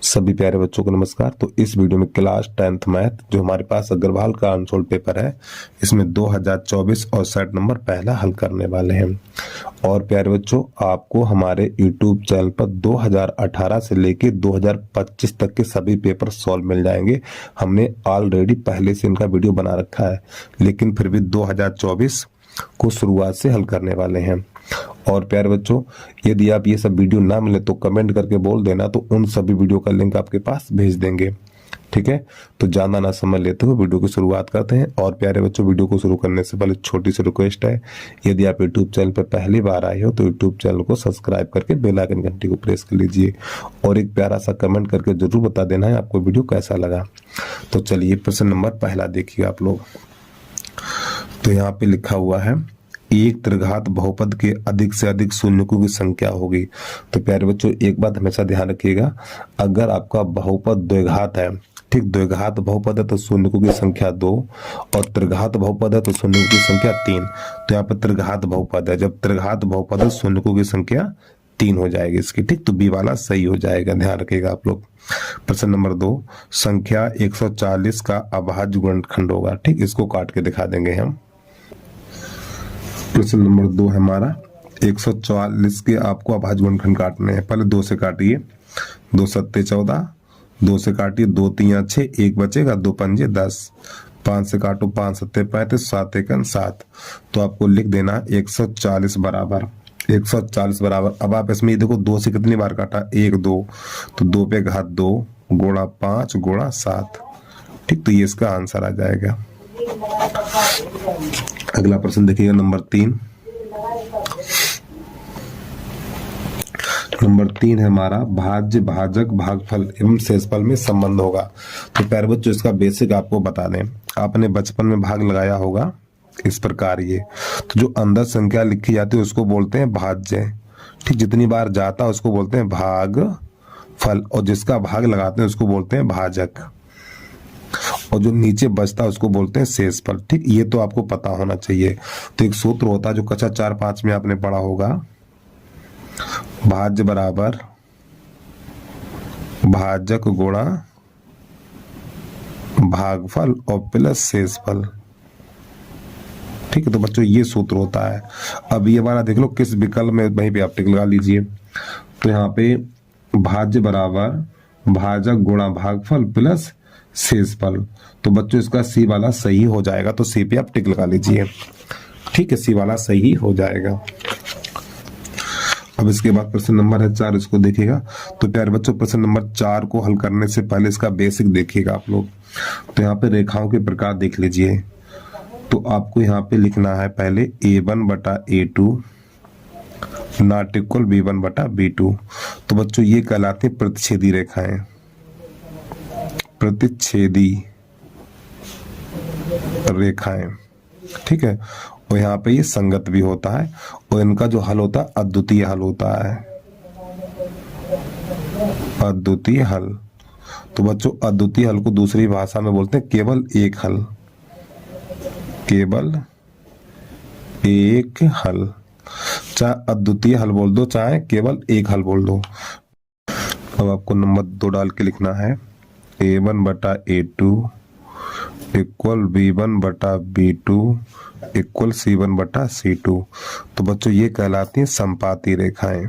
सभी प्यारे बच्चों को नमस्कार। तो इस वीडियो में क्लास 10th मैथ जो हमारे पास अग्रवाल का अनसोल्ड पेपर है, इसमें 2024 और सेट नंबर पहला हल करने वाले हैं। और प्यारे बच्चों, आपको हमारे YouTube चैनल पर 2018 से लेके 2025 तक के सभी पेपर सॉल्व मिल जाएंगे। हमने ऑलरेडी पहले से इनका वीडियो बना रखा है, लेकिन फिर भी 2024 को शुरुआत से हल करने वाले हैं। और प्यारे बच्चों, यदि आप ये सब वीडियो ना मिले तो कमेंट करके बोल देना, तो उन सभी वीडियो का लिंक आपके पास भेज देंगे। ठीक है, तो ज्यादा ना समय लेते हुए वीडियो की शुरुआत करते हैं। और प्यारे बच्चों, वीडियो को शुरू करने से पहले छोटी सी रिक्वेस्ट है, यदि आप यूट्यूब चैनल पर पहली बार आए हो तो यूट्यूब चैनल को सब्सक्राइब करके बेल आइकन घंटी को प्रेस कर लीजिए और एक प्यारा सा कमेंट करके जरूर बता देना है आपको वीडियो कैसा लगा। तो चलिए प्रश्न नंबर पहला देखिए आप लोग। तो यहाँ पे लिखा हुआ है, एक त्रिघात बहुपद के अधिक से अधिक शून्यकों की संख्या होगी। तो प्यारे बच्चों, एक बात हमेशा ध्यान रखिएगा, अगर आपका बहुपद द्विघात है, ठीक, द्विघात बहुपद है तो शून्यकों की संख्या 2 और त्रिघात बहुपद है तो शून्यकों की संख्या 3। तो यहाँ पे त्रिघात बहुपद है, जब त्रिघात बहुपद है शून्यकों की संख्या 3 हो जाएगी इसकी। ठीक, तो बी वाला सही हो जाएगा, ध्यान रखिएगा आप लोग। प्रश्न नंबर 2, संख्या 140 का अभाज्य गुणनखंड होगा। ठीक, इसको काट के दिखा देंगे हम। प्रश्न नंबर 2 है हमारा 144 के आपको अभाज्य गुणनखंड काटने हैं। पहले 2 से काटिए, 2 सत्ते 14, 2 से काटिए, 2 तिया 6, 1 बचेगा, 2 पंजे 10, 5 से काटो, 5 सत्ते 35, 7 एकन 7। तो आपको लिख देना 140 बराबर 140 बराबर। अब आप इसमें देखो 2 से कितनी बार काटा, 1 2, तो 2 पे घात 2 गुणा 5 गुणा 7। ठीक, तो ये इसका आंसर आ जाएगा। अगला प्रश्न देखिएगा नंबर 3। नंबर 3 है हमारा, भाज्य भाजक भागफल एवं शेषफल में संबंध होगा। तो प्यारे बच्चों, इसका बेसिक आपको बता दें, आपने बचपन में भाग लगाया होगा इस प्रकार। ये तो जो अंदर संख्या लिखी जाती है उसको बोलते हैं भाज्य। ठीक, जितनी बार जाता है उसको बोलते हैं भाग फल, और जिसका भाग लगाते हैं उसको बोलते हैं भाजक, और जो नीचे बचता है उसको बोलते हैं शेषफल। ठीक, ये तो आपको पता होना चाहिए। तो एक सूत्र होता है जो कक्षा 4-5 में आपने पढ़ा होगा, भाज्य बराबर भाजक गुणा भागफल और प्लस शेषफल। ठीक है, तो बच्चों ये सूत्र होता है। अब ये वाला देख लो किस विकल्प में, वहीं पे आप टिक लगा लीजिए। तो यहाँ पे भाज्य बराबर भाजक गुणा भागफल प्लस शेषफल, तो बच्चों इसका सी वाला सही हो जाएगा, तो सी पे आप टिक लगा लीजिए। ठीक है, सी वाला सही हो जाएगा। अब इसके बाद प्रश्न नंबर है 4, इसको देखिएगा। तो प्यारे बच्चों, प्रश्न नंबर 4 को हल करने से पहले इसका बेसिक देखिएगा आप लोग। तो यहाँ पे रेखाओं के प्रकार देख लीजिए। तो आपको यहाँ पे लिखना है पहले A1 बटा A2 नॉट इक्वल B1 बटा B2। तो बच्चों ये कहलाती है प्रतिच्छेदी रेखाएं, प्रतिच्छेदी रेखाएं। ठीक है, और यहाँ पे ये संगत भी होता है, और इनका जो हल होता है अद्वितीय हल होता है, अद्वितीय हल। तो बच्चों अद्वितीय हल को दूसरी भाषा में बोलते हैं केवल एक हल, केवल एक हल। चाहे अद्वितीय हल बोल दो, चाहे केवल एक हल बोल दो। अब आपको नंबर 2 डाल के लिखना है A1 बटा A2 इक्वल B1 बटा B2 इक्वल C1 बटा C2। तो बच्चों ये कहलाती हैं संपाती रेखाएं,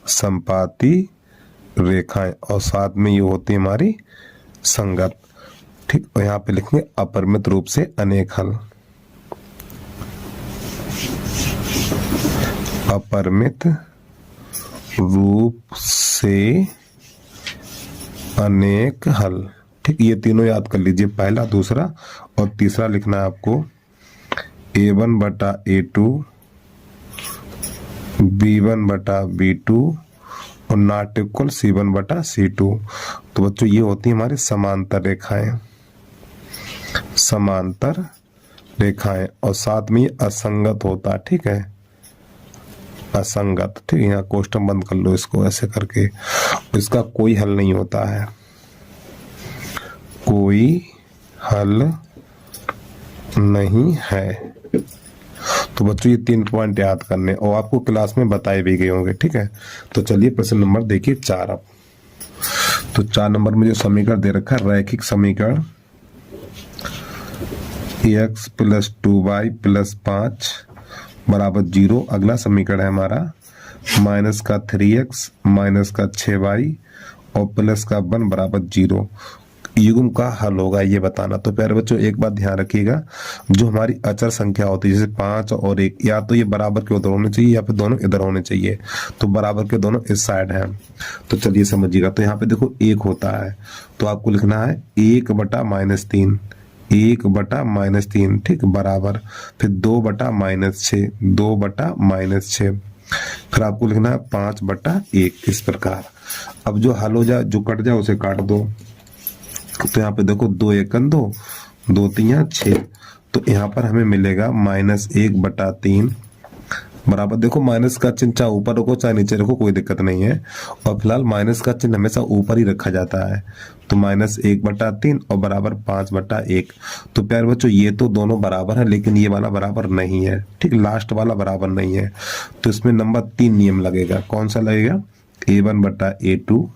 संपाती रेखाएं, और साथ में ये होती है हमारी संगत। ठीक, और यहाँ पे लिखेंगे अपरिमित रूप से अनेक हल, अपरिमित रूप से अनेक हल। ठीक, ये तीनों याद कर लीजिए, पहला, दूसरा और तीसरा लिखना है आपको A1 बटा A2 B1 बटा B2 और नॉट इक्वल C1 बटा C2। तो बच्चों ये होती है हमारी समांतर रेखाएं, समांतर रेखाएं, और साथ में ये असंगत होता है। ठीक है, असंगत। ठीक है, यहाँ क्वेश्चन बंद कर लो इसको ऐसे करके। इसका कोई हल नहीं होता है, कोई हल नहीं है। तो बच्चों ये 3 पॉइंट याद करने, और आपको क्लास में बताए भी गए होंगे। ठीक है, तो चलिए प्रश्न नंबर देखिए 4। अब तो 4 नंबर में जो समीकरण दे रखा है रैखिक समीकरण x प्लस 2y प्लस 5 बराबर 0। अगला समीकरण है हमारा माइनस का 3x माइनस का 6y और प्लस का 1 बराबर 0। युग्म का हल होगा ये बताना। तो प्यारे बच्चों एक बात ध्यान रखिएगा, जो हमारी अचर संख्या होती है जैसे 5 और 1, या तो ये बराबर के उधर होने चाहिए या फिर दोनों इधर होने चाहिए। तो बराबर के दोनों इस साइड हैं। तो चलिए समझिएगा। तो यहाँ पे देखो 1 होता है तो आपको लिखना है 1/-3, 1/-3, ठीक, बराबर फिर 2/-6, 2/-6, फिर आपको लिखना है 5/1, इस प्रकार। अब जो हल हो जाए, जो कट जाए उसे काट दो। तो यहाँ पे देखो 2 1 2, 2 3 6, तो यहाँ पर हमें मिलेगा -1/3 बराबर, देखो माइनस का चिन्ह चाहे ऊपर रखो चाहे नीचे रखो कोई दिक्कत नहीं है, और फिलहाल माइनस का चिन्ह हमेशा ऊपर ही रखा जाता है। तो -1/3 और बराबर 5/1। तो प्यारे बच्चों ये तो दोनों बराबर है लेकिन ये वाला बराबर नहीं है, ठीक, लास्ट वाला बराबर नहीं है। तो इसमें नंबर 3 नियम लगेगा। कौन सा लगेगा? A1/A2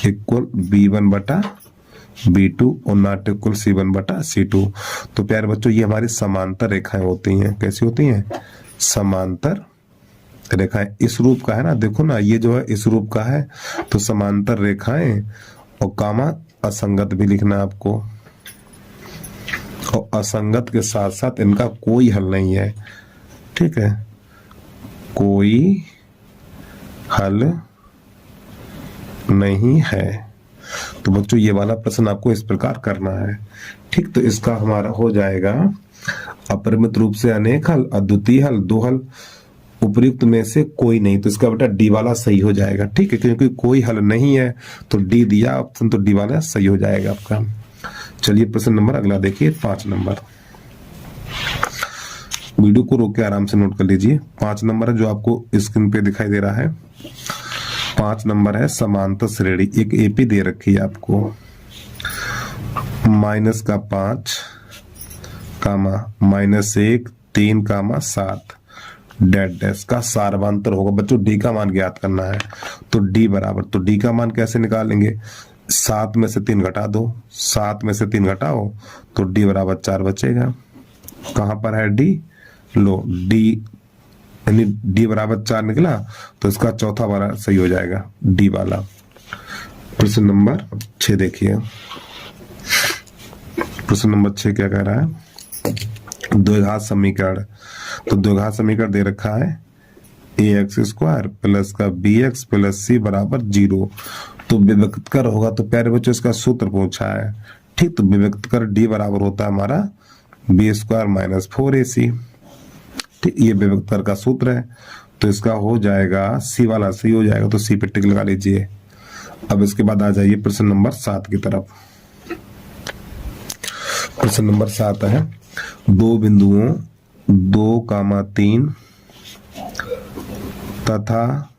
इक्वल B1/B2 और नॉट इक्वल C1/C2। तो प्यारे बच्चों ये हमारी समांतर रेखाएं होती हैं। कैसी होती हैं? समांतर रेखाएं। इस रूप का है ना, देखो ना ये जो है इस रूप का है। तो समांतर रेखाएं और कामा असंगत भी लिखना आपको, और असंगत के साथ साथ इनका कोई हल नहीं है, ठीक है, कोई हल नहीं है। तो बच्चों ये वाला प्रश्न आपको इस प्रकार करना है, ठीक। तो इसका हमारा हो जाएगा अपरिमित रूप से अनेक हल, अद्वितीय हल, 2 हल, उपयुक्त में से कोई नहीं। तो इसका बेटा डी वाला सही हो जाएगा, ठीक है, क्योंकि कोई हल नहीं है तो डी दिया ऑप्शन, तो डी वाला सही हो जाएगा आपका। चलिए प्रश्न नंबर अगला देखिए, 5 नंबर। वीडियो को रोक के आराम से नोट कर लीजिए। 5 नंबर है जो आपको स्क्रीन पे दिखाई दे रहा है। 5 नंबर है समांतर श्रेणी। एक एपी दे रखी है आपको, -5, -1, 3, 7 डैश का सार्वंतर होगा। बच्चों डी का मान ज्ञात करना है। तो डी बराबर, तो डी का मान कैसे निकालेंगे? 7 में से 3 घटा दो, 7 में से 3 घटाओ तो डी बराबर 4 बचेगा। कहां पर है डी? लो डी, यानी डी बराबर 4 निकला तो इसका चौथा वाला सही हो जाएगा, डी वाला। प्रश्न नंबर 6 देखिए। प्रश्न नंबर 6 क्या कह रहा है? द्विघात समीकरण। तो द्विघात समीकरण दे रखा है ax² प्लस का bx प्लस c बराबर 0। तो विभक्त कर होगा। तो प्यारे बच्चों इसका सूत्र पूछा है, ठीक। तो विभक्त कर d बराबर होता है हमारा b² - 4ac, ठीक, ये विभक्त कर का सूत्र है। तो इसका हो जाएगा c वाला सही हो जाएगा, तो c पे टिक लगा लीजिए। अब इसके बाद आ जाइए प्रश्न नंबर 7 की तरफ। प्रश्न नंबर 7 है, 2 बिंदुओं 2, 3 तथा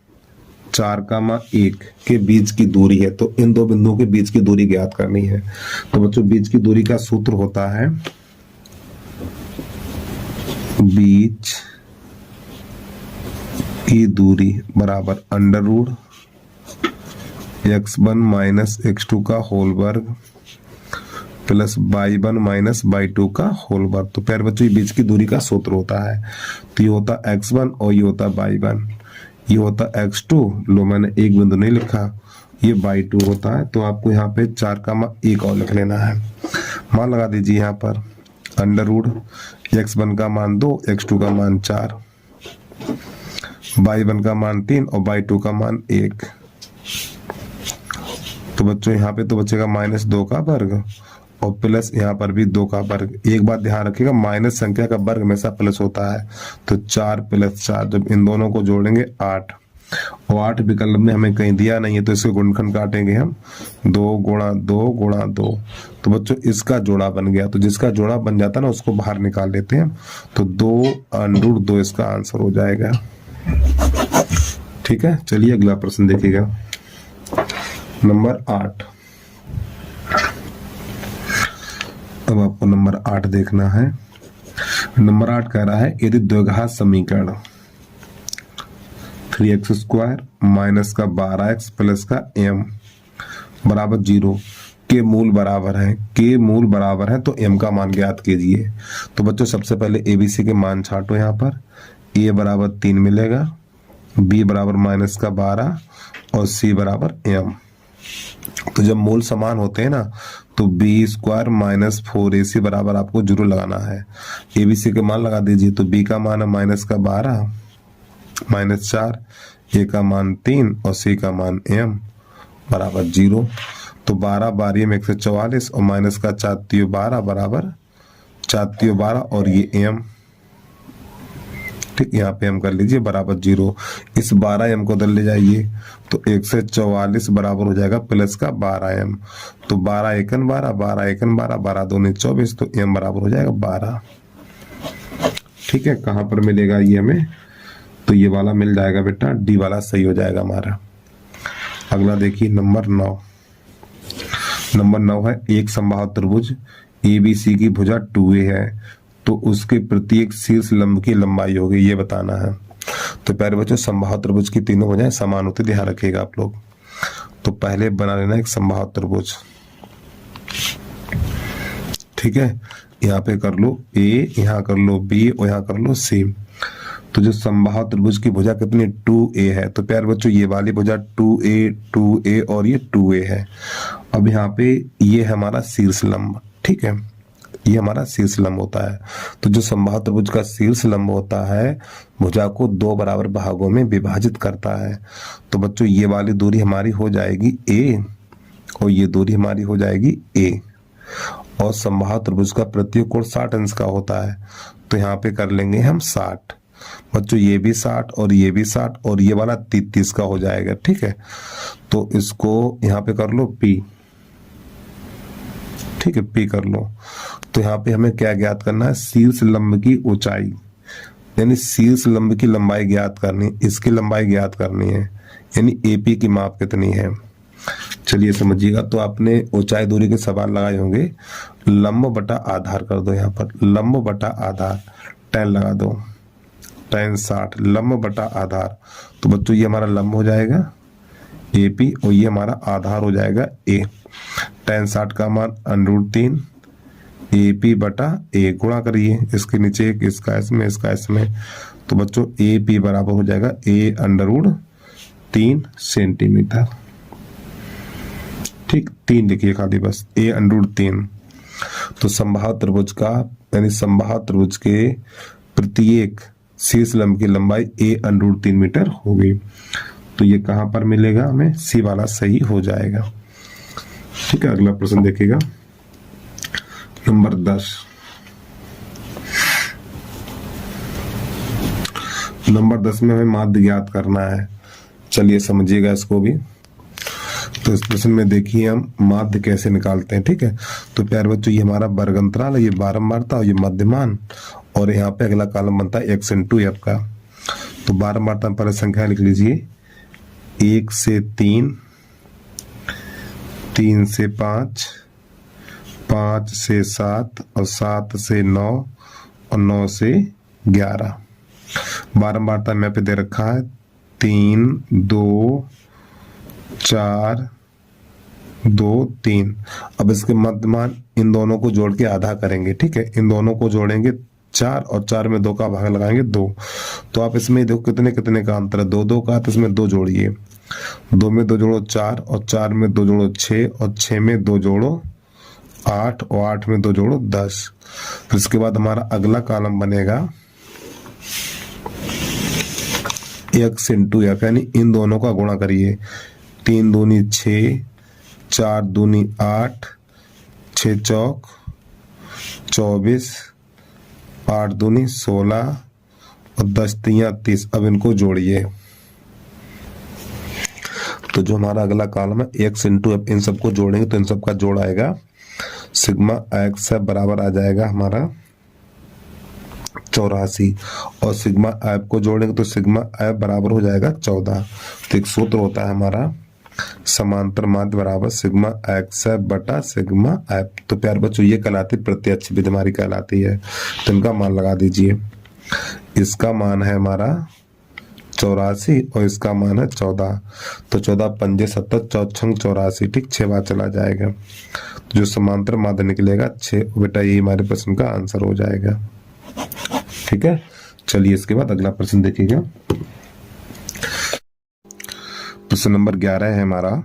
4, 1 के बीच की दूरी है। तो इन 2 बिंदुओं के बीच की दूरी ज्ञात करनी है। तो बच्चों बीच की दूरी का सूत्र होता है बीच की दूरी बराबर √(x1 - x2) का होल वर्ग प्लस y1 - y2 का होल वर्ग। तो प्यारे बच्चों ये बीच की दूरी का सूत्र होता है। तो ये होता x1 और ये होता y1, ये होता x2। लो मैंने एक बिंदु नहीं लिखा, ये y2 होता है। तो आपको यहाँ पे 4, 1 और लिख लेना है। मान लगा दीजिए यहाँ पर √(x1 का मान 2, x2 का मान 4, y1 का मान 3 और y2 का मान 1। तो बच्चों यहाँ पे तो बचेगा -2 का वर्ग और प्लस यहाँ पर भी 2 का वर्ग। एक बात ध्यान रखिएगा, माइनस संख्या का वर्ग हमेशा प्लस होता है। तो 4 + 4, जब इन दोनों को जोड़ेंगे 8, और 8 विकल्प में हमें कहीं दिया नहीं है तो इसके गुणनखंड काटेंगे हम, 2 × 2 × 2। तो बच्चों इसका जोड़ा बन गया। तो जिसका जोड़ा बन जाता है ना उसको बाहर निकाल लेते हैं। तो 2√2 इसका आंसर हो जाएगा, ठीक है। चलिए अगला प्रश्न देखिएगा, नंबर 8। अब आपको नंबर 8 देखना है। नंबर 8 कह रहा है यदि द्विघात समीकरण 3x² - का 12x प्लस का m बराबर 0 के मूल बराबर है, के मूल बराबर है तो m का मान ज्ञात कीजिए। तो बच्चों सबसे पहले ABC के मान छांटो। यहाँ पर a बराबर 3 मिलेगा, b बराबर -12 और c बराबर m। तो जब मूल समान होते हैं ना तो b² - 4ac बराबर आपको जरूर लगाना है। ABC के मान लगा दीजिए। तो b का मान है -12 -4, a का मान 3 और c का मान m बराबर 0। तो 12 12 में 144 और माइनस का 4 × 12 बराबर 4 × 12 और ये m। ठीक, यहाँ पे हम कर लीजिए बराबर 0। इस 12m को उधर ले जाइए तो 144 बराबर हो जाएगा प्लस का 12m। तो 12 एकन 12, 12 एकन 12, 12 दूनी 24, तो m बराबर हो जाएगा 12। ठीक है, कहाँ पर मिलेगा ये हमें? तो ये वाला मिल जाएगा बेटा, डी वाला सही हो जाएगा हमारा। अगला देखिए नंबर 9। नंबर 9 है एक समबाहु त्रिभुज ABC की भुजा 2a है तो उसके प्रत्येक शीर्ष लंब की लंबाई होगी, ये बताना है। तो प्यारे बच्चों समबाहु त्रिभुज की तीनों भुजाएं समान होती, ध्यान रखिएगा आप लोग। तो पहले बना लेना एक समबाहु त्रिभुज। ठीक है, यहाँ पे कर लो A, यहाँ कर लो B और यहाँ कर लो C। तो जो समबाहु त्रिभुज की भुजा कितनी 2a है। तो प्यारे बच्चों ये वाली भुजा 2a और ये 2a है। अब यहाँ पे ये है हमारा शीर्ष लंब। ठीक है, ये हमारा शीर्ष लंब होता है। तो जो समबाहु त्रिभुज का शीर्ष लंब होता है भुजा को 2 बराबर भागों में विभाजित करता है। तो बच्चों ये वाली दूरी हमारी हो जाएगी a और ये दूरी हमारी हो जाएगी a। और समबाहु त्रिभुज का प्रत्येक कोण 60 अंश का होता है। तो यहाँ पे कर लेंगे हम 60। बच्चों ये भी 60 और ये भी 60 और ये वाला 30 का हो जाएगा। ठीक है, तो इसको यहाँ पे कर लो P। ठीक है, P कर लो। तो यहाँ पे हमें क्या ज्ञात करना है? शीर्ष लंब की ऊंचाई, यानी शीर्ष लंब की लंबाई ज्ञात करनी, इसकी लंबाई ज्ञात करनी है, यानी AP की माप कितनी है। चलिए समझिएगा। तो आपने ऊंचाई दूरी के सवाल लगाए होंगे। लंब बटा आधार कर दो, यहाँ पर लंब बटा आधार tan लगा दो, tan 60 लंब बटा आधार। तो बच्चों ये हमारा लंब हो जाएगा AP और ये हमारा आधार हो जाएगा A। tan 60 का मान √3 AP बटा A, गुणा करिए इसके नीचे एक, इसका इसमें, इसका इसमें। तो बच्चों AP बराबर हो जाएगा A√3 सेंटीमीटर। ठीक, 3 लिखिए खाली बस, A√3। तो समबाहु त्रिभुज का यानी समबाहु त्रिभुज के प्रत्येक शीर्ष लंब की लंबाई A√3 मीटर होगी। तो ये कहां पर मिलेगा हमें? C वाला सही हो जाएगा। ठीक है, अगला प्रश्न देखिएगा नंबर 10। नंबर 10 में हमें माध्य ज्ञात करना है। चलिए समझिएगा इसको भी। तो इस प्रश्न में देखिए हम माध्य कैसे निकालते हैं। ठीक है, तो प्यारे बच्चों ये हमारा वर्ग अंतराल है, ये बारंबारता और ये मध्यमान, और यहाँ पे अगला कॉलम बनता है x × f का। तो बारंबारता में पहले संख्या लिख लीजिए 1 से 3, 3 से 5, 5 से 7 और 7 से 9 और 9 से 11। बारंबारता में पे दे रखा है 3 2 4 2 3। अब इसके मध्यमान इन दोनों को जोड़ के आधा करेंगे। ठीक है, इन दोनों को जोड़ेंगे 4 और 4 में 2 का भाग लगाएंगे 2। तो आप इसमें देखो कितने कितने का अंतर है, 2 2 का, तो इसमें 2 जोड़िए, 2 में 2 जोड़ो 4 और 4 में 2 जोड़ो 6 और 6 में 2 जोड़ो 8 और 8 में 2 जोड़ो 10। फिर इसके बाद हमारा अगला कॉलम बनेगा x × f, यानी इन दोनों का गुणा करिए। 3 दूनी 6, 4 दूनी 8, 6 चौक 24, 8 दूनी 16 और 10 तियां 30। अब इनको जोड़िए। तो जो हमारा अगला कॉलम है x × f, इन सबको जोड़ेंगे तो इन सबका जोड़ आएगा सिग्मा x बराबर आ जाएगा हमारा 84, और सिग्मा f को जोड़ेंगे तो सिग्मा f बराबर हो जाएगा 14। तो एक सूत्र होता है हमारा समांतर माध्य बराबर सिग्मा x बटा सिग्मा f। तो प्यार बच्चों ये कहलाती प्रत्यक्ष विधि हमारी कहलाती है। तो इनका मान लगा दीजिए। इसका मान है हमारा 84 और इसका मान है 14। तो 14 पंजे 70 चौछंग 84, ठीक 6 बार चला जाएगा। तो जो समांतर माध्य निकलेगा 6। बेटा ये हमारे प्रश्न का आंसर हो जाएगा। ठीक है, चलिए इसके बाद अगला प्रश्न देखिएगा। प्रश्न नंबर 11 है हमारा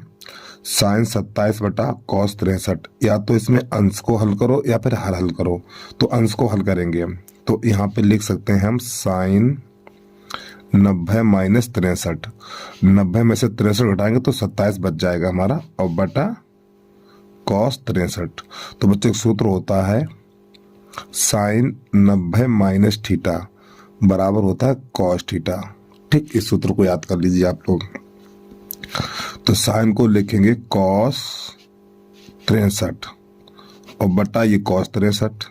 साइन 27 बटा कॉस 63। या तो इसमें अंश को हल करो या फिर हर हल करो। तो अंश को हल करेंगे हम, तो यहाँ पे लिख सकते हैं हम साइन 90 माइनस 63। 90 में से 63 घटाएंगे तो 27 बच जाएगा हमारा, और बटा कॉस 63। तो बच्चों एक सूत्र होता है साइन 90 माइनस थीटा बराबर होता है कॉस थीटा। ठीक, इस सूत्र को याद कर लीजिए आप लोग। तो साइन को लिखेंगे कॉस 63 और बटा ये कॉस 63।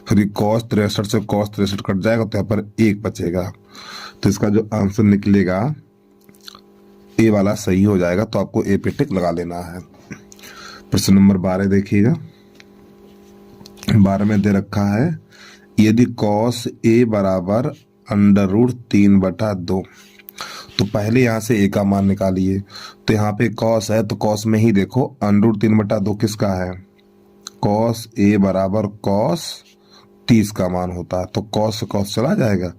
फिर कॉस 63 से कॉस 63 कट जाएगा तो यहाँ पर 1 बचेगा। तो इसका जो आंसर निकलेगा ए वाला सही हो जाएगा। तो आपको ए पे टिक लगा लेना है। प्रश्न नंबर 12 देखिएगा। 12 में दे रखा है यदि कॉस ए बराबर √3/2। तो पहले यहां से ए का मान निकालिए। तो यहाँ पे कॉस है तो कॉस में ही देखो √3/2 किसका है, कॉस ए बराबर कॉस 30 का मान होता है। तो कॉस से कॉस चला जाएगा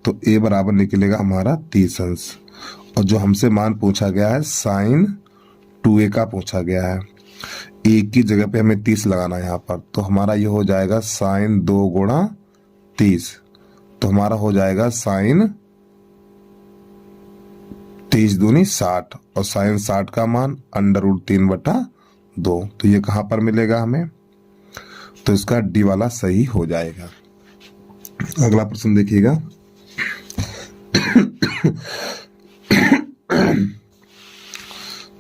तो ए बराबर निकलेगा हमारा 30 अंश। और जो हमसे मान पूछा गया है साइन 2a का पूछा गया है। ए की जगह पे हमें 30 लगाना है यहाँ पर। तो हमारा ये हो जाएगा साइन 2 गुणा 30। तो हमारा हो जाएगा साइन 30 दूनी 60 और साइन 60 का मान √3/2। तो ये कहां पर मिलेगा हमें, तो इसका डी वाला सही हो जाएगा। अगला प्रश्न देखिएगा।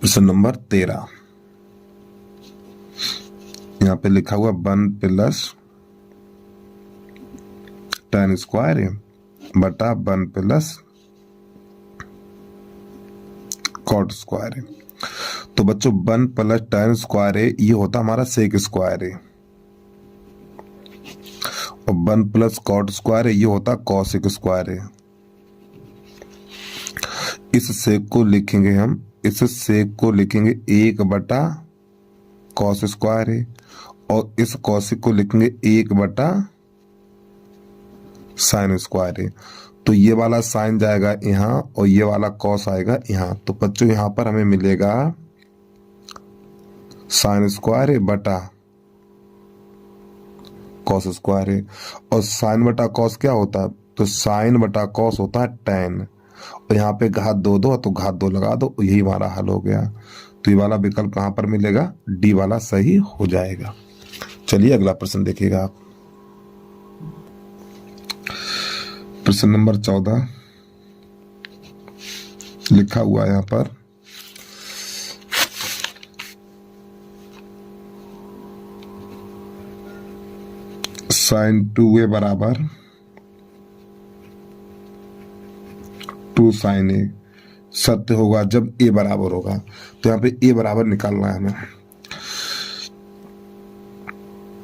प्रश्न नंबर 13। यहाँ पे लिखा हुआ 1 प्लस tan स्क्वायर बटा 1 प्लस कॉट स्क्वायर है। तो बच्चों 1 प्लस tan स्क्वायर है ये होता हमारा सेक स्क्वायर है, और 1 प्लस कॉट स्क्वायर है ये होता कॉसिक स्क्वायर है। इस सेक को लिखेंगे हम, इस सेक को लिखेंगे 1 बटा कॉस स्क्वायर है, और इस कॉसिक को लिखेंगे 1 बटा साइन स्क्वायर है। तो ये वाला साइन जाएगा यहाँ और ये वाला कॉस आएगा यहाँ। तो बच्चों यहाँ पर हमें मिलेगा साइन स्क्वायर है बटा कॉस स्क्वायर है। और साइन बटा कॉस क्या होता है, तो साइन बटा कॉस होता है tan। और यहाँ पे घात 2 तो घात 2 लगा दो, यही हमारा हल हो गया। तो ये वाला विकल्प कहां पर मिलेगा, डी वाला सही हो जाएगा। चलिए अगला प्रश्न देखिएगा आप। प्रश्न नंबर 14 लिखा हुआ यहां पर साइन 2a बराबर 2 साइन ए सत्य होगा जब ए बराबर होगा। तो यहाँ पे ए बराबर निकालना है हमें।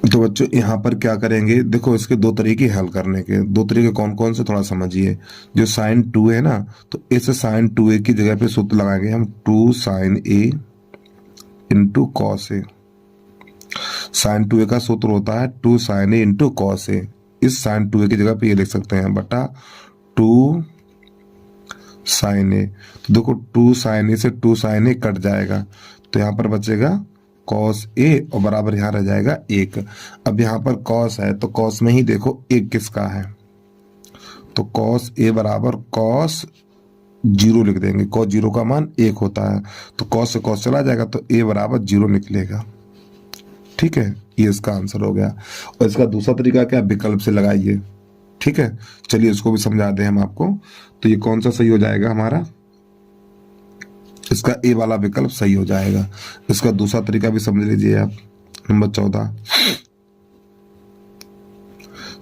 तो बच्चों यहाँ पर क्या करेंगे, देखो इसके 2 तरीके हल करने के। 2 तरीके कौन कौन से थोड़ा समझिए। जो साइन 2 है ना, तो इस साइन 2a की जगह पे सूत्र लगाएंगे हम 2 sign A into cos A. Sign 2a का सूत्र होता है 2 sign A into cos A. इस साइन 2a की जगह पे ये लिख सकते हैं बटा 2 साइन ए। तो देखो 2 साइन ए से 2 साइन ए कट जाएगा, तो यहाँ पर बचेगा कॉस ए और बराबर यहाँ रह जाएगा 1। अब यहाँ पर कॉस है तो कॉस में ही देखो 1 किसका है, तो कॉस ए बराबर कॉस 0 लिख देंगे। कॉस 0 का मान 1 होता है, तो कॉस से कॉस चला जाएगा तो ए बराबर 0 निकलेगा। ठीक है, ये इसका आंसर हो गया। और इसका दूसरा तरीका क्या, विकल्प से लगाइए। ठीक है, चलिए इसको भी समझा दें हम आपको। तो ये कौन सा सही हो जाएगा हमारा, इसका ए वाला विकल्प सही हो जाएगा। इसका दूसरा तरीका भी समझ लीजिए आप। नंबर 14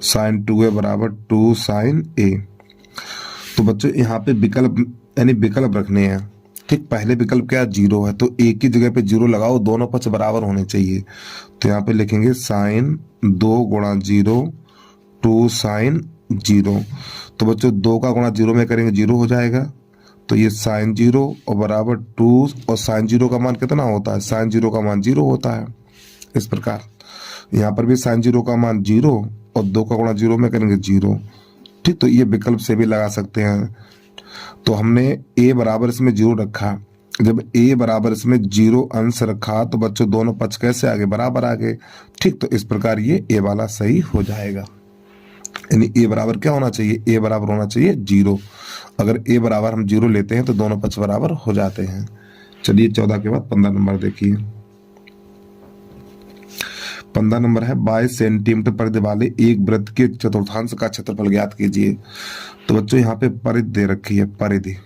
साइन 2a बराबर 2 साइन ए। तो बच्चों यहाँ पे विकल्प यानी विकल्प रखने हैं। ठीक, पहले विकल्प क्या 0 है, तो ए की जगह पे 0 लगाओ, दोनों पक्ष बराबर होने चाहिए। तो यहाँ पे लिखेंगे साइन 2 गुणा 0 2 साइन 0। तो बच्चों 2 का गुणा 0 में करेंगे 0 हो जाएगा, तो ये साइन 0 और बराबर 2, और साइन 0 का मान कितना होता है, साइन 0 का मान 0 होता है। इस प्रकार यहाँ पर भी साइन 0 का मान 0 और 2 का गुणा 0 में करेंगे 0। ठीक, तो ये विकल्प से भी लगा सकते हैं। तो हमने a बराबर इसमें 0 रखा, जब a बराबर इसमें 0 अंश रखा तो बच्चों दोनों पक्ष कैसे आगे, बराबर आगे। ठीक, तो इस प्रकार ये a वाला सही हो जाएगा। यानी a बराबर क्या होना चाहिए, a बराबर होना चाहिए 0। अगर a बराबर हम 0 लेते हैं तो दोनों पक्ष बराबर हो जाते हैं। चलिए 14 के बाद 15 नंबर देखिए। 15 नंबर है 22 सेंटीमीटर परिधि वाले एक वृत्त के चतुर्थांश का क्षेत्रफल ज्ञात कीजिए। तो बच्चों यहाँ पे परिधि दे रखी है, परिधि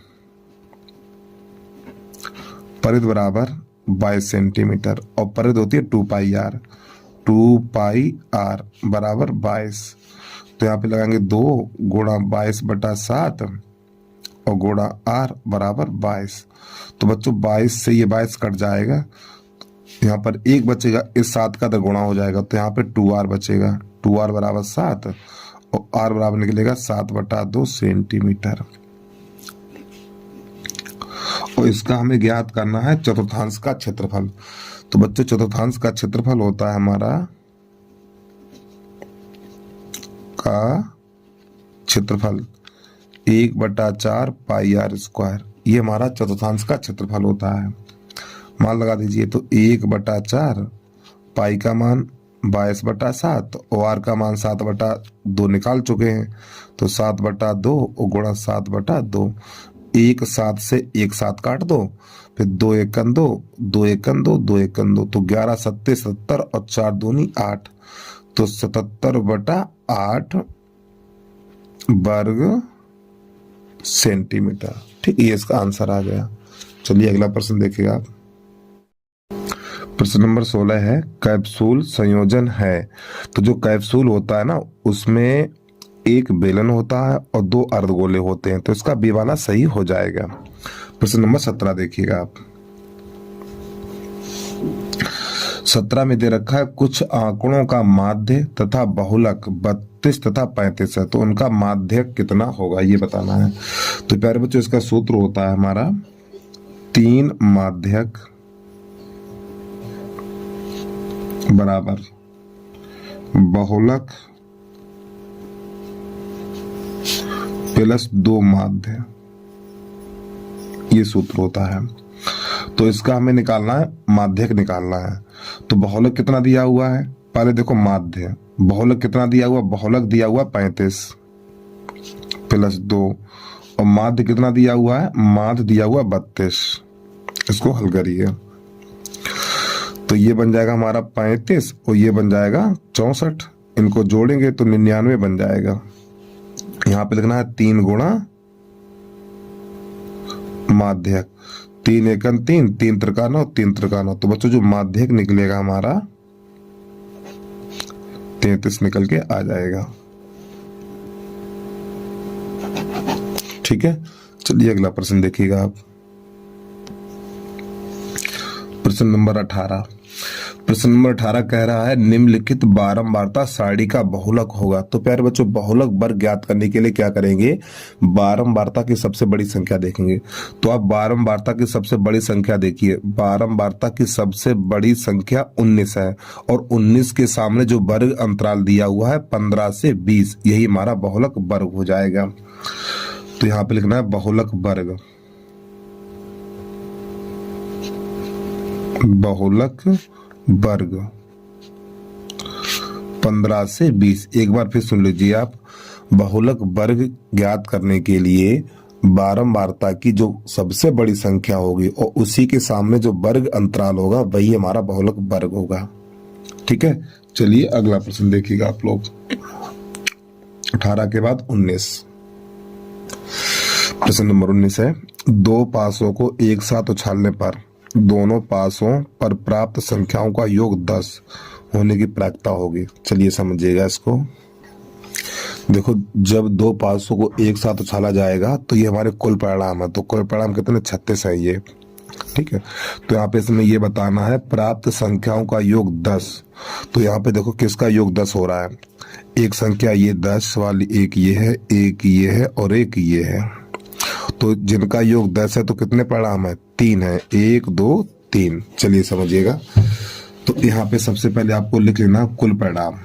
बराबर 22 सेंटीमीटर और परिधि होती है 2 पाई आर, 2 पाई आर बराबर 22। तो यहाँ पे लगाएंगे 2 गुणा 22/7 और गुणा आर बराबर 22। तो बच्चों 22 से ये 22 कट जाएगा, यहाँ पर 1 बचेगा, इस 7 का तो गुणा हो जाएगा, तो यहाँ पे 2r बचेगा, 2r बराबर 7 और r बराबर निकलेगा 7/2 सेंटीमीटर। और इसका हमें ज्ञात करना है चतुर्थांश का क्षेत्रफल। तो बच्चों चतुर्थांश का क्षेत्रफल होता है हमारा का क्षेत्रफल 1/4 पाई आर स्क्वायर, ये हमारा चतुर्थांश का क्षेत्रफल होता है। मान लगा दीजिए, तो 1/4 पाई का मान 22/7 और आर का मान 7/2 निकाल चुके हैं, तो 7/2 और गुणा 7/2। 1 7 से 1 7 काट दो, फिर 2 1 2, 2 1 2, 2 1 2, तो 11 7 70 और 4 दूनी 8, तो 77/8 वर्ग सेंटीमीटर। ठीक, ये इसका आंसर आ गया। चलिए अगला प्रश्न देखिएगा आप। प्रश्न नंबर 16 है कैप्सूल संयोजन है। तो जो कैप्सूल होता है ना, उसमें एक बेलन होता है और 2 अर्धगोले होते हैं, तो इसका बी वाला सही हो जाएगा। प्रश्न नंबर 17 देखिएगा आप। 17 में दे रखा है कुछ आंकड़ों का माध्य तथा बहुलक 32 तथा 35 है, तो उनका माध्यक कितना होगा ये बताना है। तो प्यारे बच्चों इसका सूत्र होता है हमारा 3 माध्यक बराबर बहुलक प्लस 2 माध्य, ये सूत्र होता है। तो इसका हमें निकालना है, माध्यक निकालना है। तो बहुलक कितना दिया हुआ है, पहले देखो माध्य, बहुलक कितना दिया हुआ, बहुलक दिया हुआ 35 प्लस 2 और माध्य कितना दिया हुआ है, माध्य दिया हुआ 32। इसको हल करिए, तो ये बन जाएगा हमारा 35 और ये बन जाएगा 64। इनको जोड़ेंगे तो 99 बन जाएगा। यहाँ पे लिखना है 3 गुणा माध्यक, 3 1 3, 3 त्रिका 9, 3 त्रिका 9। तो बच्चों जो माध्यक निकलेगा हमारा 33 निकल के आ जाएगा। ठीक है, चलिए अगला प्रश्न देखिएगा आप। प्रश्न नंबर 18। प्रश्न नंबर 18 कह रहा है निम्नलिखित बारंबारता सारणी का बहुलक होगा। तो प्यारे बच्चों बहुलक वर्ग ज्ञात करने के लिए क्या करेंगे, बारंबारता की सबसे बड़ी संख्या देखेंगे। तो आप बारंबारता की सबसे बड़ी संख्या देखिए, बारंबारता की सबसे बड़ी संख्या 19 है और 19 के सामने जो वर्ग अंतराल दिया हुआ है 15 से 20, यही हमारा बहुलक वर्ग हो जाएगा। तो यहाँ पे लिखना है बहुलक वर्ग, बहुलक वर्ग 15 से 20। एक बार फिर सुन लीजिए आप, बहुलक वर्ग ज्ञात करने के लिए बारंबारता की जो सबसे बड़ी संख्या होगी और उसी के सामने जो वर्ग अंतराल होगा वही हमारा बहुलक वर्ग होगा। ठीक है, चलिए अगला प्रश्न देखिएगा आप लोग। 18 के बाद 19। प्रश्न नंबर 19 है 2 पासों को एक साथ उछालने पर दोनों पासों पर प्राप्त संख्याओं का योग 10 होने की प्रायिकता होगी। चलिए समझिएगा इसको। देखो, जब 2 पासों को एक साथ उछाला जाएगा तो ये हमारे कुल परिणाम है। तो कुल परिणाम कितने, 36 है ये। ठीक है, तो यहाँ पे इसमें ये बताना है प्राप्त संख्याओं का योग 10। तो यहाँ पे देखो किसका योग 10 हो रहा है, एक संख्या ये 10 वाली, एक ये है, एक ये है और एक ये है। तो जिनका योग 10 है तो कितने परिणाम है? 3 है, 1 2 3। चलिए समझिएगा। तो यहाँ पे सबसे पहले आपको लिख लेना कुल परिणाम।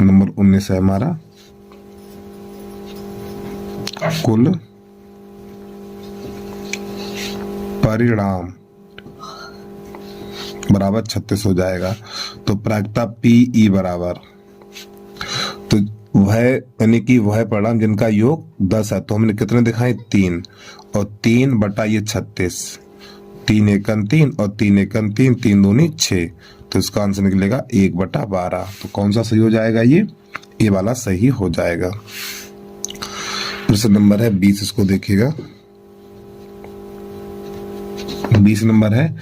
नंबर 19 है हमारा कुल परिणाम बराबर 36 हो जाएगा। तो प्रायिकता PE बराबर, तो वह यानी कि वह परिणाम जिनका योग 10 है, तो हमने कितने दिखाए? 3, और 3 बटा ये 36, 3 एकन 3 और 3 एकन 3, 3 दूनी 6। तो इसका आंसर निकलेगा 1/12। तो कौन सा सही हो जाएगा? ये वाला सही हो जाएगा। प्रश्न नंबर है 20, इसको देखिएगा। 20 नंबर है,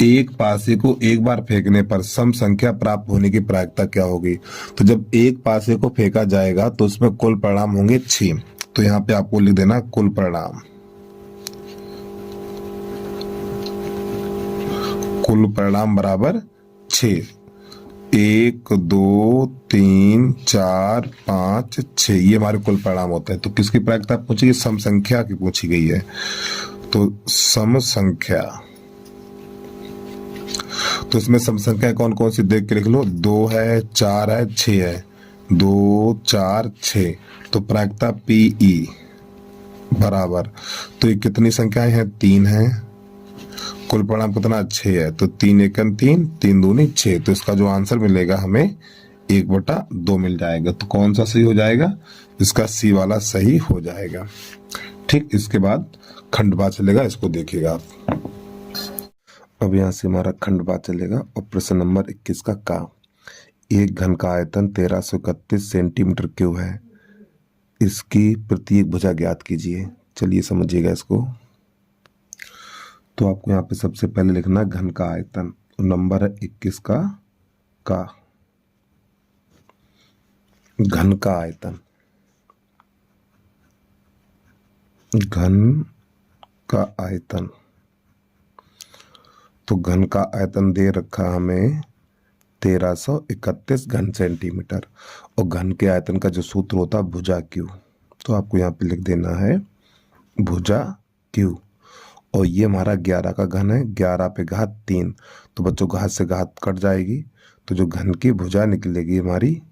एक पासे को एक बार फेंकने पर सम संख्या प्राप्त होने की प्रायिकता क्या होगी? तो जब एक पासे को फेंका जाएगा तो उसमें कुल परिणाम होंगे 6। तो यहाँ पे आपको लिख देना कुल परिणाम। कुल परिणाम बराबर 6। 1 2 3 4 5 6, ये हमारे कुल परिणाम होते हैं। तो किसकी प्रायिकता पूछी? सम संख्या की पूछी गई है। तो सम संख्या, तो इसमें सम संख्या कौन कौन सी देख के लिख लो। 2 है, 4 है, 6 है। 2 4 6। तो प्रायिकता PE बराबर, तो ये कितनी संख्याएं हैं? 3 है। कुल परिणाम कितना? 6 है। तो 3 एकन 3, 3 दूनी 6। तो इसका जो आंसर मिलेगा हमें 1/2 मिल जाएगा। तो कौन सा सही हो जाएगा? इसका C वाला सही हो जाएगा। ठीक, इसके बाद खंडवा चलेगा, इसको देखिएगा आप। अब यहाँ से हमारा खंडवा चलेगा और प्रश्न नंबर 21 का एक घन का आयतन 1331 सेंटीमीटर क्यूब है, इसकी प्रत्येक भुजा ज्ञात कीजिए। चलिए समझिएगा इसको। तो आपको यहाँ पे सबसे पहले लिखना घन का आयतन, नंबर है 21 का घन का आयतन, घन का आयतन। तो घन का आयतन दे रखा हमें 1331 घन सेंटीमीटर, और घन के आयतन का जो सूत्र होता है भुजा क्यू। तो आपको यहाँ पे लिख देना है भुजा क्यू। और ये हमारा 11 का घन है, 11 पे घात 3। तो बच्चों घात से घात कट जाएगी, तो जो घन की भुजा निकलेगी हमारी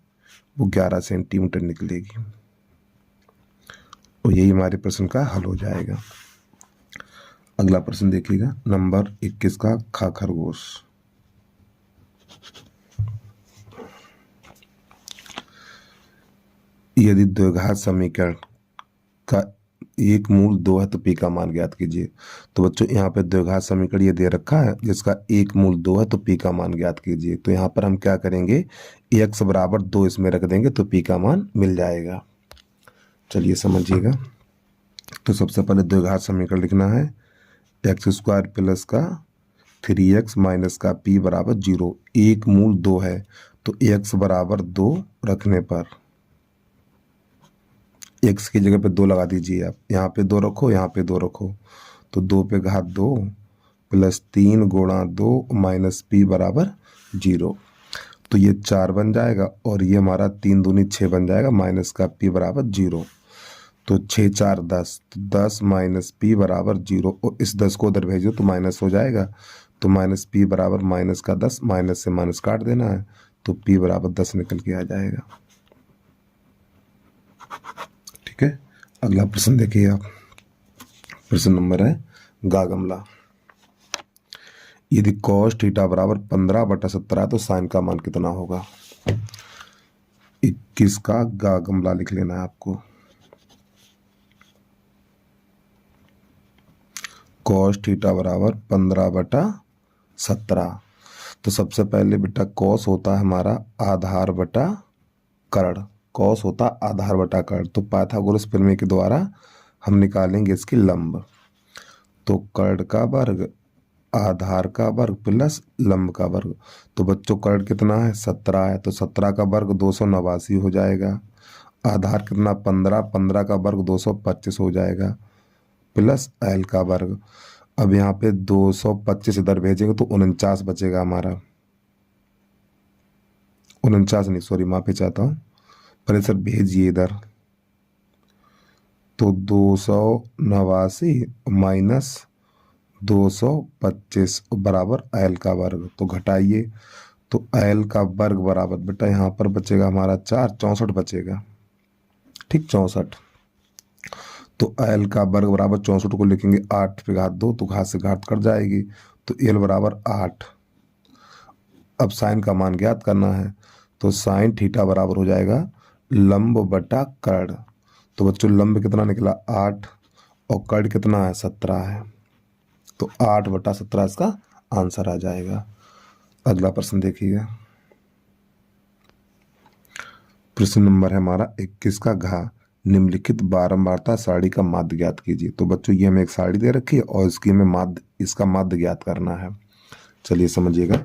वो 11 सेंटीमीटर निकलेगी। और यही हमारे प्रश्न का हल हो जाएगा। अगला प्रश्न देखिएगा, नंबर 21 का खरगोश। यदि द्विघात समीकरण का एक मूल 2 है तो p का मान ज्ञात कीजिए। तो बच्चों यहाँ पे द्विघात समीकरण ये दे रखा है जिसका एक मूल 2 है तो p का मान ज्ञात कीजिए। तो यहाँ पर हम क्या करेंगे, x बराबर 2 इसमें रख देंगे तो p का मान मिल जाएगा। चलिए समझिएगा। तो सबसे पहले द्विघात समीकरण लिखना है, x² प्लस का 3x माइनस का p बराबर 0। एक मूल 2 है तो x बराबर 2 रखने पर x की जगह पे 2 लगा दीजिए आप। यहाँ पे 2 रखो, यहाँ पे 2 रखो, तो 2 पे घात 2 प्लस 3 गुणा 2 माइनस p बराबर 0। तो ये 4 बन जाएगा और ये हमारा 3 दूनी 6 बन जाएगा, माइनस का p बराबर 0। तो 6 4 10, तो 10 माइनस p बराबर 0। और इस 10 को उधर भेजो तो माइनस हो जाएगा। तो माइनस p बराबर माइनस का 10, माइनस से माइनस काट देना है तो p बराबर 10 निकल के आ जाएगा। ठीक है, अगला प्रश्न देखिए आप। प्रश्न नंबर है गा गमला। यदि cos थीटा बराबर 15/17 तो साइन का मान कितना होगा? 21 का गा गमला लिख लेना है आपको। cos थीटा बराबर 15/17। तो सबसे पहले बेटा cos होता है हमारा आधार बटा कर्ण, cos होता आधार बटा कर्ण। तो पाइथागोरस प्रमेय के द्वारा हम निकालेंगे इसकी लंब। तो कर्ण का वर्ग आधार का वर्ग प्लस लंब का वर्ग। तो बच्चों कर्ण कितना है? 17 है, तो 17 का वर्ग 289 हो जाएगा। आधार कितना? 15, 15 का वर्ग 225 हो जाएगा, प्लस एल का वर्ग। अब यहाँ पे 225 इधर भेजेंगे तो 49 बचेगा हमारा। 49 नहीं, सॉरी माफी चाहता हूँ, प्रेशर भेजिए इधर, तो 289 माइनस 225 बराबर एल का वर्ग। तो घटाइए, तो एल का वर्ग बराबर बेटा यहाँ पर बचेगा हमारा 4, 64 बचेगा, ठीक 64। तो एल का वर्ग बराबर 64 को लिखेंगे 8 पे घात 2, तो घात से घात कट जाएगी, तो एल बराबर 8। अब साइन का मान ज्ञात करना है, तो साइन थीटा बराबर हो जाएगा लंब बटा कर्ण। तो बच्चों लंब कितना निकला 8 और कर्ण कितना है 17 है, तो 8 बटा 17 इसका आंसर आ जाएगा। अगला प्रश्न देखिएगा, प्रश्न नंबर है हमारा 21 का घ, निम्नलिखित बारंबारता सारणी का माध्य ज्ञात कीजिए। तो बच्चों ये हमें एक सारणी दे रखी है और इसकी हमें माध्य, इसका माध्य ज्ञात करना है। चलिए समझिएगा,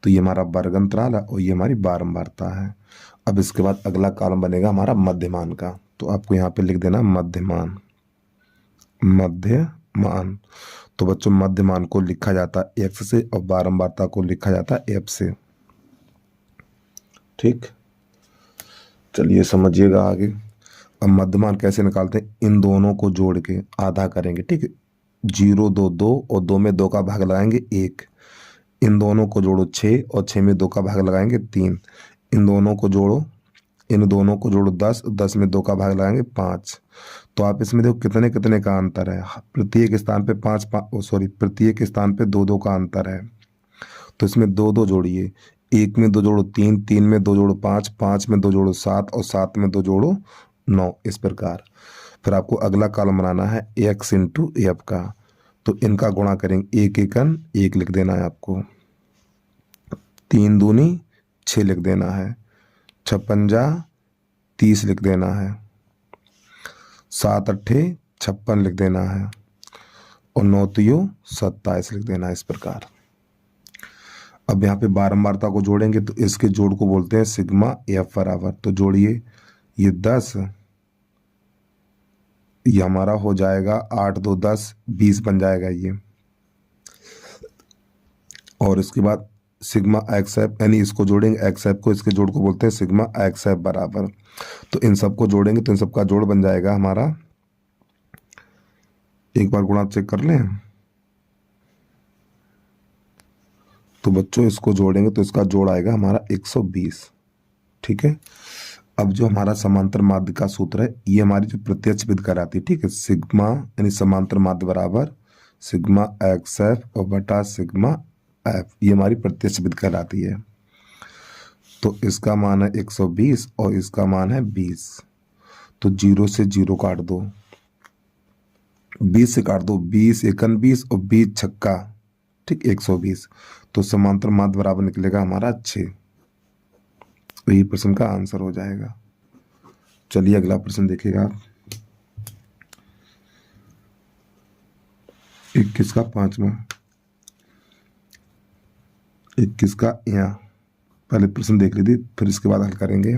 तो ये हमारा वर्ग अंतराल है और ये हमारी बारंबारता है। अब इसके बाद अगला कॉलम बनेगा हमारा मध्यमान का, तो आपको यहाँ पे लिख देना मध्यमान, मध्यमान। तो बच्चों मध्यमान को लिखा जाता है एक्स से और बारंबारता को लिखा जाता है एफ से, ठीक। चलिए समझिएगा आगे। अब मध्यमान कैसे निकालते हैं, इन दोनों को जोड़ के आधा करेंगे, ठीक है। 0 2 2 और 2 में 2 का भाग लगाएंगे 1, इन दोनों को जोड़ो 6 और 6 में 2 का भाग लगाएंगे 3, इन दोनों को जोड़ो, इन दोनों को जोड़ो 10, 10 में 2 का भाग लगाएंगे 5। तो आप इसमें देखो कितने कितने का अंतर है, प्रत्येक स्थान पे 5 सॉरी प्रत्येक स्थान पे 2 2 का अंतर है। तो इसमें 2 2 जोड़िए, 1 में 2 जोड़ो 3, 3 में 2 जोड़ो 5, 5 में 2 जोड़ो 7 और 7 में 2 जोड़ो 9, इस प्रकार। फिर आपको अगला कॉलम बनाना है एक्स इंटू एफ का, तो इनका गुणा करेंगे, एक एकन 1 लिख देना है आपको, 3 दूनी 6 लिख देना है, 56 जा 30 लिख देना है, 7 अट्ठे 56 लिख देना है और 9 तियो 27 लिख देना है, इस प्रकार। अब यहाँ पे बारंबारता को जोड़ेंगे तो इसके जोड़ को बोलते हैं सिग्मा एफ बराबर। तो जोड़िए, ये 10, ये हमारा हो जाएगा 8 2 10 20 बन जाएगा ये, और इसके बाद सिग्मा एक्स एफ, यानी इसको जोड़ेंगे एक्स एफ को, इसके जोड़ को बोलते हैं सिग्मा एक्स एफ बराबर। तो इन सबको जोड़ेंगे तो इन सबका जोड़ बन जाएगा हमारा, एक बार गुणा चेक कर लें, तो बच्चों इसको जोड़ेंगे तो इसका जोड़ आएगा हमारा 120, ठीक है। अब जो हमारा समांतर माध्य का सूत्र है, ये हमारी जो प्रत्यक्ष विधि कहलाती है, ठीक है। सिग्मा यानी समांतर माध्य बराबर सिग्मा एक्स एफ और बटा सिग्मा एफ, ये हमारी प्रत्यक्ष विधि कहलाती है। तो इसका मान है 120 और इसका मान है 20, तो 0 से 0 काट दो, 20 से काट दो, 20 एकन 20 और 20 छक्का, ठीक 120। तो समांतर माध्य बराबर निकलेगा हमारा 6, तो ये प्रश्न का आंसर हो जाएगा। चलिए अगला प्रश्न देखिएगा आप, 21 का 5वां, 21 का यहाँ पहले प्रश्न देख लीजिए फिर इसके बाद हल करेंगे।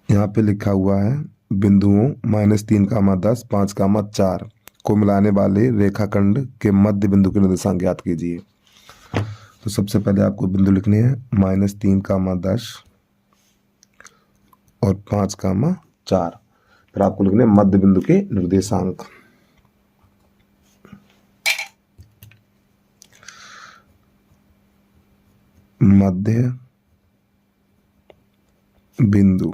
यहाँ पे लिखा हुआ है बिंदुओं -3, 10, 5, 4 को मिलाने वाले रेखाखंड के मध्य बिंदु के निर्देशांक ज्ञात कीजिए। तो सबसे पहले आपको बिंदु लिखने हैं -3, 10 और 5, 4, फिर आपको लिखने हैं मध्य बिंदु के निर्देशांक। मध्य बिंदु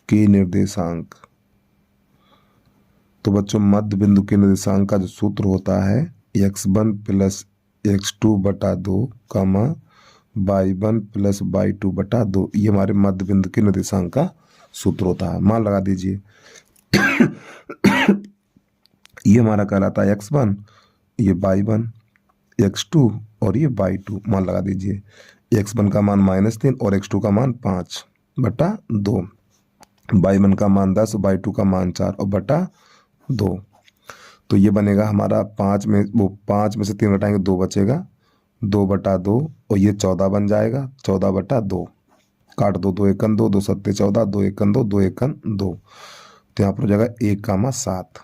के निर्देशांक, तो बच्चों मध्य बिंदु के निर्देशांक का जो सूत्र होता है x1 प्लस x2 बटा 2 y1 प्लस y2 बटा 2, ये हमारे मध्य बिंदु के निर्देशांक का सूत्र होता है। मान लगा दीजिए ये हमारा कहलाता है x1, ये y1, x2 और ये y2, मान लगा दीजिए। x1 का मान -3 और x2 का मान 5 बटा 2, y1 का मान 10, y2 का मान 4 और बटा 2। तो ये बनेगा हमारा 5 में, वो 5 में से 3 घटाएंगे 2 बचेगा, 2 बटा 2 और ये 14 बन जाएगा, 14 बटा 2, काट दो, 2 एकन 2, 2 सत्ते 14, 2 एकन 2, 2 एकन 2, तो यहाँ पर हो जाएगा 1, 7,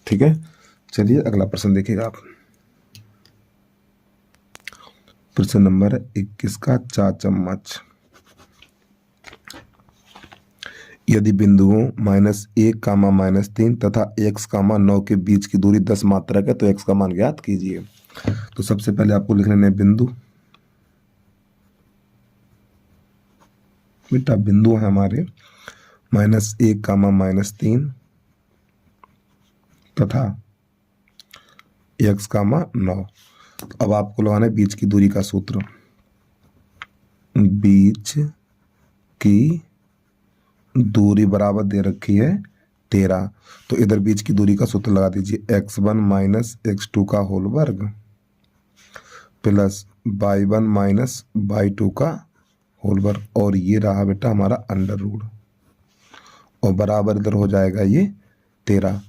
ठीक है। चलिए अगला प्रश्न देखिएगा आप, प्रश्न नंबर 21 का 4 चम्मच। यदि बिंदुओं -1, -3 तथा x, 9 के बीच की दूरी 10 मात्रक है तो x का मान ज्ञात कीजिए। तो सबसे पहले आपको लिख लेने बिंदु। बेटा बिंदु है हमारे -1, -3 तथा x, 9। अब आपको लगाना है बीच की दूरी का सूत्र। बीच की दूरी बराबर दे रखी है 13, तो इधर बीच की दूरी का सूत्र लगा दीजिए। x1 - x2 का होल वर्ग प्लस y1 - y2 का होल वर्ग, और ये रहा बेटा हमारा अंडर रूट, और बराबर इधर हो जाएगा ये 13।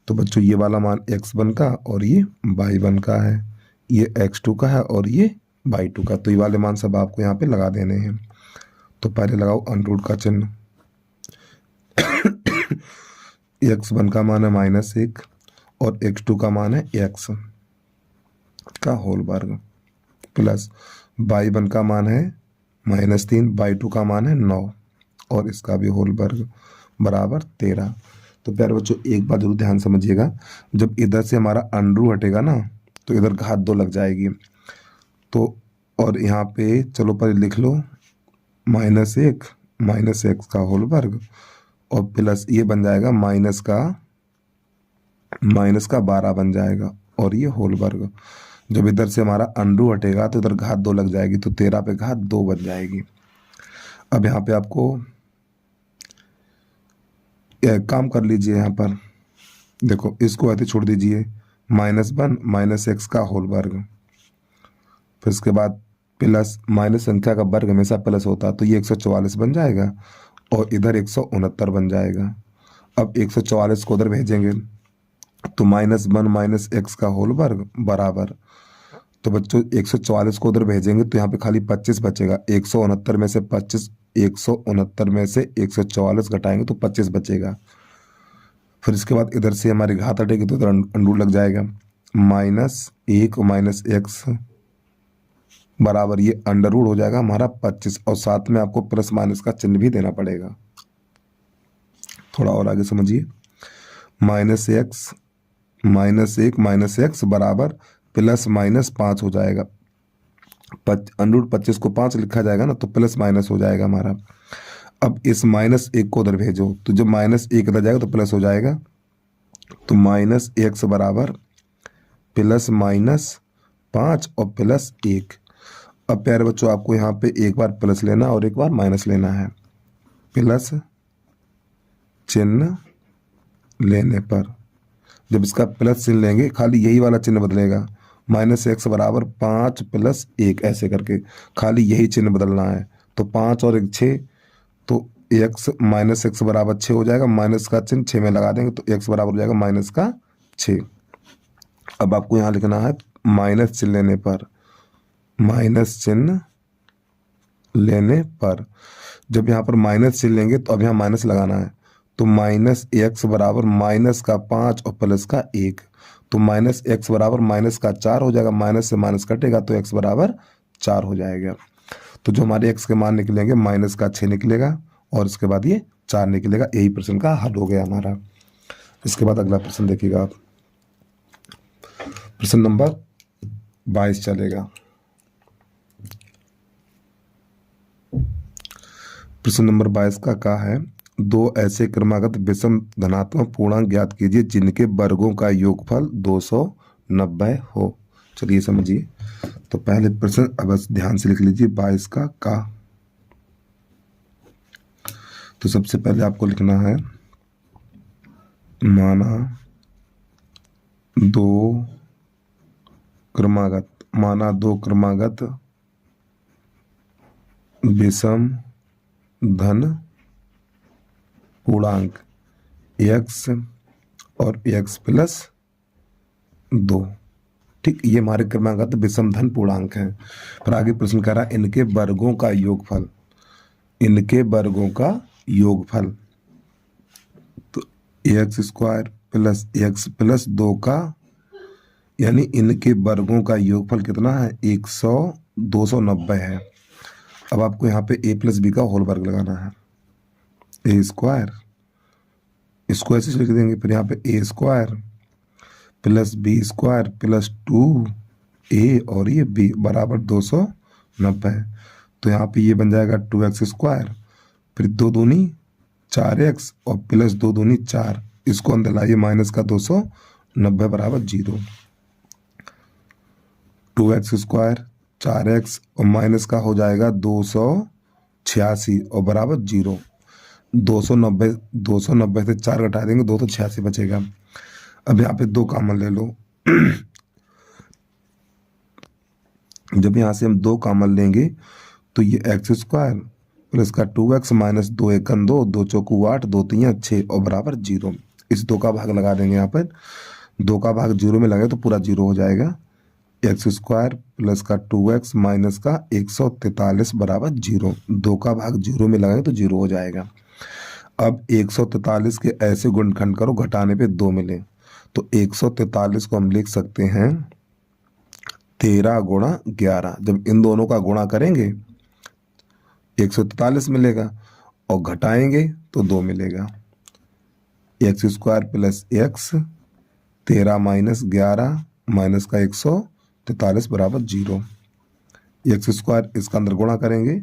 तो बच्चों ये वाला मान x1 का और ये y1 का है, ये x2 का है और ये y2 का। तो ये वाले मान सब आपको यहाँ पे लगा देने हैं। तो पहले लगाओ अंडर रूट का चिन्ह। x1 का मान है -1 और x2 का मान है x का होल वर्ग प्लस y1 का मान है -3, y2 का मान है 9 और इसका भी होल वर्ग बराबर 13। तो प्यारे बच्चों एक बात जरूर ध्यान समझिएगा, जब इधर से हमारा अंडर हटेगा ना तो इधर घात 2 लग जाएगी। तो और यहाँ पे चलो पर लिख लो -1 - x का होल वर्ग और प्लस ये बन जाएगा माइनस का 12 बन जाएगा और ये होल वर्ग। जब इधर से हमारा अंडर हटेगा तो इधर घात 2 लग जाएगी, तो 13 पे घात 2 बन जाएगी। अब यहाँ पे आपको काम कर लीजिए, यहाँ पर देखो इसको ऐसे छोड़ दीजिए, -1 - x का होल वर्ग, फिर इसके बाद प्लस माइनस संख्या का वर्ग हमेशा प्लस होता, तो ये 144 बन जाएगा और इधर 169 बन जाएगा। अब 144 को उधर भेजेंगे तो -1 - x का होल वर्ग बराबर, तो बच्चों 144 को उधर भेजेंगे तो यहाँ पे खाली 25 बचेगा। 169 में से 25, 169 में से 144 घटाएंगे तो 25 बचेगा। फिर इसके बाद इधर से हमारी घात हटेगी तो इधर अंडर लग जाएगा। -1 - x बराबर ये अंडर रूट हो जाएगा हमारा 25, और साथ में आपको प्लस माइनस का चिन्ह भी देना पड़ेगा। थोड़ा और आगे समझिए, -1 - x बराबर +-5 हो जाएगा। अंडर रूट 25 को 5 लिखा जाएगा ना, तो प्लस माइनस हो जाएगा हमारा। अब इस -1 को उधर भेजो तो जब -1 इधर जाएगा तो प्लस हो जाएगा, तो -x बराबर +-5 और +1। अब प्यारे बच्चों आपको यहाँ पे एक बार प्लस लेना और एक बार माइनस लेना है। प्लस चिन्ह लेने पर जब इसका प्लस चिन्ह लेंगे खाली यही वाला चिन्ह बदलेगा, -x बराबर 5 + 1 ऐसे करके खाली यही चिन्ह बदलना है। तो 5 और 1 6, तो -x बराबर 6 हो जाएगा, माइनस का चिन्ह 6 में लगा देंगे तो x बराबर हो जाएगा -6। अब आपको यहाँ लिखना है माइनस चिन्ह लेने पर, माइनस चिन्ह लेने पर जब यहाँ पर माइनस चिन्ह लेंगे तो अब यहाँ माइनस लगाना है, तो -x बराबर -5 और +1, तो -x बराबर -4 हो जाएगा, माइनस से माइनस कटेगा तो x बराबर 4 हो जाएगा। तो जो हमारे x के मान निकलेंगे -6 निकलेगा और इसके बाद ये 4 निकलेगा। यही प्रश्न का हल हो गया हमारा। इसके बाद अगला प्रश्न देखिएगा आप, प्रश्न नंबर 22 चलेगा। प्रश्न नंबर 22 का क्या है, दो ऐसे क्रमागत विषम धनात्मक पूर्णांक ज्ञात कीजिए जिनके वर्गों का योगफल 290 हो। चलिए समझिए, तो पहले प्रश्न अब ध्यान से लिख लीजिए 22 का। तो सबसे पहले आपको लिखना है, माना दो क्रमागत विषम धन पूर्णांक x और x + 2। ठीक, ये हमारे क्रमागत विषम धन पूर्णांक हैं। पर आगे प्रश्न कह रहा है इनके वर्गों का योगफल, तो x² + x + 2 का, यानी इनके वर्गों का योगफल कितना है 102 290 है। अब आपको यहाँ पे a प्लस बी का होल वर्ग लगाना है। ए स्क्वायर, इसको ऐसे लिख देंगे, फिर यहाँ पे a square plus b square plus 2a और ये b बराबर 290। तो यहाँ पे ये बन जाएगा 2x स्क्वायर, फिर 2 दूनी 4x और प्लस 2 दूनी 4, इसको अंदर लाइए माइनस का 290 बराबर 0। 2x स्क्वायर 4x और माइनस का हो जाएगा 286 और बराबर 0। 290 से 4 घटा देंगे 286 बचेगा। अब यहाँ पे 2 कॉमन ले लो। जब यहाँ से हम 2 कॉमन लेंगे तो ये x स्क्वायर प्लस का 2x माइनस 2 1 2, 2 चौकू 8, 2 3 6 और बराबर 0। इस 2 का भाग लगा देंगे। यहाँ पर 2 का भाग 0 में लगे तो पूरा 0 हो जाएगा। x स्क्वायर प्लस का 2x माइनस का 143 बराबर 0। 2 का भाग 0 में लगाएंगे तो 0 हो जाएगा। अब 143 के ऐसे गुणनखंड करो घटाने पे 2 मिले, तो 143 को हम लिख सकते हैं 13 गुणा 11। जब इन दोनों का गुणा करेंगे 143 मिलेगा और घटाएंगे तो 2 मिलेगा। X square plus x 13 minus 11 minus का 143 बराबर 0। एक्स स्क्वायर इसका अंदर गुणा करेंगे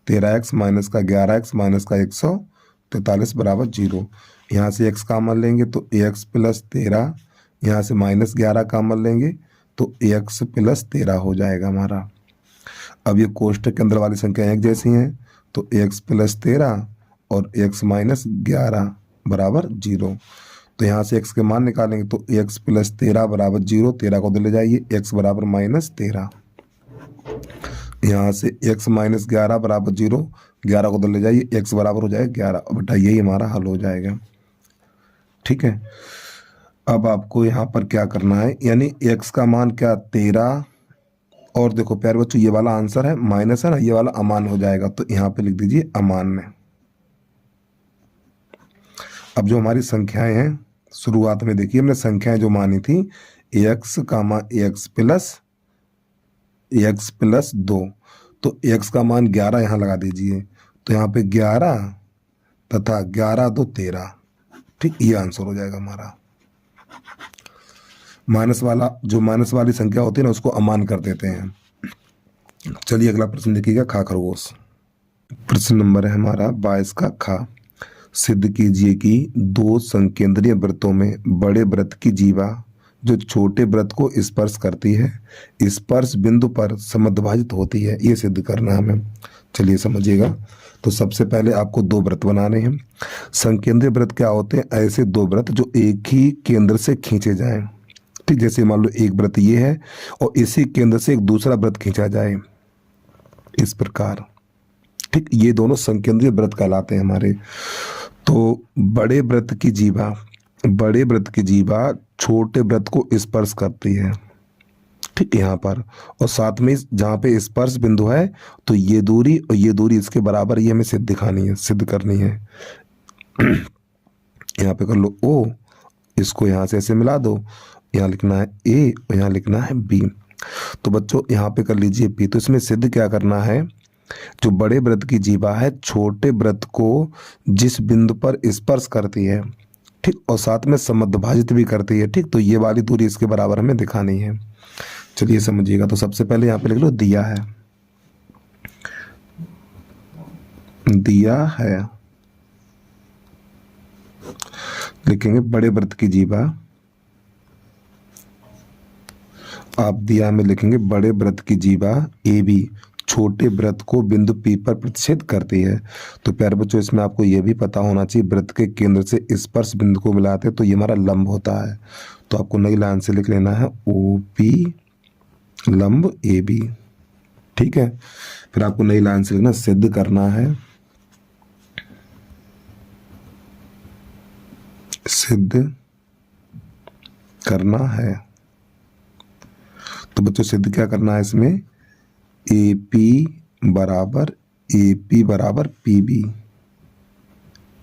13x माइनस का 11x माइनस का 143 बराबर 0। यहाँ से x कॉमन लेंगे तो ax प्लस 13, यहाँ से माइनस 11 कॉमन लेंगे तो ax प्लस 13 हो जाएगा हमारा। अब ये कोष्टक के अंदर वाली संख्या एक जैसी हैं तो x प्लस 13 और x माइनस 11 बराबर 0। तो यहाँ से x के मान निकालेंगे तो x प्लस 13 बराबर 0, 13 को उधर ले जाइए, x बराबर माइनस 13। यहाँ से x माइनस 11 बराबर 0, 11 को उधर ले जाइए, x बराबर हो जाएगा 11। बेटा यही हमारा हल हो जाएगा। ठीक है, अब आपको यहाँ पर क्या करना है, यानी x का मान क्या 13, और देखो प्यारे बच्चों ये वाला आंसर है माइनस है ना, ये वाला अमान हो जाएगा, तो यहाँ पे लिख दीजिए अमान्य। अब जो हमारी संख्याएं हैं शुरुआत में देखिए हमने संख्याएं जो मानी थी x प्लस 2, तो x का मान 11 यहाँ लगा दीजिए, तो यहाँ पे 11 तथा 11 2 13। ठीक, ये आंसर हो जाएगा हमारा। माइनस वाला जो माइनस वाली संख्या होती है ना उसको अमान कर देते हैं। चलिए अगला प्रश्न देखिएगा, खा खरगोश। प्रश्न नंबर है हमारा 22 का खा। सिद्ध कीजिए कि 2 संकेंद्रीय वृत्तों में बड़े वृत्त की जीवा जो छोटे वृत्त को स्पर्श करती है स्पर्श बिंदु पर समद्विभाजित होती है, ये सिद्ध करना हमें। चलिए समझिएगा। तो सबसे पहले आपको 2 वृत्त बनाने हैं। संकेंद्रीय वृत्त क्या होते हैं, ऐसे 2 वृत्त जो एक ही केंद्र से खींचे जाएं। ठीक, जैसे मान लो एक वृत्त ये है और इसी केंद्र से एक दूसरा वृत्त खींचा जाए, इस प्रकार। ठीक, ये दोनों संकेंद्रीय वृत्त कहलाते हैं हमारे। तो बड़े वृत्त की जीवा छोटे वृत्त को स्पर्श करती है। ठीक, यहाँ पर, और साथ में जहाँ पे स्पर्श बिंदु है तो ये दूरी और ये दूरी इसके बराबर, ये हमें सिद्ध करनी है। यहाँ पे कर लो O, इसको यहाँ से ऐसे मिला दो, यहाँ लिखना है A और यहाँ लिखना है B। तो बच्चों यहाँ पे कर लीजिए P। तो इसमें सिद्ध क्या करना है, जो बड़े वृत्त की जीवा है छोटे वृत्त को जिस बिंदु पर स्पर्श करती है, ठीक, और साथ में समद्विभाजित भी करती है। ठीक, तो ये वाली दूरी इसके बराबर हमें दिखानी है। चलिए समझिएगा। तो सबसे पहले यहाँ पे लिख लो दिया है, लिखेंगे बड़े वृत्त की जीवा, आप दिया में लिखेंगे बड़े वृत्त की जीवा AB छोटे वृत्त को बिंदु P पर प्रतिच्छेद करती है। तो प्यारे बच्चों इसमें आपको यह भी पता होना चाहिए वृत्त के केंद्र से स्पर्श बिंदु को मिलाते हैं तो ये हमारा लंब होता है। तो आपको नई लाइन से लिख लेना है OP लंब AB। ठीक है, फिर आपको नई लाइन से लिखना सिद्ध करना है, तो बच्चों सिद्ध क्या करना है इसमें, AP बराबर PB।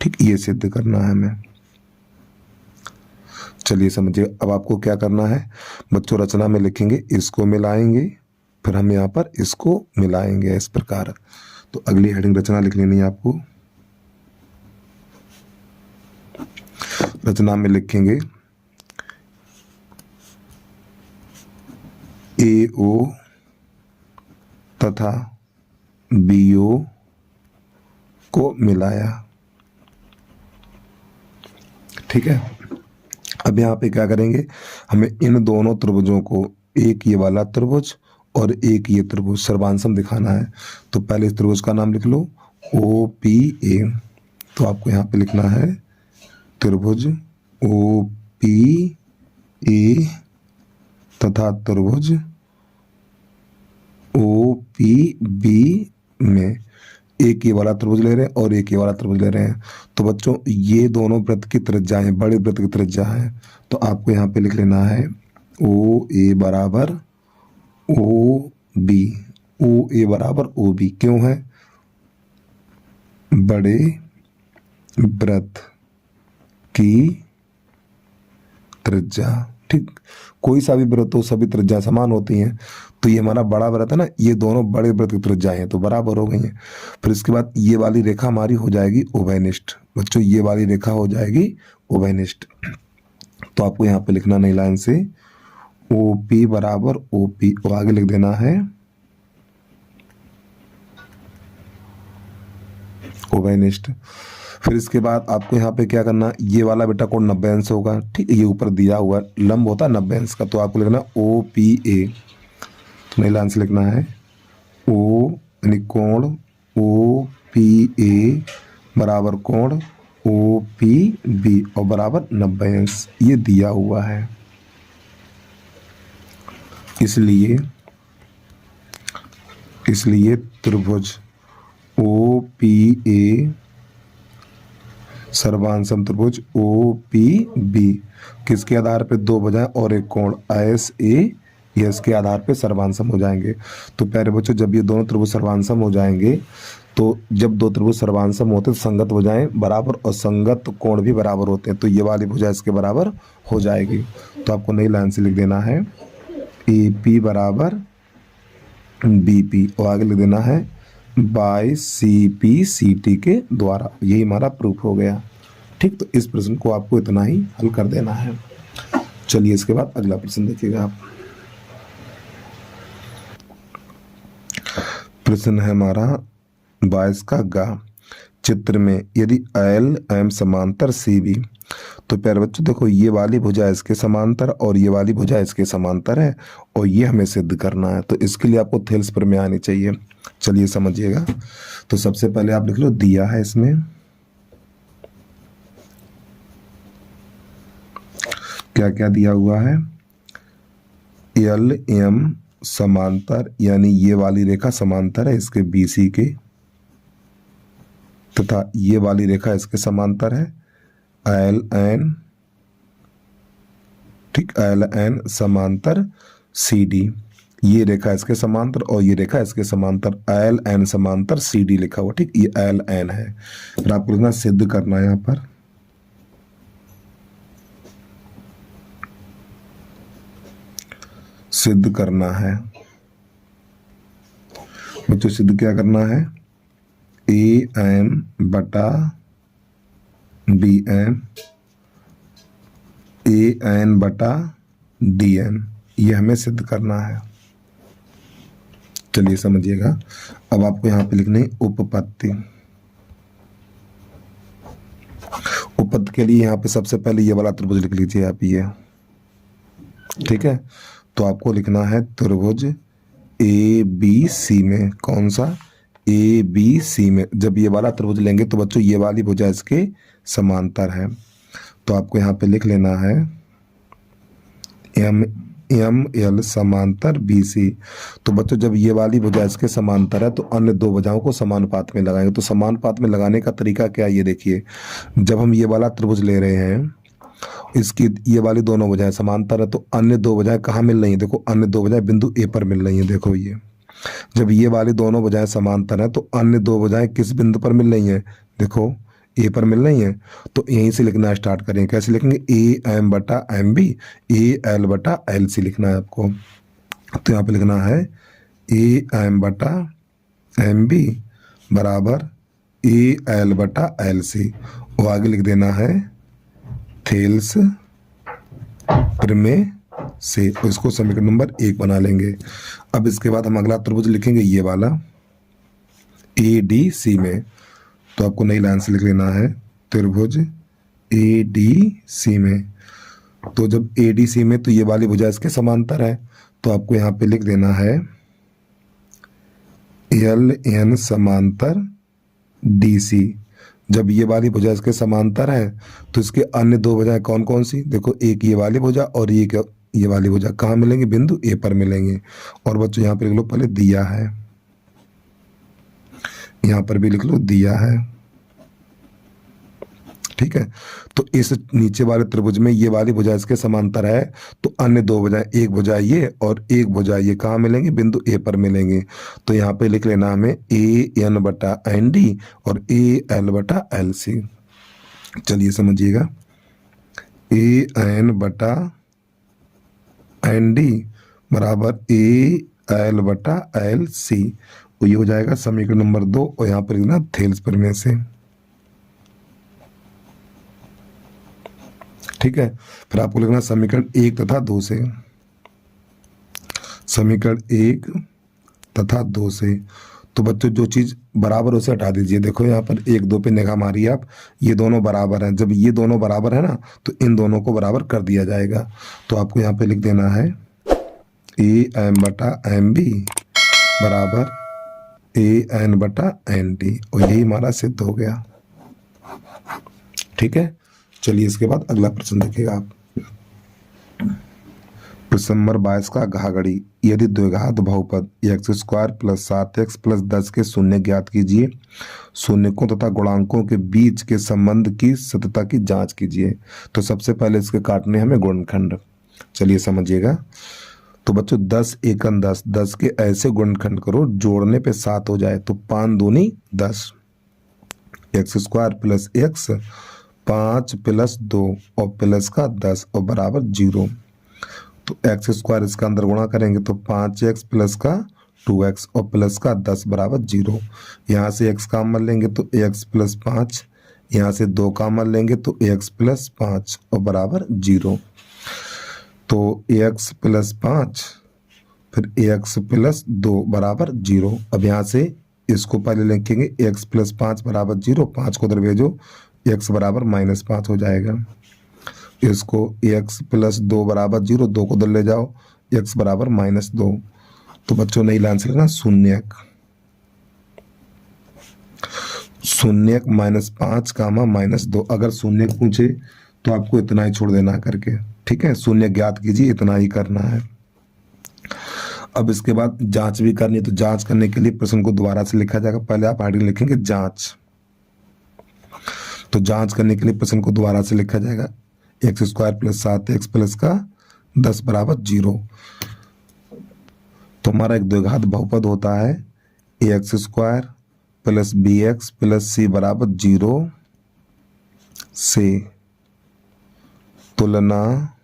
ठीक, ये सिद्ध करना है हमें। चलिए समझिए। अब आपको क्या करना है बच्चों, रचना में लिखेंगे, इसको मिलाएंगे फिर हम यहाँ पर इसको मिलाएंगे इस प्रकार। तो अगली हेडिंग रचना लिख लेनी है आपको। रचना में लिखेंगे AO तथा BO को मिलाया। ठीक है, अब यहाँ पे क्या करेंगे, हमें इन दोनों त्रिभुजों को, एक ये वाला त्रिभुज और एक ये त्रिभुज सर्वांसम दिखाना है। तो पहले इस त्रिभुज का नाम लिख लो OPA। तो आपको यहाँ पे लिखना है त्रिभुज OPA तथा त्रिभुज OPB में एक ये वाला त्रिभुज ले रहे हैं और एक ये वाला त्रिभुज ले रहे हैं। तो बच्चों ये दोनों वृत्त की त्रिज्या है, बड़े वृत्त की त्रिज्या है। तो आपको यहाँ पे लिख लेना है OA बराबर OB। OA बराबर OB क्यों है, बड़े वृत्त की त्रिज्या। ठीक, कोई सा भी वृत्त हो सभी त्रिज्या समान होती हैं। तो ये हमारा बड़ा वृत्त है ना, ये दोनों बड़े वृत्त की त्रिज्याएं हैं तो बराबर हो गई हैं। फिर इसके बाद ये वाली रेखा हमारी हो जाएगी उभयनिष्ठ। बच्चों ये वाली रेखा हो जाएगी उभयनिष्ठ। तो आपको यहाँ पे लिखना नई लाइन से OP बराबर OP और आगे लिख देना है उभयनिष्ठ। फिर इसके बाद आपको यहाँ पे क्या करना, ये वाला बेटा कोण 90 अंश होगा। ठीक है, ये ऊपर दिया हुआ लंब होता है 90 अंश का। तो आपको लिखना OPA। तो नई लाइन से लिखना है O यानी कोण OPA बराबर कोण OPB और बराबर 90 अंश, ये दिया हुआ है। इसलिए त्रिभुज OPA सर्वांसम त्रिभुज OPB किसके आधार पे दो बजाय और एक कोण SAS के आधार पे सर्वांसम हो जाएंगे। तो प्यारे बच्चों जब ये दोनों त्रिभुज सर्वांसम हो जाएंगे, तो जब दो त्रिभुज सर्वांसम होते हैं तो संगत भुजाएं बराबर और संगत कोण भी बराबर होते हैं। तो ये वाली भुजा इसके बराबर हो जाएगी। तो आपको नई लाइन से लिख देना है AP बराबर BP और आगे लिख देना है बाय CP/CT के द्वारा। यही हमारा प्रूफ हो गया। ठीक, तो इस प्रश्न को आपको इतना ही हल कर देना है। चलिए इसके बाद अगला प्रश्न देखिएगा आप। प्रश्न है हमारा 22 का गा। चित्र में यदि LM समांतर CB, तो प्यारे बच्चों देखो ये वाली भुजा इसके समांतर और ये वाली भुजा इसके समांतर है और ये हमें सिद्ध करना है। तो इसके लिए आपको थेल्स प्रमेय आनी चाहिए। चलिए समझिएगा। तो सबसे पहले आप लिख लो, दिया है इसमें क्या क्या दिया हुआ है, LM समांतर यानी ये वाली रेखा समांतर है इसके BC के, तथा ये वाली रेखा इसके समांतर है LN। ठीक, LN समांतर CD, ये रेखा इसके समांतर और ये रेखा इसके समांतर, LN समांतर CD लिखा हुआ। ठीक, ये LN है। फिर आपको लिखना सिद्ध करना है, यहाँ पर सिद्ध करना है। बच्चों सिद्ध क्या करना है, AM बटा BM AN बटा DN, ये हमें सिद्ध करना है। चलिए समझिएगा। अब आपको यहाँ पे लिखनी है उपपत्ति। उपपत्ति के लिए यहाँ पे सबसे पहले ये वाला त्रिभुज लिख लीजिए आप, ये ठीक है। तो आपको लिखना है त्रिभुज ABC में, कौन सा, ABC में। जब ये वाला त्रिभुज लेंगे तो बच्चों ये वाली भुजा इसके समांतर है। तो आपको यहाँ पे लिख लेना है ML समांतर BC। तो बच्चों जब ये वाली भुजा इसके समांतर है तो अन्य दो भुजाओं को समानुपात में लगाएंगे। तो समानुपात में लगाने का तरीका क्या है, ये देखिए। जब हम ये वाला त्रिभुज ले रहे हैं, इसकी ये वाली दोनों भुजाएं समांतर है, तो अन्य दो भुजाएं कहाँ मिल रही हैं, देखो अन्य दो भुजाएं बिंदु A पर मिल रही हैं। देखो ये जब ये वाली दोनों भुजाएं समांतर हैं तो अन्य दो भुजाएं किस बिंदु पर मिल रही हैं, देखो A पर मिल रही हैं। तो यहीं से लिखना स्टार्ट करेंगे। कैसे लिखेंगे, AM बटा MB AL बटा LC लिखना है आपको। तो यहाँ पे लिखना है ए एम बटा एम बी बराबर ए एल बटा एल सी। और आगे लिख देना है थेल्स प्रमेय से। इसको समीकरण नंबर 1 बना लेंगे। अब इसके बाद हम अगला त्रिभुज लिखेंगे ये वाला ए डी सी में। तो आपको नई लाइन से लिख लेना है त्रिभुज ए डी सी में। तो जब ए डी सी में तो ये वाली भुजा इसके समांतर है, तो आपको यहाँ पे लिख देना है एल एन समांतर डी सी। जब ये वाली भुजा इसके समांतर है तो इसके अन्य दो भुजाएं कौन कौन सी, देखो एक ये वाली भुजा और ये वाली भुजा कहाँ मिलेंगे, बिंदु ए पर मिलेंगे। और बच्चों यहाँ पे लिख लो पहले दिया है, यहाँ पर भी लिख लो दिया है, ठीक है। तो इस नीचे वाले त्रिभुज में ये वाली भुजा इसके समांतर है, तो अन्य दो भुजाएं, एक भुजा ये और एक भुजा ये कहाँ मिलेंगे, बिंदु ए पर मिलेंगे। तो यहाँ पे लिख लेना हमें ए एन बटा एन डी और ए एल बटा एल सी। चलिए समझिएगा, ए एन बटा एन डी बराबर ए एल बटा एल सी। तो ये हो जाएगा समीकरण नंबर 2। और यहाँ पर लिखना थेल्स प्रमेय से, ठीक है। फिर आपको लिखना समीकरण 1 तथा 2 से, समीकरण 1 तथा 2 से। तो बच्चों जो चीज बराबर उसे हटा दीजिए। देखो यहाँ पर 1 2 पे निगाह मारिए आप, ये दोनों बराबर हैं। जब ये दोनों बराबर है ना तो इन दोनों को बराबर कर दिया जाएगा। तो आपको यहाँ पे लिख देना है ए एम बटा एम बी बराबर ए एन बटा एन डी। और यही हमारा सिद्ध हो गया, ठीक है। चलिए इसके बाद अगला प्रश्न देखिएगा आप। प्रश्न नंबर 22 का घाघड़ी। यदि द्विघात बहुपद x square plus 7x plus 10 के शून्य ज्ञात कीजिए। शून्यकों तथा गुणांकों के बीच के संबंध की सत्यता की जांच कीजिए। तो सबसे पहले इसके काटने हमें गुणनखंड। चलिए समझिएगा। तो बच्चों 10 एकन 10, 10 के ऐसे गुणनखंड करो जोड़ने पे 7 हो जाए। तो 5 दूनी 10, x square plus x 5 plus 2 और प्लस का 10 और बराबर 0। तो एक्स स्क्वायर इसका अंदर गुणा करेंगे तो 5x प्लस का 2x और प्लस का 10 बराबर 0। यहाँ से x कॉमन लेंगे तो x प्लस 5, यहाँ से 2 कॉमन लेंगे तो x प्लस 5 और बराबर 0। तो x प्लस 5 फिर x प्लस 2 बराबर 0। अब यहाँ से इसको पहले लिखेंगे x प्लस 5 बराबर 0, 5 को उधर भेजो, x बराबर -5 हो जाएगा। इसको x प्लस 2 बराबर 0, 2 को उधर ले जाओ, x बराबर -2। तो बच्चों नई लाइन से लिखना शून्यक, शून्यक -5 कामा -2। अगर शून्यक पूछे तो आपको इतना ही छोड़ देना करके, ठीक है। शून्य ज्ञात कीजिए, इतना ही करना है। अब इसके बाद जांच भी करनी है। तो जांच करने के लिए प्रश्न को दोबारा से लिखा जाएगा। पहले आप हेडिंग लिखेंगे जांच। तो जांच करने के लिए प्रश्न को दोबारा से लिखा जाएगा x square plus 7x plus का 10 बराबर 0। तो हमारा एक द्विघात बहुपद होता है x square plus b x plus c बराबर 0 से तुलना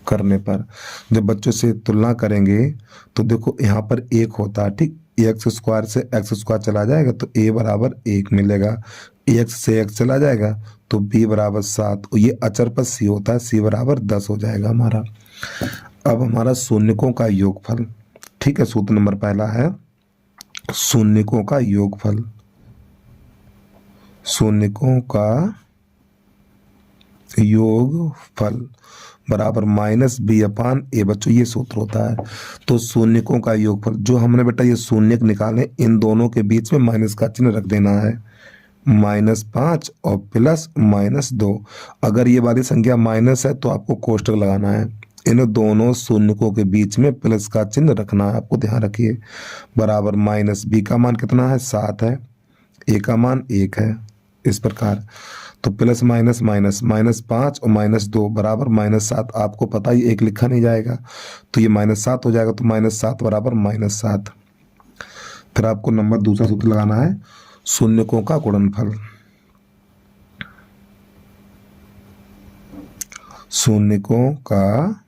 करने पर। जब बच्चों से तुलना करेंगे तो देखो यहाँ पर 1 होता है, ठीक। एक्स स्क्वायर से एक्स स्क्वायर चला जाएगा तो a बराबर 1 मिलेगा, x से x चला जाएगा तो b बराबर 7। और ये अचर पर c होता है, c बराबर 10 हो जाएगा हमारा। अब हमारा शून्यकों का योगफल, ठीक है। सूत्र नंबर पहला है शून्यकों का योगफल। शून्यकों का योगफल बराबर -b/a। बच्चों ये सूत्र होता है। तो शून्यकों का योगफल, जो हमने बेटा ये शून्यक निकाले, इन दोनों के बीच में माइनस का चिन्ह रख देना है, -5 और प्लस -2। अगर ये वाली संख्या माइनस है तो आपको कोष्टक लगाना है। इन दोनों शून्यकों के बीच में प्लस का चिन्ह रखना है, आपको ध्यान रखिए। बराबर -b का मान कितना है, 7 है, a का मान 1 है, इस प्रकार। तो प्लस माइनस माइनस, -5 और -2 बराबर -7। आपको पता ही 1 लिखा नहीं जाएगा तो ये -7 हो जाएगा। तो -7 बराबर -7। फिर आपको नंबर दूसरा सूत्र लगाना है शून्यकों का गुणनफल। शून्यकों का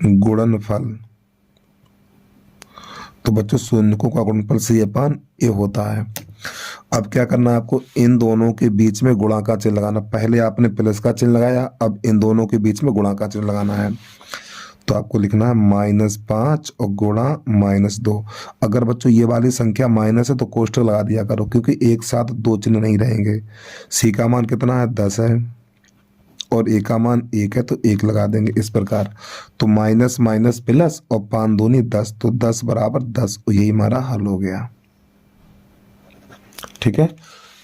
गुणनफल, तो बच्चों शून्यकों का गुणनफल C/A होता है। अब क्या करना है आपको, इन दोनों के बीच में गुणा का चिन्ह लगाना। पहले आपने प्लस का चिन्ह लगाया, अब इन दोनों के बीच में गुणा का चिन्ह लगाना है। तो आपको लिखना है -5 और गुणा -2। अगर बच्चों ये वाली संख्या माइनस है तो कोष्ठक लगा दिया करो, क्योंकि एक साथ दो चिन्ह नहीं रहेंगे। C का मान कितना है, 10 है, और A का मान 1 है, तो 1 लगा देंगे इस प्रकार। तो माइनस माइनस प्लस और 5 दूनी 10, तो 10 बराबर 10, यही हमारा हल हो गया। ठीक है,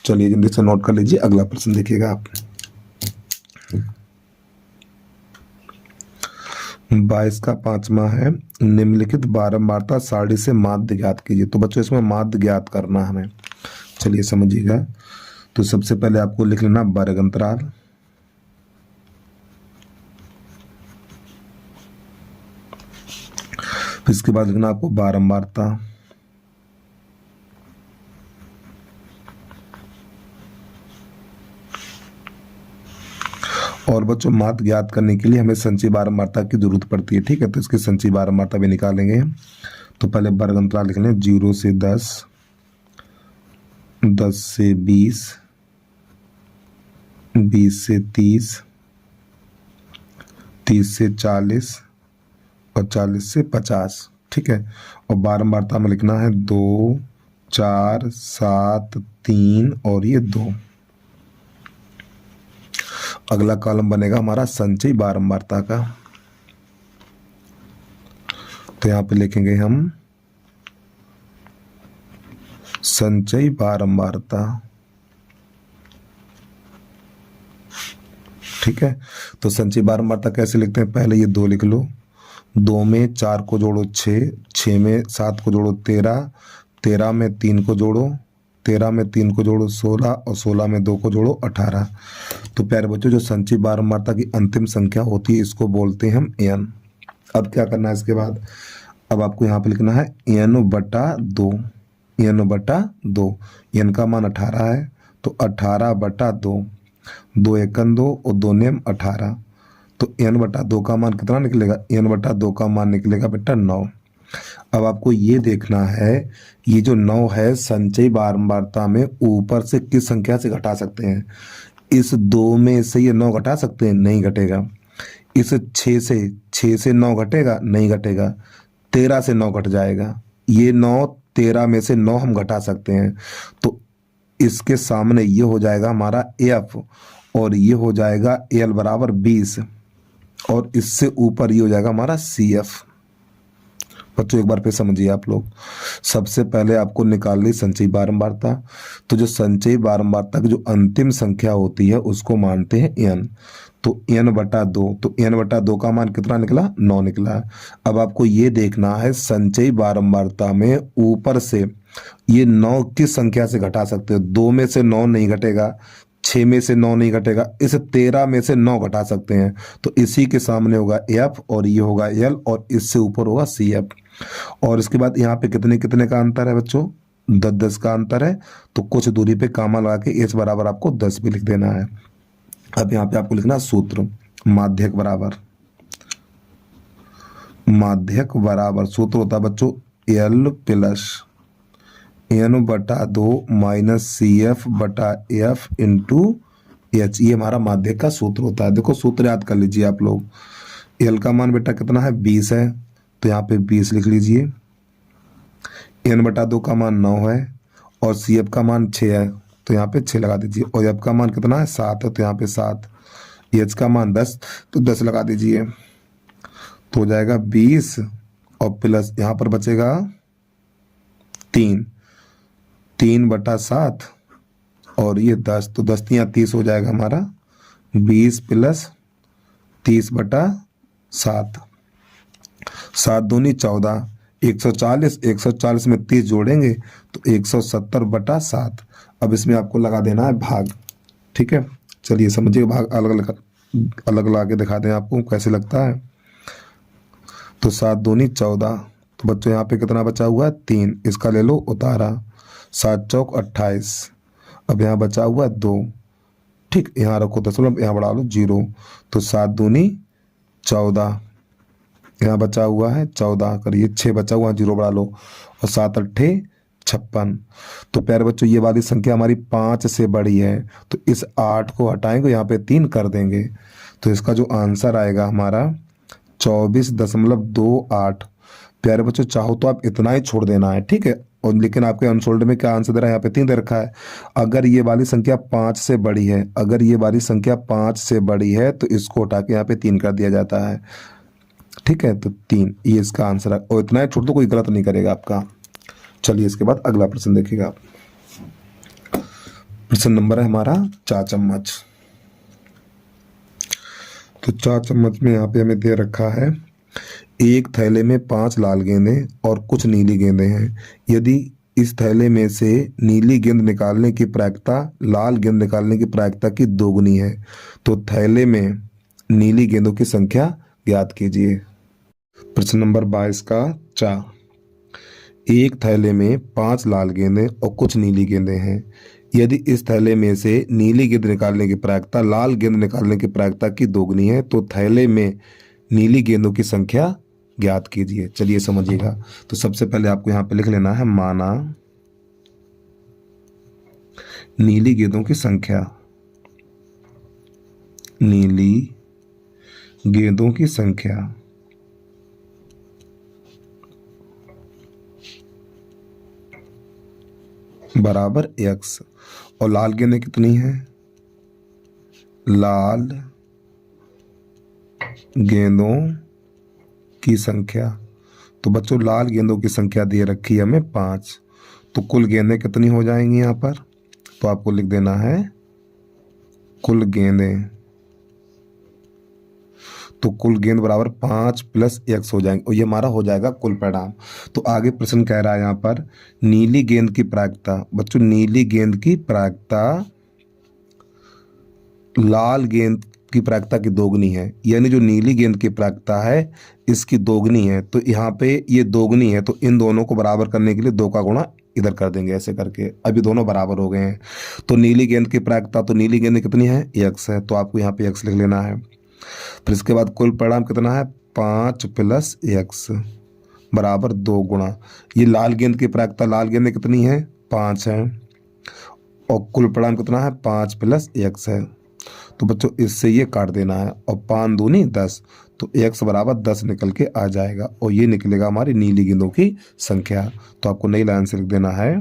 चलिए जल्दी से नोट कर लीजिए, अगला प्रश्न देखिएगा आप। 22 का 5वां है, निम्नलिखित बारंबारता सारणी से माध्य ज्ञात कीजिए। तो बच्चों इसमें माध्य ज्ञात करना है हमें, चलिए समझिएगा। तो सबसे पहले आपको लिख लेना वर्ग अंतराल, फिर इसके बाद लिखना आपको बारंबारता, और बच्चों माध्य ज्ञात करने के लिए हमें संचयी बारंबारता की जरूरत पड़ती है। ठीक है, तो इसकी संचयी बारंबारता भी निकालेंगे। तो पहले वर्ग अंतराल लिख लें, 0 से 10, 10 से 20, 20 से 30, 30 से 40 और 40 से 50। ठीक है, और बारंबारता में लिखना है 2, 4, 7, 3 और ये 2। अगला कॉलम बनेगा हमारा संचयी बारंबारता का। तो यहां पे लिखेंगे हम संचयी बारंबारता। ठीक है, तो संचयी बारंबारता कैसे लिखते हैं, पहले ये 2 लिख लो, 2 में 4 को जोड़ो 6, 6 में 7 को जोड़ो 13, 13 में 3 को जोड़ो, 13 में 3 को जोड़ो 16 और 16 में 2 को जोड़ो 18। तो प्यारे बच्चों, जो संचयी बारंबारता की अंतिम संख्या होती है इसको बोलते हैं हम n। अब क्या करना है इसके बाद, अब आपको यहाँ पे लिखना है n/2, n/2। n का मान 18 है, तो 18/2, 2 एकन 2 और 2 नेम 18। तो n/2 का मान कितना निकलेगा, n/2 का मान निकलेगा बेटा 9। अब आपको ये देखना है, ये जो 9 है संचयी बारंबारता में ऊपर से किस संख्या से घटा सकते हैं। इस 2 में से ये 9 घटा सकते हैं, नहीं घटेगा। इस 6 से 9 घटेगा, नहीं घटेगा। 13 से 9 घट जाएगा, ये 9 13 में से 9 हम घटा सकते हैं। तो इसके सामने ये हो जाएगा हमारा f, और ये हो जाएगा l बराबर 20, और इससे ऊपर ये हो जाएगा हमारा CF। बच्चों एक बार फिर समझिए आप लोग, सबसे पहले आपको निकालनी संचयी बारंबारता। तो जो संचयी बारंबारता की जो अंतिम संख्या होती है उसको मानते हैं n। तो n/2, तो n/2 का मान कितना निकला, 9 निकला। अब आपको ये देखना है संचयी बारंबारता में ऊपर से ये 9 किस संख्या से घटा सकते हो। 2 में से 9 नहीं घटेगा, 6 में से 9 नहीं घटेगा, इस 13 में से 9 घटा सकते हैं। तो इसी के सामने होगा f, और ये होगा l, और इससे ऊपर होगा CF। और इसके बाद यहाँ पे कितने कितने का अंतर है बच्चों, 10-10 का अंतर है। तो कुछ दूरी पे कामा लगा के h बराबर आपको 10 भी लिख देना है। अब यहाँ पे आपको लिखना सूत्र, माध्यक बराबर सूत्र होता है बच्चों l plus n/2 minus CF/F into H। ये हमारा माध्यक का सूत्र होता है। देखो सूत्र याद कर लीजिए आप लोग। l का मान बेटा कितना है, 20 है, तो यहाँ पे 20 लिख लीजिए। n/2 का मान 9 है, और CF का मान 6 है, तो यहाँ पे 6 लगा दीजिए। और F का मान कितना है, 7 है, तो यहाँ पे 7। H का मान 10, तो 10 लगा दीजिए। तो हो जाएगा 20 और प्लस यहाँ पर बचेगा 3/7 और ये 10, तो 10 या 30 हो जाएगा हमारा 20 प्लस 30/7। 7 दूनी 14, 140, 140 में 30 जोड़ेंगे तो 170/7। अब इसमें आपको लगा देना है भाग। ठीक है, चलिए समझिए, भाग अलग लगा के दिखा दें आपको कैसे लगता है। तो 7 दूनी 14, तो बच्चों यहाँ पे कितना बचा हुआ है, 3, इसका ले लो उतारा। 7 चौक 28, अब यहाँ बचा हुआ 2। ठीक, यहाँ रखो दशमलव, यहाँ बढ़ा लो 0, तो 7 दूनी 14, यहाँ बचा हुआ है 14, करिए 6 बचा हुआ है, 0 बढ़ा लो, और 7 अट्ठे 56। तो प्यारे बच्चों ये वाली संख्या हमारी 5 से बड़ी है, तो इस 8 को हटाएंगे, यहाँ पे 3 कर देंगे, तो इसका जो आंसर आएगा हमारा 24.28। प्यारे बच्चों चाहो तो आप इतना ही छोड़ देना है, ठीक है, और लेकिन आपके अनसोल्ड में क्या आंसर दे रहा है, यहाँ पे 3 दे रखा है। अगर ये वाली संख्या 5 से बड़ी है, अगर ये वाली संख्या 5 से बड़ी है तो इसको उठा के यहाँ पे 3 कर दिया जाता है, ठीक है, तो 3 ये इसका आंसर है, और इतना ही छोड़ दो, कोई गलत नहीं करेगा आपका। चलिए इसके बाद अगला प्रश्न देखिएगा आप। प्रश्न नंबर है हमारा 4 चम्मच। तो 4 चम्मच में यहाँ पे हमें दे रखा है, एक थैले में 5 लाल गेंदे और कुछ नीली गेंदे हैं। यदि इस थैले में से नीली गेंद निकालने की प्रायिकता लाल गेंद निकालने की प्रायिकता की दोगुनी है, तो थैले में नीली गेंदों की संख्या ज्ञात कीजिए। प्रश्न नंबर 22 का चा। एक थैले में 5 लाल गेंदें और कुछ नीली गेंदें हैं। यदि इस थैले में से नीली गेंद निकालने की प्रायिकता लाल गेंद निकालने की प्रायिकता की दोगुनी है, तो थैले में नीली गेंदों की संख्या ज्ञात कीजिए। चलिए समझिएगा। तो सबसे पहले आपको यहाँ पे लिख लेना है, माना नीली गेंदों की संख्या, नीली गेंदों की संख्या बराबर x, और लाल गेंदें कितनी हैं, लाल गेंदों की संख्या। तो बच्चों लाल गेंदों की संख्या दे रखी है हमें 5, तो कुल गेंदें कितनी हो जाएंगी यहाँ पर, तो आपको लिख देना है कुल गेंदें। तो कुल गेंद बराबर 5 + x हो जाएंगे, और ये हमारा हो जाएगा कुल परिणाम। तो आगे प्रश्न कह रहा है यहाँ पर नीली गेंद की प्रायिकता। बच्चों नीली गेंद की प्रायिकता लाल गेंद की प्रायिकता की दोगुनी है, यानी जो नीली गेंद की प्रायिकता है इसकी दोगुनी है। तो यहाँ पे ये दोगुनी है, तो इन दोनों को बराबर करने के लिए 2 का गुणा इधर कर देंगे, ऐसे करके अभी दोनों बराबर हो गए हैं। तो नीली गेंद की प्रायिकता, तो नीली गेंद कितनी है, x है, तो आपको यहाँ पे x लिख लेना है। फिर इसके बाद कुल परिणाम कितना है, 5 + x बराबर 2 गुणा, ये लाल गेंद की प्रायिकता लाल गेंद कितनी है, 5 है, और कुल परिणाम कितना है, 5 + x है। तो बच्चों इससे ये काट देना है, और 5 दूनी 10, तो x बराबर 10 निकल के आ जाएगा, और ये निकलेगा हमारी नीली गेंदों की संख्या। तो आपको नई लाइन से लिख देना है,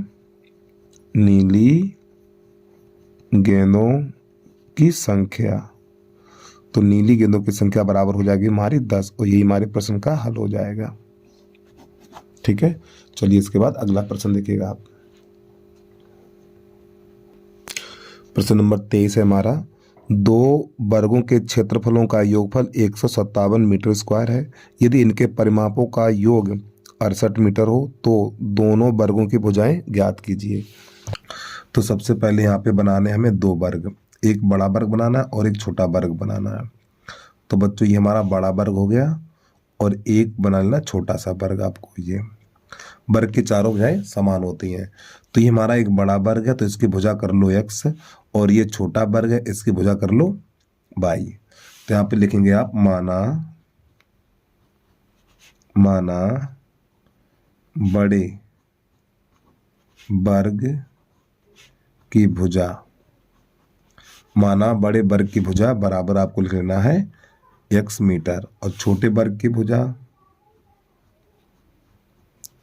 नीली गेंदों की संख्या। तो नीली गेंदों की संख्या बराबर हो जाएगी हमारी 10, और यही हमारे प्रश्न का हल हो जाएगा। ठीक है, चलिए इसके बाद अगला प्रश्न देखिएगा आप। प्रश्न नंबर 23 है हमारा, 2 वर्गों के क्षेत्रफलों का योगफल 157 मीटर स्क्वायर है। यदि इनके परिमापों का योग 68 मीटर हो तो दोनों वर्गों की भुजाएं ज्ञात कीजिए। तो सबसे पहले यहाँ पे बनाने हमें 2 वर्ग, एक बड़ा वर्ग बनाना है और एक छोटा वर्ग बनाना है। तो बच्चों ये हमारा बड़ा वर्ग हो गया, और एक बना लेना छोटा सा वर्ग। आपको ये वर्ग की चारों भुजाएं समान होती हैं। तो ये हमारा एक बड़ा वर्ग है, तो इसकी भुजा कर लो x, और ये छोटा वर्ग है, इसकी भुजा कर लो y। तो यहाँ पे लिखेंगे आप, माना बड़े वर्ग की भुजा, माना बड़े वर्ग की भुजा बराबर आपको लिख लेना है x मीटर, और छोटे वर्ग की भुजा,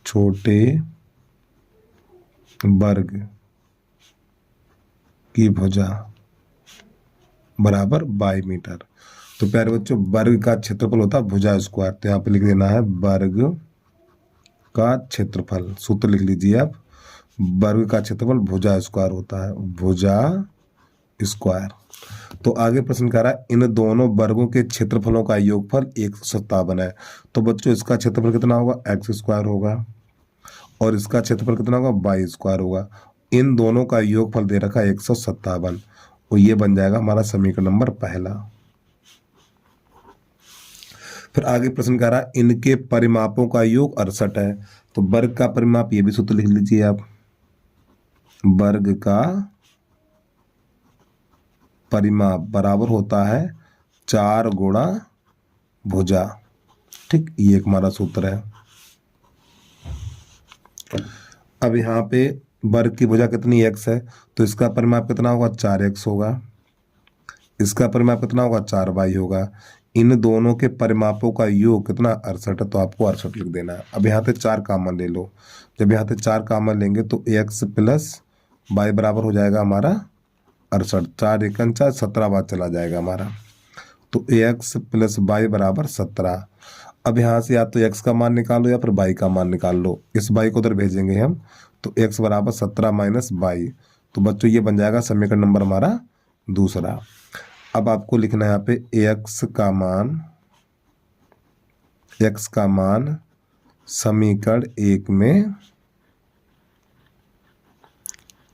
छोटे वर्ग की भुजा बराबर 22 मीटर। तो प्यारे बच्चों वर्ग का क्षेत्रफल होता है भुजा स्क्वायर, तो यहाँ पे लिख देना है वर्ग का क्षेत्रफल। सूत्र लिख लीजिए आप, वर्ग का क्षेत्रफल भुजा स्क्वायर होता है, भुजा स्क्वायर। तो आगे प्रश्न कह रहा है इन दोनों वर्गों के क्षेत्रफलों का योगफल 157 है। तो बच्चों इसका क्षेत्रफल कितना होगा, x स्क्वायर होगा, और इसका क्षेत्रफल कितना होगा, y स्क्वायर होगा। इन दोनों का योगफल दे रखा है 157, और ये बन जाएगा हमारा समीकरण नंबर पहला। फिर आगे प्रश्न कह रहा है इनके परिमापों का योग 68 है। तो वर्ग का परिमाप, ये भी सूत्र लिख लीजिए आप, वर्ग का परिमाप बराबर होता है 4 गुणा भुजा। ठीक, ये एक हमारा सूत्र है। अब यहाँ पे वर्ग की भुजा कितनी x है, तो इसका परिमाप कितना होगा 4x होगा, इसका परिमाप कितना होगा 4y होगा। इन दोनों के परिमापों का योग कितना 68 है, तो आपको 68 लिख देना है। अब यहाँ से 4 कॉमन ले लो, जब यहाँ से 4 कॉमन लेंगे तो x प्लस y बराबर हो जाएगा हमारा 68, 4 एकन 4, 17 बाद चला जाएगा हमारा, तो x प्लस y बराबर 17। अब यहाँ से या तो x का मान निकालो या फिर y का मान निकाल लो, इस y को उधर भेजेंगे हम, तो x बराबर 17 माइनस y, तो बच्चों ये बन जाएगा समीकरण नंबर हमारा दूसरा। अब आपको लिखना है यहाँ पे x का मान समीकरण 1 में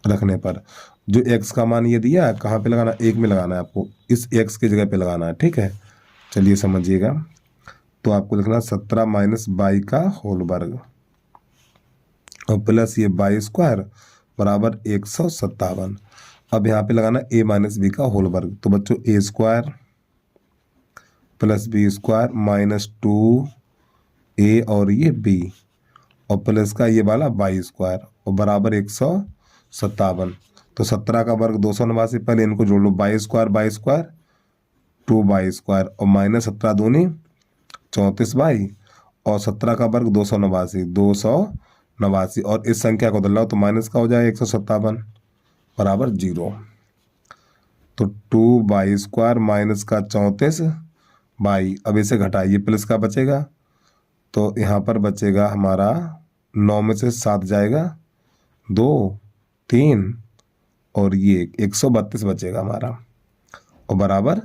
रखने पर, जो x का मान ये दिया है कहाँ पे लगाना, 1 में लगाना है आपको, इस x की जगह पे लगाना है। ठीक है, चलिए समझिएगा। तो आपको लिखना 17 माइनस y का होल वर्ग और प्लस ये y स्क्वायर बराबर 157। अब यहाँ पे लगाना a माइनस बी का होल वर्ग, तो बच्चों a square plus b square minus 2a और ये b और प्लस का ये वाला y स्क्वायर और बराबर 157। तो 17 का वर्ग 289, पहले इनको जोड़ लो, y स्क्वायर 2y स्क्वायर और माइनस 17 दूनी 34y और 17 का वर्ग 289 और इस संख्या को बदल लो तो माइनस का हो जाएगा 157 बराबर 0। तो 2y स्क्वायर माइनस का 34y, अब इसे घटाइए, प्लस का बचेगा, तो यहाँ पर बचेगा हमारा 9 में से 7 जाएगा 2 3 और ये 132 बचेगा हमारा और बराबर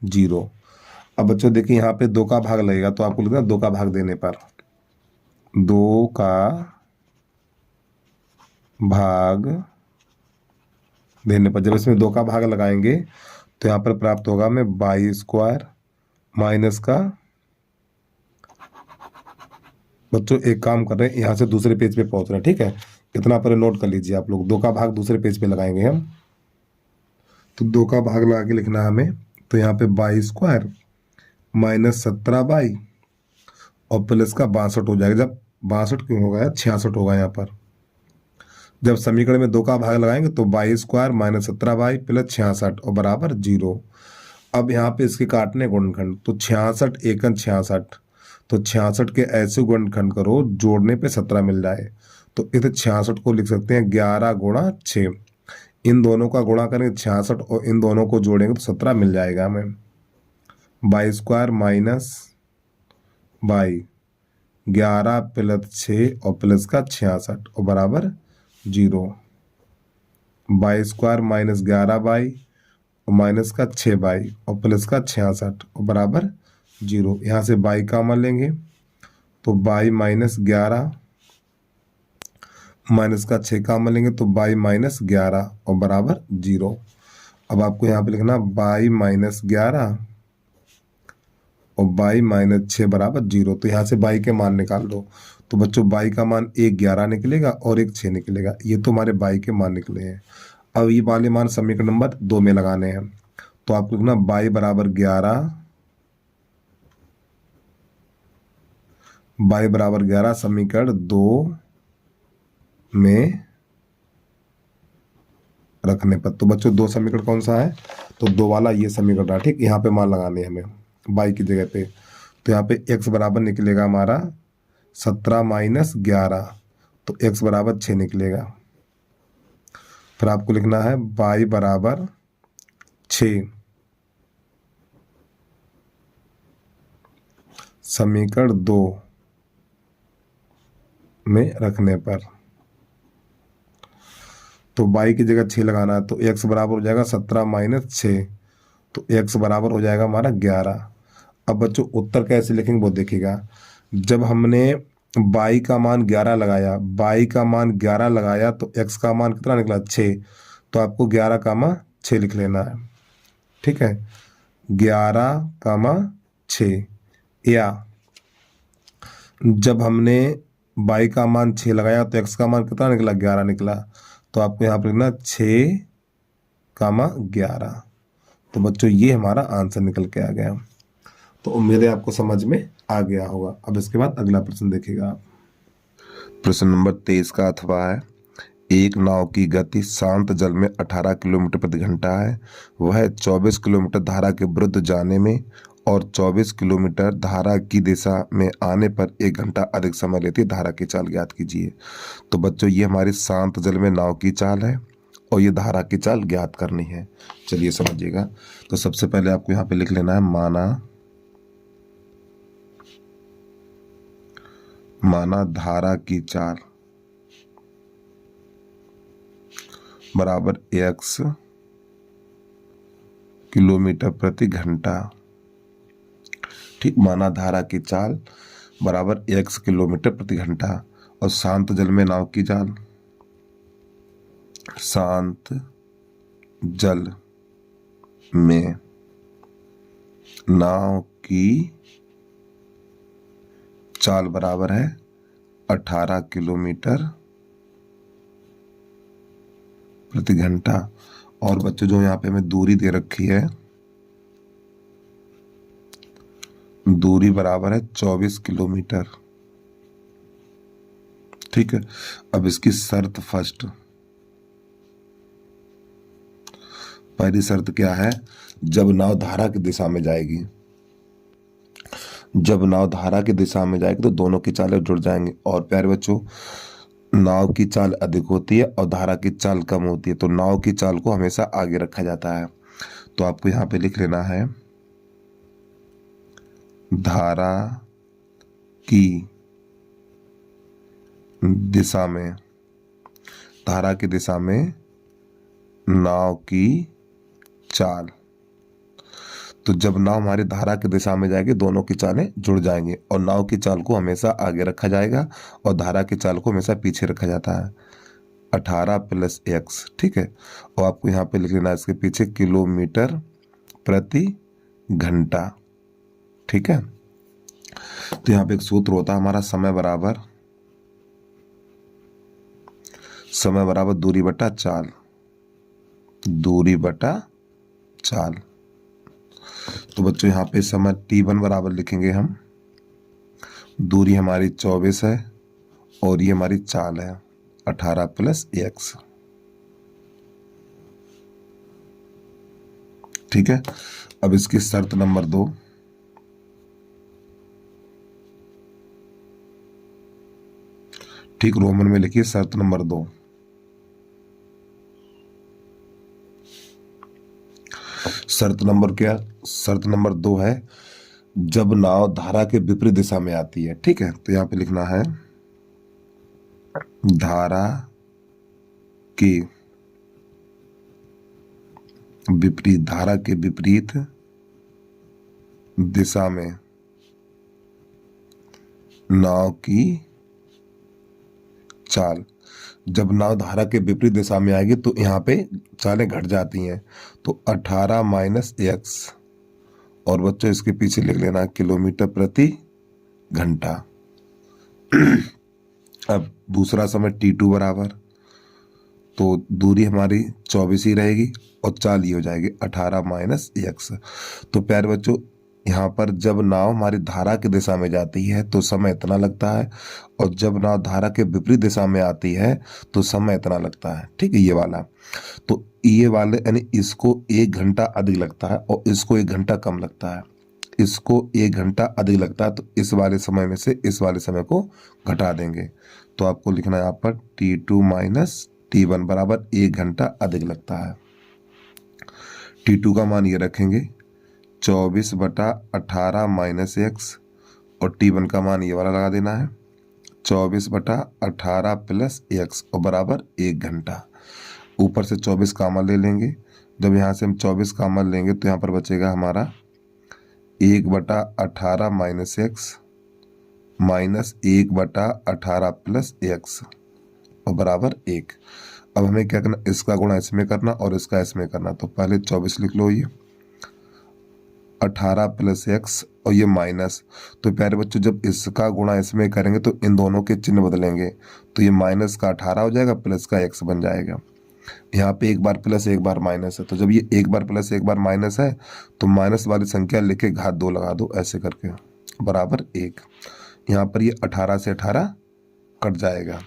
0। अब बच्चों देखिए यहाँ पे 2 का भाग लगेगा, तो आपको लिखना 2 का भाग देने पर, 2 का भाग देने पर जब इसमें 2 का भाग लगाएंगे तो यहाँ पर प्राप्त होगा में y स्क्वायर माइनस का, बच्चों एक काम कर रहे हैं, यहाँ से दूसरे पेज पे पहुंच रहे हैं। ठीक है, इतना पर नोट कर लीजिए आप लोग, 2 का भाग दूसरे पेज पे लगाएंगे हम, तो 2 का भाग लगा के लिखना है हमें, तो यहाँ पे y स्क्वायर माइनस 17y और प्लस का 62 हो जाएगा। जब 62 क्यों होगा, 66 होगा यहाँ पर, जब समीकरण में 2 का भाग लगाएंगे तो y square minus 17y plus 66 और बराबर 0। अब यहाँ पे इसके काटने गुणनखंड, तो 66 एकन 66, तो 66 के ऐसे गुणनखंड करो जोड़ने पे 17 मिल जाए, तो इस 66 को लिख सकते हैं 11 गुणा 6, इन दोनों का गुणा करेंगे 66 और इन दोनों को जोड़ेंगे तो 17 मिल जाएगा हमें। y square minus y 11 plus 6 और प्लस का 66 और बराबर 0, y स्क्वायर माइनस 11y और माइनस का 6y और प्लस का 66 और बराबर 0। यहाँ से y का मान लेंगे तो y माइनस 11 माइनस का 6 का मान लेंगे तो y माइनस 11 और बराबर 0। अब आपको यहाँ पे लिखना y माइनस 11 और y माइनस 6 बराबर 0, तो यहाँ से y के मान निकाल दो, तो बच्चों y का मान एक 11 निकलेगा और एक 6 निकलेगा, ये तो हमारे y के मान निकले हैं। अब ये वाले मान समीकरण नंबर 2 में लगाने हैं, तो आपको लिखना y बराबर 11 समीकरण 2 में रखने पर, तो बच्चों 2 समीकरण कौन सा है, तो 2 वाला ये समीकरण है। ठीक, यहाँ पे मान लगाने हैं हमें y की जगह पे, तो यहाँ पे x बराबर निकलेगा हमारा 17 माइनस 11, तो x बराबर 6 निकलेगा। फिर आपको लिखना है y बराबर 6 समीकरण 2 में रखने पर, तो y की जगह 6 लगाना है, तो x बराबर हो जाएगा 17 माइनस 6, तो x बराबर हो जाएगा हमारा 11। अब बच्चों उत्तर कैसे लिखेंगे वो देखिएगा, जब हमने y का मान 11 लगाया, y का मान 11 लगाया तो x का मान कितना निकला 6, तो आपको 11 का मान 6 लिख लेना है। ठीक है, 11 का मान 6, या जब हमने y का मान 6 लगाया तो x का मान कितना निकला 11 निकला, तो आपको यहाँ पर लिखना 6 का मान 11, तो बच्चों ये हमारा आंसर निकल के आ गया। तो उम्मीद है आपको समझ में आ गया होगा। अब इसके बाद अगला प्रश्न देखिएगा आप। प्रश्न नंबर 23 का अथवा है, एक नाव की गति शांत जल में 18 किलोमीटर प्रति घंटा है। वह 24 किलोमीटर धारा के विरुद्ध जाने में और 24 किलोमीटर धारा की दिशा में आने पर 1 घंटा अधिक समय लेती है। धारा की चाल ज्ञात कीजिए। तो बच्चों ये हमारी शांत जल में नाव की चाल है और ये धारा की चाल ज्ञात करनी है। चलिए समझिएगा। तो सबसे पहले आपको यहाँ पे लिख लेना है माना धारा की चाल बराबर x किलोमीटर प्रति घंटा। ठीक, माना धारा की चाल बराबर x किलोमीटर प्रति घंटा। और शांत जल में नाव की चाल, शांत जल में नाव की चाल बराबर है 18 किलोमीटर प्रति घंटा। और बच्चों जो यहाँ पे हमें दूरी दे रखी है, दूरी बराबर है 24 किलोमीटर। ठीक है, अब इसकी शर्त फर्स्ट, पहली शर्त क्या है, जब नाव धारा की दिशा में जाएगी, जब नाव धारा की दिशा में जाएगी तो दोनों की चालें जुड़ जाएंगे। और प्यारे बच्चों नाव की चाल अधिक होती है और धारा की चाल कम होती है, तो नाव की चाल को हमेशा आगे रखा जाता है। तो आपको यहाँ पे लिख लेना है धारा की दिशा में, धारा की दिशा में नाव की चाल। तो जब नाव हमारी धारा की दिशा में जाएगी दोनों की चालें जुड़ जाएंगी और नाव की चाल को हमेशा आगे रखा जाएगा और धारा की चाल को हमेशा पीछे रखा जाता है। 18 + x। ठीक है, और आपको यहाँ पे लिख लेना है इसके पीछे किलोमीटर प्रति घंटा। ठीक है, तो यहाँ पे एक सूत्र होता है हमारा, समय बराबर दूरी बटा चाल, दूरी बटा चाल। तो बच्चों यहाँ पे समय t1 बराबर लिखेंगे हम, दूरी हमारी 24 है और ये हमारी चाल है 18 + x। ठीक है, अब इसकी शर्त नंबर 2, ठीक रोमन में लिखिए शर्त नंबर 2। शर्त नंबर क्या, शर्त नंबर 2 है जब नाव धारा के विपरीत दिशा में आती है। ठीक है, तो यहां पे लिखना है धारा के विपरीत, धारा के विपरीत दिशा में नाव की चाल। जब नाव धारा के विपरीत दिशा में आएगी तो यहाँ पे चालें घट जाती हैं, तो 18 - x। और बच्चों इसके पीछे लिख लेना किलोमीटर प्रति घंटा। अब दूसरा समय t2 बराबर, तो दूरी हमारी 24 ही रहेगी और चाल ही हो जाएगी 18 - x। तो प्यारे बच्चों यहाँ पर जब नाव हमारी धारा की दिशा में जाती है तो समय इतना लगता है और जब नाव धारा के विपरीत दिशा में आती है तो समय इतना लगता है। ठीक है, ये वाला, तो ये वाले यानी इसको 1 घंटा अधिक लगता है और इसको 1 घंटा कम लगता है, इसको 1 घंटा अधिक लगता है, तो इस वाले समय में से इस वाले समय को घटा देंगे। तो आपको लिखना है यहाँ पर t2 - t1 बराबर 1 घंटा अधिक लगता है। t2 का मान ये रखेंगे 24 बटा 18 - x और t1 का मान ये वाला लगा देना है 24 बटा 18 + x और बराबर 1 घंटा। ऊपर से 24 कॉमन ले लेंगे, जब यहाँ से हम 24 कॉमन लेंगे तो यहाँ पर बचेगा हमारा 1 बटा 18 - x माइनस 1 बटा 18 + x और बराबर 1। अब हमें क्या करना, इसका गुणा इसमें करना और इसका इसमें करना। तो पहले 24 लिख लो, ये 18 + x और ये माइनस। तो प्यारे बच्चों जब इसका गुणा इसमें करेंगे तो इन दोनों के चिन्ह बदलेंगे, तो ये माइनस का 18 हो जाएगा, प्लस का x बन जाएगा। यहाँ पे एक बार प्लस एक बार माइनस है, तो जब ये एक बार प्लस एक बार माइनस है तो माइनस वाली संख्या लेके घात 2 लगा दो ऐसे करके, बराबर 1। यहाँ पर ये 18 से 18 कट जाएगा,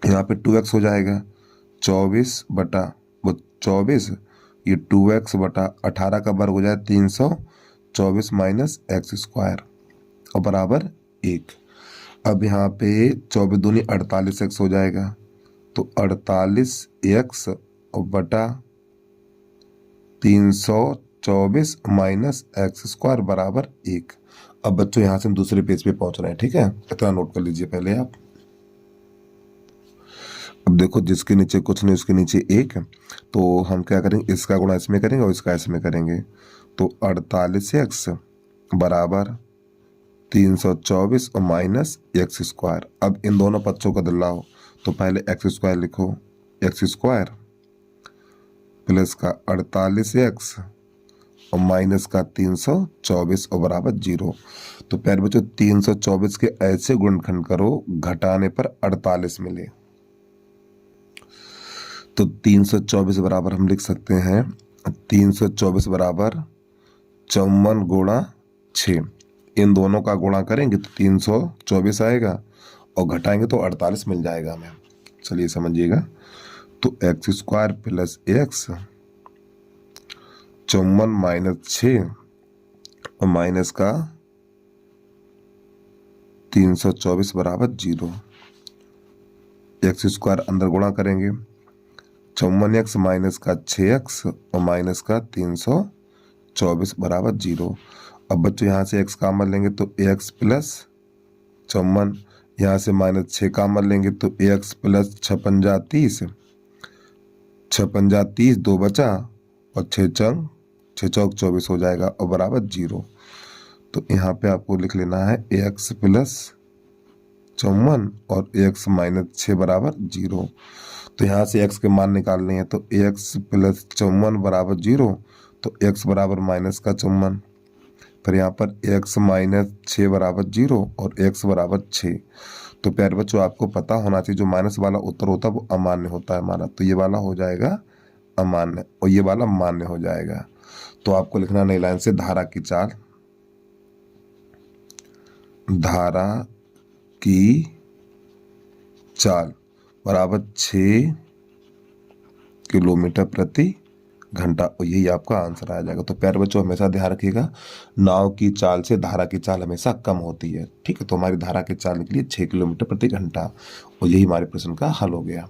यहाँ पे 2x हो जाएगा 24 बटा वो 24, ये 2x बटा 18 का वर्ग हो जाए 324 माइनस एक्स स्क्वायर और बराबर 1। अब यहाँ पे 24 दूनी 48x हो जाएगा, तो 48x और बटा 324 माइनस एक्स स्क्वायर बराबर 1। अब बच्चों यहाँ से हम दूसरे पेज पे पहुंच रहे हैं, ठीक है, इतना नोट कर लीजिए पहले आप। अब देखो जिसके नीचे कुछ नहीं उसके नीचे 1, तो हम क्या करेंगे, इसका गुणा इसमें करेंगे और इसका इसमें करेंगे, तो 48x बराबर 324 और माइनस एक्स स्क्वायर। अब इन दोनों पक्षों का दिलाओ, तो पहले एक्स स्क्वायर लिखो, एक्स स्क्वायर प्लस का 48x और माइनस का 324 और बराबर 0। तो प्यारे बच्चों 324 के ऐसे गुणनखंड करो घटाने पर 48 मिले, तो 324 बराबर हम लिख सकते हैं 324 बराबर 54 गुणा 6। इन दोनों का गुणा करेंगे तो 324 आएगा और घटाएंगे तो 48 मिल जाएगा हमें। चलिए समझिएगा, तो x square plus x 54 minus 6 और माइनस का 324 बराबर 0। एक्स स्क्वायर अंदर गुणा करेंगे, 54x माइनस का 6x और माइनस का 324 बराबर 0। अब बच्चों यहाँ से x कॉमन लेंगे तो ax प्लस 54, यहाँ से माइनस 6 कॉमन लेंगे तो ax प्लस 56 30, 56 30 2 बचा और 6 चौक 24 हो जाएगा और बराबर 0। तो यहाँ पे आपको लिख लेना है ax प्लस 54 और ax माइनस 6 बराबर 0। तो यहाँ से x के मान निकालने हैं, तो ax प्लस 54 बराबर 0, तो x बराबर माइनस का 54, फिर यहाँ पर x माइनस 6 बराबर 0 और x बराबर 6। तो प्यारे बच्चों आपको पता होना चाहिए जो माइनस वाला उत्तर होता है वो अमान्य होता है हमारा, तो ये वाला हो जाएगा अमान्य और ये वाला मान्य हो जाएगा। तो आपको लिखना नई लाइन से धारा की चाल, धारा की चाल बराबर 6 किलोमीटर प्रति घंटा, और यही आपका आंसर आ जाएगा। तो प्यारे बच्चों हमेशा ध्यान रखिएगा, नाव की चाल से धारा की चाल हमेशा कम होती है, ठीक है। तो हमारी धारा की चाल निकली 6 किलोमीटर प्रति घंटा और यही हमारे प्रश्न का हल हो गया।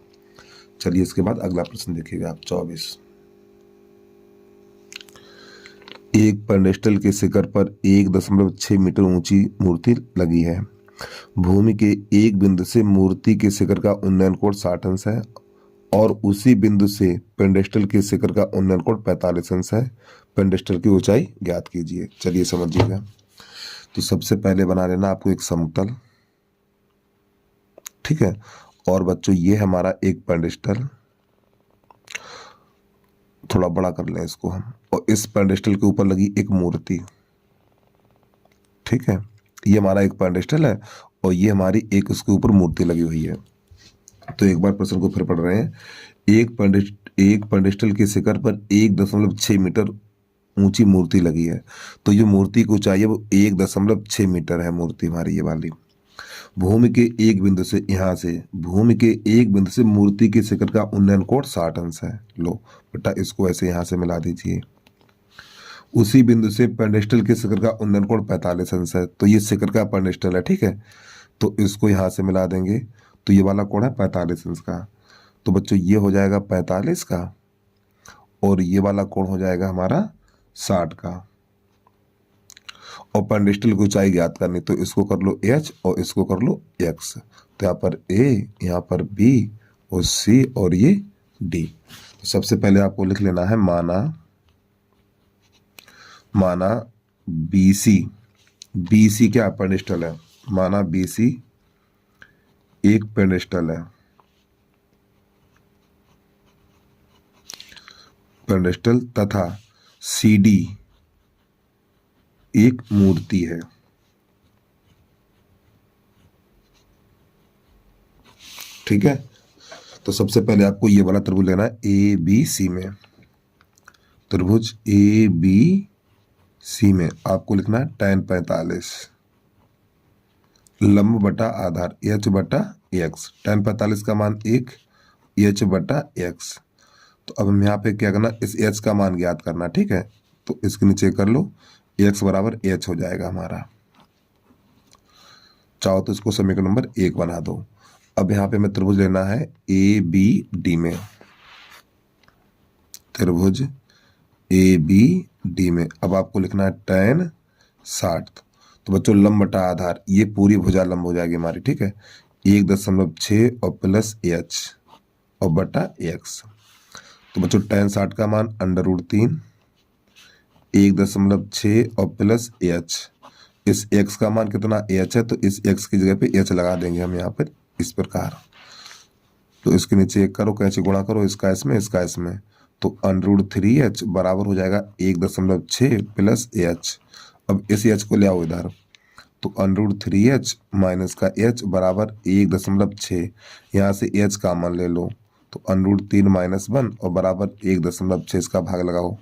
चलिए इसके बाद अगला प्रश्न देखिएगा आप 24। एक पेडेस्टल के शिखर पर 1.6 मीटर ऊंची मूर्ति लगी है। भूमि के एक बिंदु से मूर्ति के शिखर का उन्नयन कोण 60 अंश है और उसी बिंदु से पेडेस्टल के शिखर का उन्नयन कोण 45 अंश है। पेडेस्टल की ऊंचाई ज्ञात कीजिए। चलिए समझिएगा, तो सबसे पहले बना लेना आपको एक समतल, ठीक है। और बच्चों ये हमारा एक पेडेस्टल, थोड़ा बड़ा कर लें इसको हम, और इस पेडेस्टल के ऊपर लगी एक मूर्ति, ठीक है। ये हमारा एक पेडेस्टल है और ये हमारी एक उसके ऊपर मूर्ति लगी हुई है। तो एक बार प्रश्न को फिर पढ़ रहे हैं। एक पेडेस्टल के शिखर पर 1.6 मीटर ऊंची मूर्ति लगी है। तो ये मूर्ति की ऊंचाई है वो 1.6 मीटर है मूर्ति हमारी ये वाली। भूमि के एक बिंदु से, यहाँ से भूमि के एक बिंदु से मूर्ति के शिखर का उन्नयन कोण 60 अंश है। लो बेटा इसको ऐसे यहाँ से मिला दीजिए। उसी बिंदु से पेडेस्टल के शिखर का उन्नयन कोण 45 अंश है। तो ये शिखर का पेडेस्टल है, ठीक है। तो इसको यहाँ से मिला देंगे तो ये वाला कोण है 45 अंश का। तो बच्चों ये हो जाएगा 45 का और ये वाला कोण हो जाएगा हमारा 60 का। और पेडेस्टल की ऊंचाई ज्ञात करनी, तो इसको कर लो h और इसको कर लो x। तो यहाँ पर a, यहाँ पर b और c और ये d। तो सबसे पहले आपको लिख लेना है माना BC क्या पेडेस्टल है, माना BC एक पेडेस्टल है, पेडेस्टल तथा CD एक मूर्ति है, ठीक है। तो सबसे पहले आपको ये वाला त्रिभुज लेना है ए बी सी में। त्रिभुज ए बी सी में आपको लिखना है tan 45 लंब बटा आधार h बटा x। tan 45 का मान 1, h बटा x। तो अब हम यहाँ पे क्या करना, इस h का मान ज्ञात करना, ठीक है। तो इसके नीचे कर लो, x बराबर h हो जाएगा हमारा। चाहो तो इसको समीकरण नंबर 1 बना दो। अब यहाँ पे हमें त्रिभुज लेना है ए बी डी में। त्रिभुज ए बी डी में अब आपको लिखना है tan 60। तो बच्चों लंब बटा आधार, ये पूरी भुजा लंब हो जाएगी हमारी, ठीक है। 1.6 और प्लस h और बटा x। तो बच्चों tan 60 का मान √3, 1.6 और प्लस h। इस x का मान कितना h है, तो इस x की जगह पे h लगा देंगे हम यहाँ पर इस प्रकार। तो इसके नीचे 1 करो, कैसे गुणा करो, इसका इसमें इसका इसमें। तो √3h बराबर हो जाएगा 1.6 प्लस h। अब इस h को ले आओ इधर, तो √3h माइनस का h बराबर 1.6। यहाँ से h का मान ले लो, तो √3 माइनस 1 और बराबर 1.6, इसका भाग लगाओ।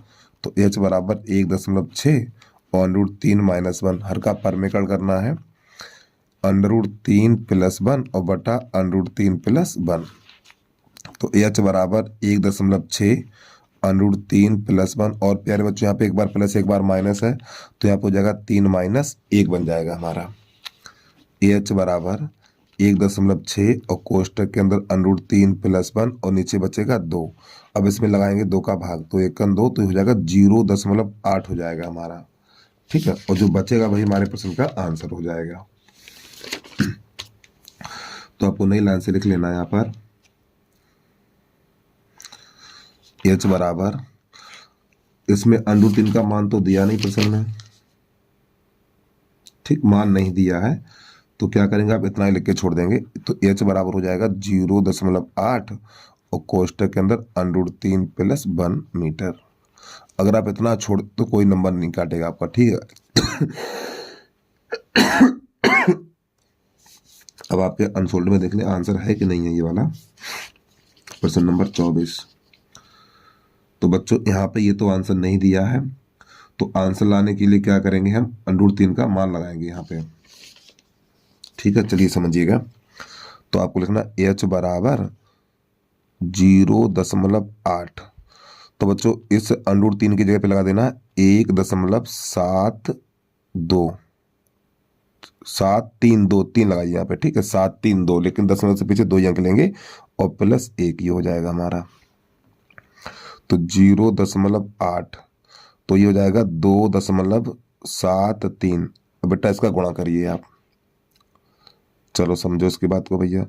तो h बराबर 1.6 और √3 माइनस 1, हर का परमेकरण करना है। √3 प्लस 1 और बटा √3 प्लस 1। तो h बराबर 1.6 √3 प्लस 1। और प्यारे बच्चों यहाँ पे एक बार प्लस एक बार माइनस है, तो यहाँ पे हो जाएगा 3 माइनस 1 बन जाएगा हमारा। h बराबर 1.6 और कोष्टक के अंदर √3 प्लस 1 और नीचे बचेगा 2। अब इसमें लगाएंगे 2 का भाग, तो 1 2, तो हो जाएगा 0.8 हो जाएगा हमारा, ठीक है। और जो बचेगा वही हमारे प्रश्न का आंसर हो जाएगा। तो आपको नई लाइन से लिख लेना है यहाँ पर h बराबर, इसमें √3 का मान तो दिया नहीं प्रश्न में, ठीक, मान नहीं दिया है, तो क्या करेंगे आप इतना ही लिख के छोड़ देंगे। तो h बराबर हो जाएगा 0.8 और कोष्टक के अंदर √3 प्लस 1 मीटर। अगर आप इतना छोड़ तो कोई नंबर नहीं काटेगा आपका, ठीक है। अब आपके अनसोल्ड में देख लें आंसर है कि नहीं है ये वाला प्रश्न नंबर 24। तो बच्चों यहाँ पे ये तो आंसर नहीं दिया है, तो आंसर लाने के लिए क्या करेंगे, हम √3 का मान लगाएंगे यहाँ पे, ठीक है। चलिए समझिएगा। तो आपको लिखना h बराबर 0.8। तो बच्चों इस √3 की जगह पे लगा देना 1.732, 732, 3 लगाइए यहाँ पे, ठीक है। 732, लेकिन दशमलव से पीछे 2 अंक लेंगे और प्लस 1, ये हो जाएगा हमारा। तो 0.8, तो ये हो जाएगा 2.73। बेटा इसका गुणा करिए आप, चलो समझो इसकी बात को भैया।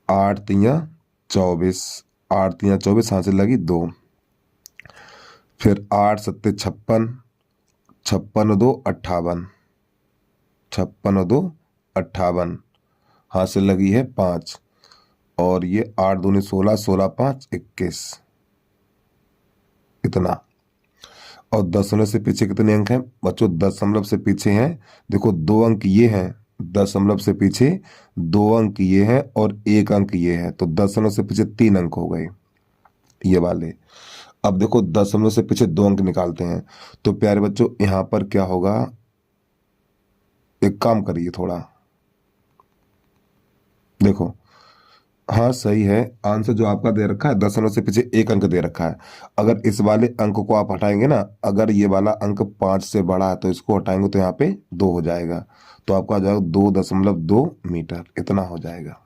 8 तियां 24, 8 तियां 24, हाथ से लगी 2, फिर 8 7 56, 56 2 58, 56 2 58, हाथ से लगी है 5, और ये 8 दूनी 16, 16 5 21, इतना। और दशमलव से पीछे कितने अंक हैं बच्चों, दशमलव से पीछे हैं, देखो 2 अंक ये हैं, दशमलव से पीछे 2 अंक ये हैं और 1 अंक ये है, तो दशमलव से पीछे 3 अंक हो गए ये वाले। अब देखो दशमलव से पीछे 2 अंक निकालते हैं, तो प्यारे बच्चों यहाँ पर क्या होगा, एक काम करिए थोड़ा, देखो, हाँ सही है, आंसर जो आपका दे रखा है दशमलव से पीछे 1 अंक दे रखा है। अगर इस वाले अंक को आप हटाएंगे ना, अगर ये वाला अंक 5 से बड़ा है तो इसको हटाएंगे तो यहाँ पे 2 हो जाएगा, तो आपका आ जाएगा 2.2 मीटर, इतना हो जाएगा।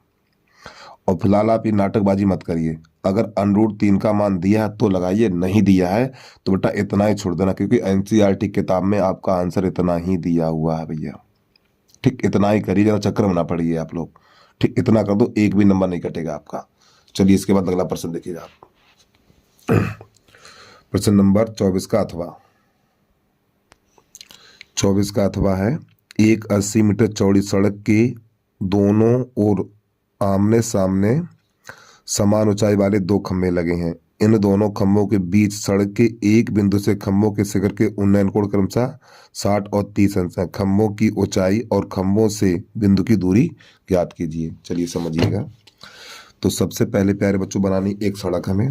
और फिलहाल आप ये नाटकबाजी मत करिए, अगर √3 का मान दिया है तो लगाइए, नहीं दिया है तो बेटा इतना ही छोड़ देना, क्योंकि NCERT किताब में आपका आंसर इतना ही दिया हुआ है भैया, ठीक, इतना ही करिए, ज़्यादा चक्कर में ना पड़िए आप लोग, ठीक, इतना कर दो, एक भी नंबर नहीं कटेगा आपका। चलिए इसके बाद अगला प्रश्न देखिएगा आप। प्रश्न नंबर 24 का अथवा, 24 का अथवा है, एक 80 मीटर चौड़ी सड़क के दोनों ओर आमने सामने समान ऊंचाई वाले 2 खंभे लगे हैं। इन दोनों खंभों के बीच सड़क के एक बिंदु से खंभों के शिखर के उन्नयन कोण क्रमशः 60 और 30 अंश है। खंभों की ऊंचाई और खंभों से बिंदु की दूरी ज्ञात कीजिए। चलिए समझिएगा। तो सबसे पहले प्यारे बच्चों बनानी एक सड़क हमें,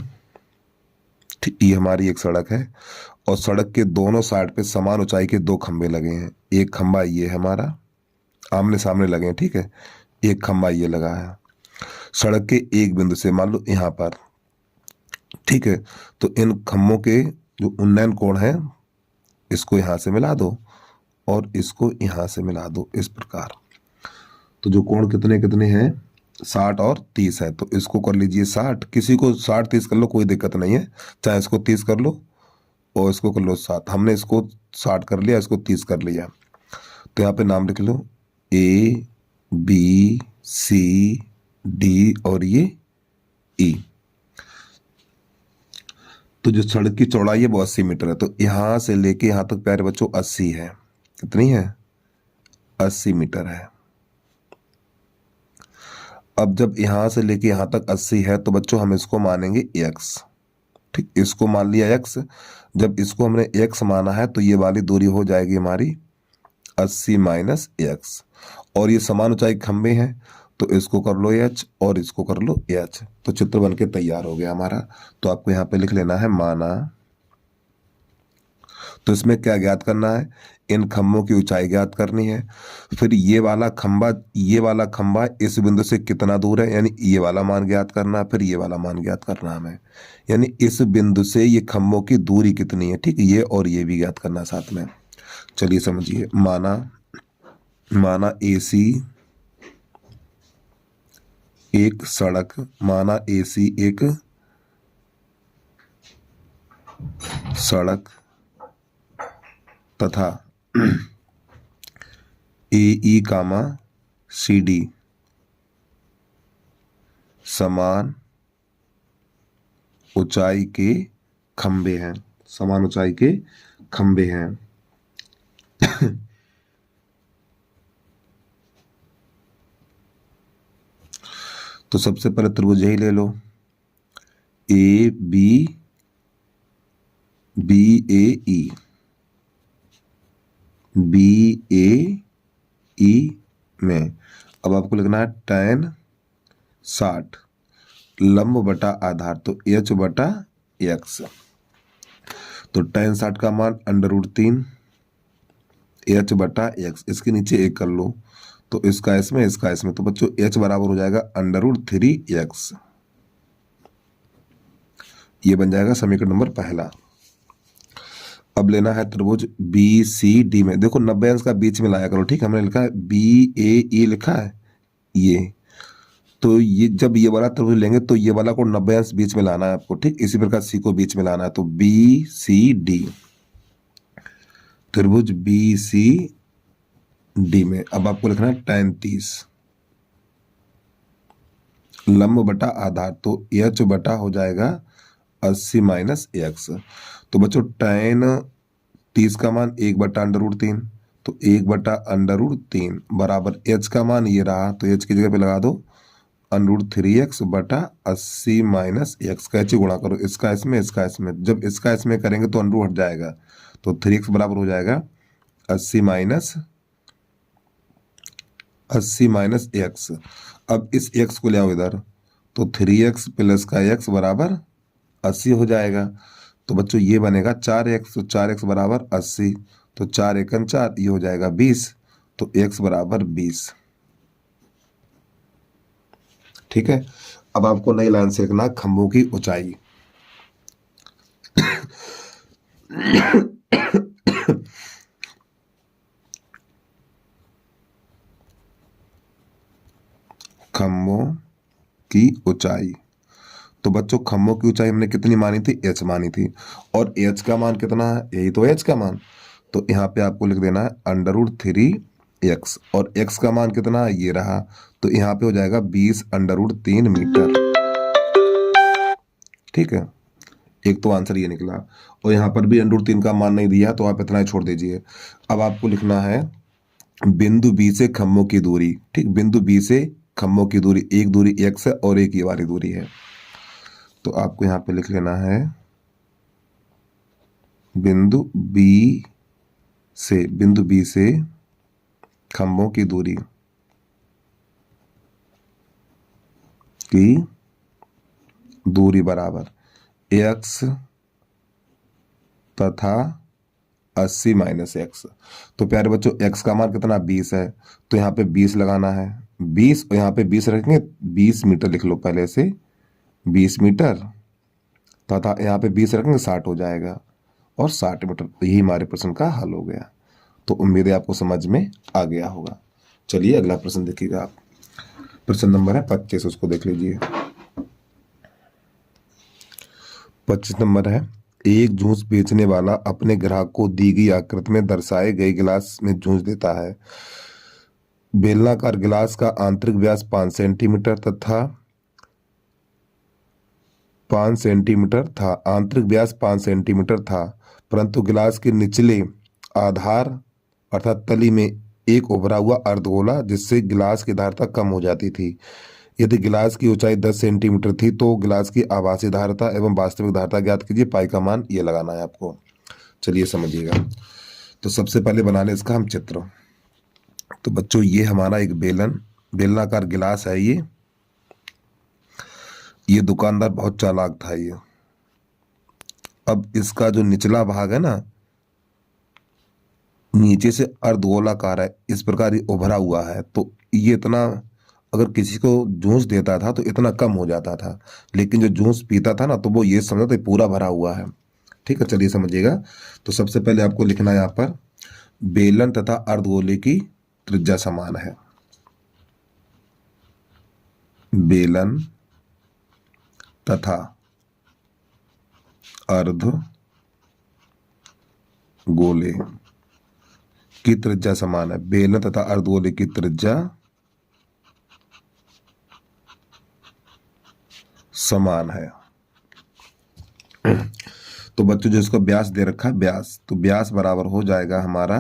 ठीक, ये हमारी एक सड़क है और सड़क के दोनों साइड पे समान ऊंचाई के दो खंबे लगे हैं। एक खंबा ये है हमारा, आमने सामने लगे हैं, ठीक है, एक खंबा ये लगा है सड़क के एक बिंदु से, मान लो यहाँ पर, ठीक है। तो इन खंभों के जो उन्नयन कोण है इसको यहां से मिला दो और इसको यहां से मिला दो इस प्रकार। तो जो कोण कितने कितने हैं, 60 और 30 है। तो इसको कर लीजिए 60, किसी को 60 30 कर लो, कोई दिक्कत नहीं है, चाहे इसको 30 कर लो और इसको कर लो 7। हमने इसको 60 कर लिया, इसको 30 कर लिया। तो यहाँ पे नाम लिख लो A B C D और ये E। तो जो सड़क की चौड़ाई है वो 80 मीटर है। तो यहां से लेके यहां तक प्यारे बच्चों 80 है। कितनी है? 80 मीटर है। अब जब यहां से लेके यहां तक 80 है तो बच्चों हम इसको मानेंगे x, ठीक, इसको मान लिया x। जब इसको हमने x माना है तो ये वाली दूरी हो जाएगी हमारी 80 माइनस x। और ये समान ऊंचाई खंबे हैं तो इसको कर लो h और इसको कर लो h। तो चित्र बनके तैयार हो गया हमारा। तो आपको यहाँ पे लिख लेना है माना। तो इसमें क्या ज्ञात करना है? इन खंभों की ऊंचाई ज्ञात करनी है। फिर ये वाला खंभा इस बिंदु से कितना दूर है, यानी ये वाला मान ज्ञात करना है, फिर ये वाला मान ज्ञात करना है हमें, यानी इस बिंदु से ये खंभों की दूरी कितनी है, ठीक, ये और ये भी ज्ञात करना साथ में। चलिए समझिए, माना AC एक सड़क, माना AC एक सड़क तथा AE कामा CD समान ऊंचाई के खंबे हैं, समान ऊंचाई के खंबे हैं। तो सबसे पहले त्रिभुज यही ले लो, AB BAE BAE में अब आपको लिखना है tan 60 लंब बटा आधार, तो h बटा x। तो tan 60 का मान √3 h बटा x, इसके नीचे एक कर लो तो इसका इसमें इसका इसमें, तो बच्चों h बराबर हो जाएगा √3x। ये बन जाएगा समीकरण नंबर पहला। अब लेना है त्रिभुज BCD में, देखो 90 अंश का बीच में लाया करो, ठीक, हमने लिखा है BAE लिखा है ये, तो ये जब ये वाला त्रिभुज लेंगे तो ये वाला को 90 अंश बीच में लाना है आपको, ठीक, इसी प्रकार C को बीच में लाना है। तो BCD त्रिभुज BCD में अब आपको लिखना है tan 30 लंब बटा आधार, तो h बटा हो जाएगा 80 माइनस x। तो बच्चों tan 30 का मान 1 बटा √3, तो 1 बटा √3 बराबर h का मान ये रहा, तो h की जगह पे लगा दो √3x बटा 80 माइनस x का h गुणा करो, इसका इसमें इसका इसमें, जब इसका इसमें करेंगे तो अंडर हट जाएगा, तो 3x बराबर हो जाएगा 80 माइनस x। अब इस x को ले आओ इधर, तो 3x प्लस का x बराबर 80 हो जाएगा। तो बच्चों ये बनेगा 4x, तो 4x बराबर 80, तो 4 एकम 4, ये हो जाएगा 20, तो x बराबर 20, ठीक है। अब आपको नई लाइन से लिखना खंभों की ऊंचाई। खंभों की ऊंचाई, तो बच्चों खंभों की ऊंचाई हमने कितनी मानी थी? h मानी थी, और h का मान कितना है? यही तो h का मान, तो यहाँ पे आपको लिख देना है √3x, और x का मान कितना है? ये रहा, तो यहाँ पे हो जाएगा 20 √3 मीटर, ठीक है। एक तो आंसर ये निकला, और यहाँ पर भी √3 का मान नहीं दिया तो आप इतना ही छोड़ दीजिए। अब आपको लिखना है बिंदु B से खंभों की दूरी, ठीक, बिंदु B से खंभों की दूरी, एक दूरी x है और एक ये वाली दूरी है, तो आपको यहाँ पे लिख लेना है बिंदु B से खंभों की दूरी दूरी बराबर x तथा 80 माइनस एक्स। तो प्यारे बच्चों x का मान कितना 20 है, तो यहाँ पे 20 लगाना है, 20 और यहाँ पे 20 रखेंगे, 20 मीटर लिख लो पहले से, 20 मीटर तथा यहाँ पे 20 रखेंगे 60 हो जाएगा, और 60 मीटर। यही हमारे प्रश्न का हल हो गया। तो उम्मीद है आपको समझ में आ गया होगा। चलिए अगला प्रश्न देखिएगा आप। प्रश्न नंबर है 25, उसको देख लीजिए। 25 नंबर है, एक जूस बेचने वाला अपने ग्राहक को दी गई आकृति में दर्शाए गए गिलास में जूस देता है। बेलनाकार गिलास का आंतरिक व्यास 5 सेंटीमीटर तथा 5 सेंटीमीटर था, आंतरिक व्यास 5 सेंटीमीटर था, परंतु गिलास के निचले आधार अर्थात तली में एक उभरा हुआ अर्धगोला जिससे गिलास की धारता कम हो जाती थी। यदि गिलास की ऊंचाई 10 सेंटीमीटर थी तो गिलास की आभासी धारता एवं वास्तविक धारता ज्ञात कीजिए। पाई का मान ये लगाना है आपको। चलिए समझिएगा। तो सबसे पहले बना ले इसका हम चित्र। तो बच्चों ये हमारा एक बेलनाकार गिलास है। ये दुकानदार बहुत चालाक था ये। अब इसका जो निचला भाग है ना, नीचे से अर्धगोलाकार है, इस प्रकार ये उभरा हुआ है। तो ये इतना, अगर किसी को जूस देता था तो इतना कम हो जाता था, लेकिन जो जूस पीता था ना तो वो ये समझता था पूरा भरा हुआ है। ठीक है, चलिए समझिएगा। तो सबसे पहले आपको लिखना है यहाँ पर बेलन तथा अर्धगोले की त्रिज्या समान है। बेलन तथा अर्धगोले की त्रिज्या समान है। बेलन तथा अर्धगोले की त्रिज्या समान है। तो बच्चों जो इसको व्यास दे रखा है व्यास, तो व्यास बराबर हो जाएगा हमारा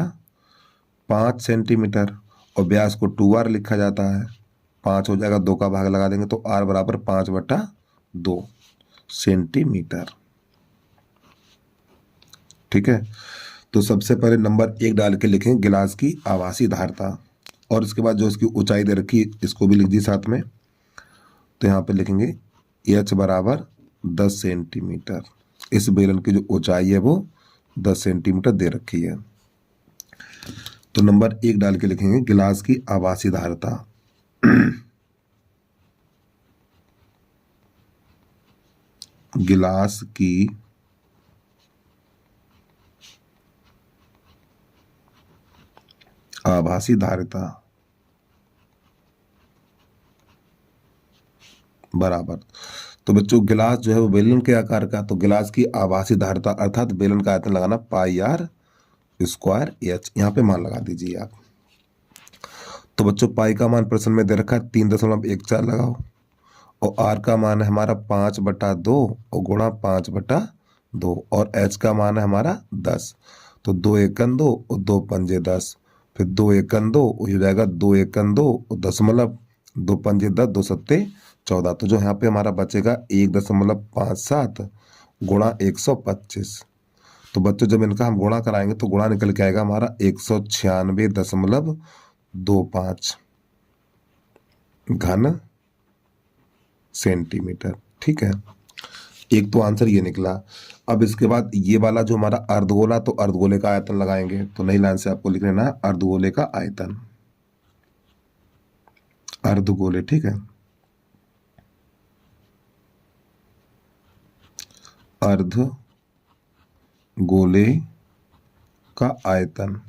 5 सेंटीमीटर, और व्यास को 2r लिखा जाता है। 5 हो जाएगा, 2 का भाग लगा देंगे तो r बराबर 5/2 सेंटीमीटर। ठीक है, तो सबसे पहले नंबर 1 डाल के लिखेंगे गिलास की आभासी धारता, और इसके बाद जो इसकी ऊंचाई दे रखी इसको भी लिख दी साथ में। तो यहाँ पे लिखेंगे h बराबर 10 सेंटीमीटर। इस बेलन की जो ऊंचाई है वो 10 सेंटीमीटर दे रखी है। तो नंबर 1 डाल के लिखेंगे गिलास की आभासी धारता। गिलास की आभासी धारिता बराबर। तो बच्चों गिलास जो है वो बेलन के आकार का, तो गिलास की आभासी धारिता अर्थात बेलन का आयतन लगाना πr² h। यहाँ पे मान लगा दीजिए आप। तो बच्चों पाई का मान प्रश्न में दे रखा है 3.14 लगाओ, और r का मान है हमारा 5/2 और गुणा 5/2, और h का मान है हमारा 10। तो 2 एकन 2 और 2 पंजे 10, फिर 2 एकन 2 हो जाएगा 2 एकन 2 और 2 पंजे 10, 2 सत्ते 14। तो जो यहाँ पे हमारा बचेगा 1.57 गुणा 125। तो बच्चों जब इनका हम गुणा कराएंगे तो गुणा निकल के आएगा हमारा 196.25 घन सेंटीमीटर। ठीक है, एक तो आंसर ये निकला। अब इसके बाद ये वाला जो हमारा अर्धगोला, तो अर्धगोले का आयतन लगाएंगे। तो नई लाइन से आपको लिख लेना है अर्धगोले का आयतन, अर्धगोले। ठीक है, अर्धगोले का आयतन।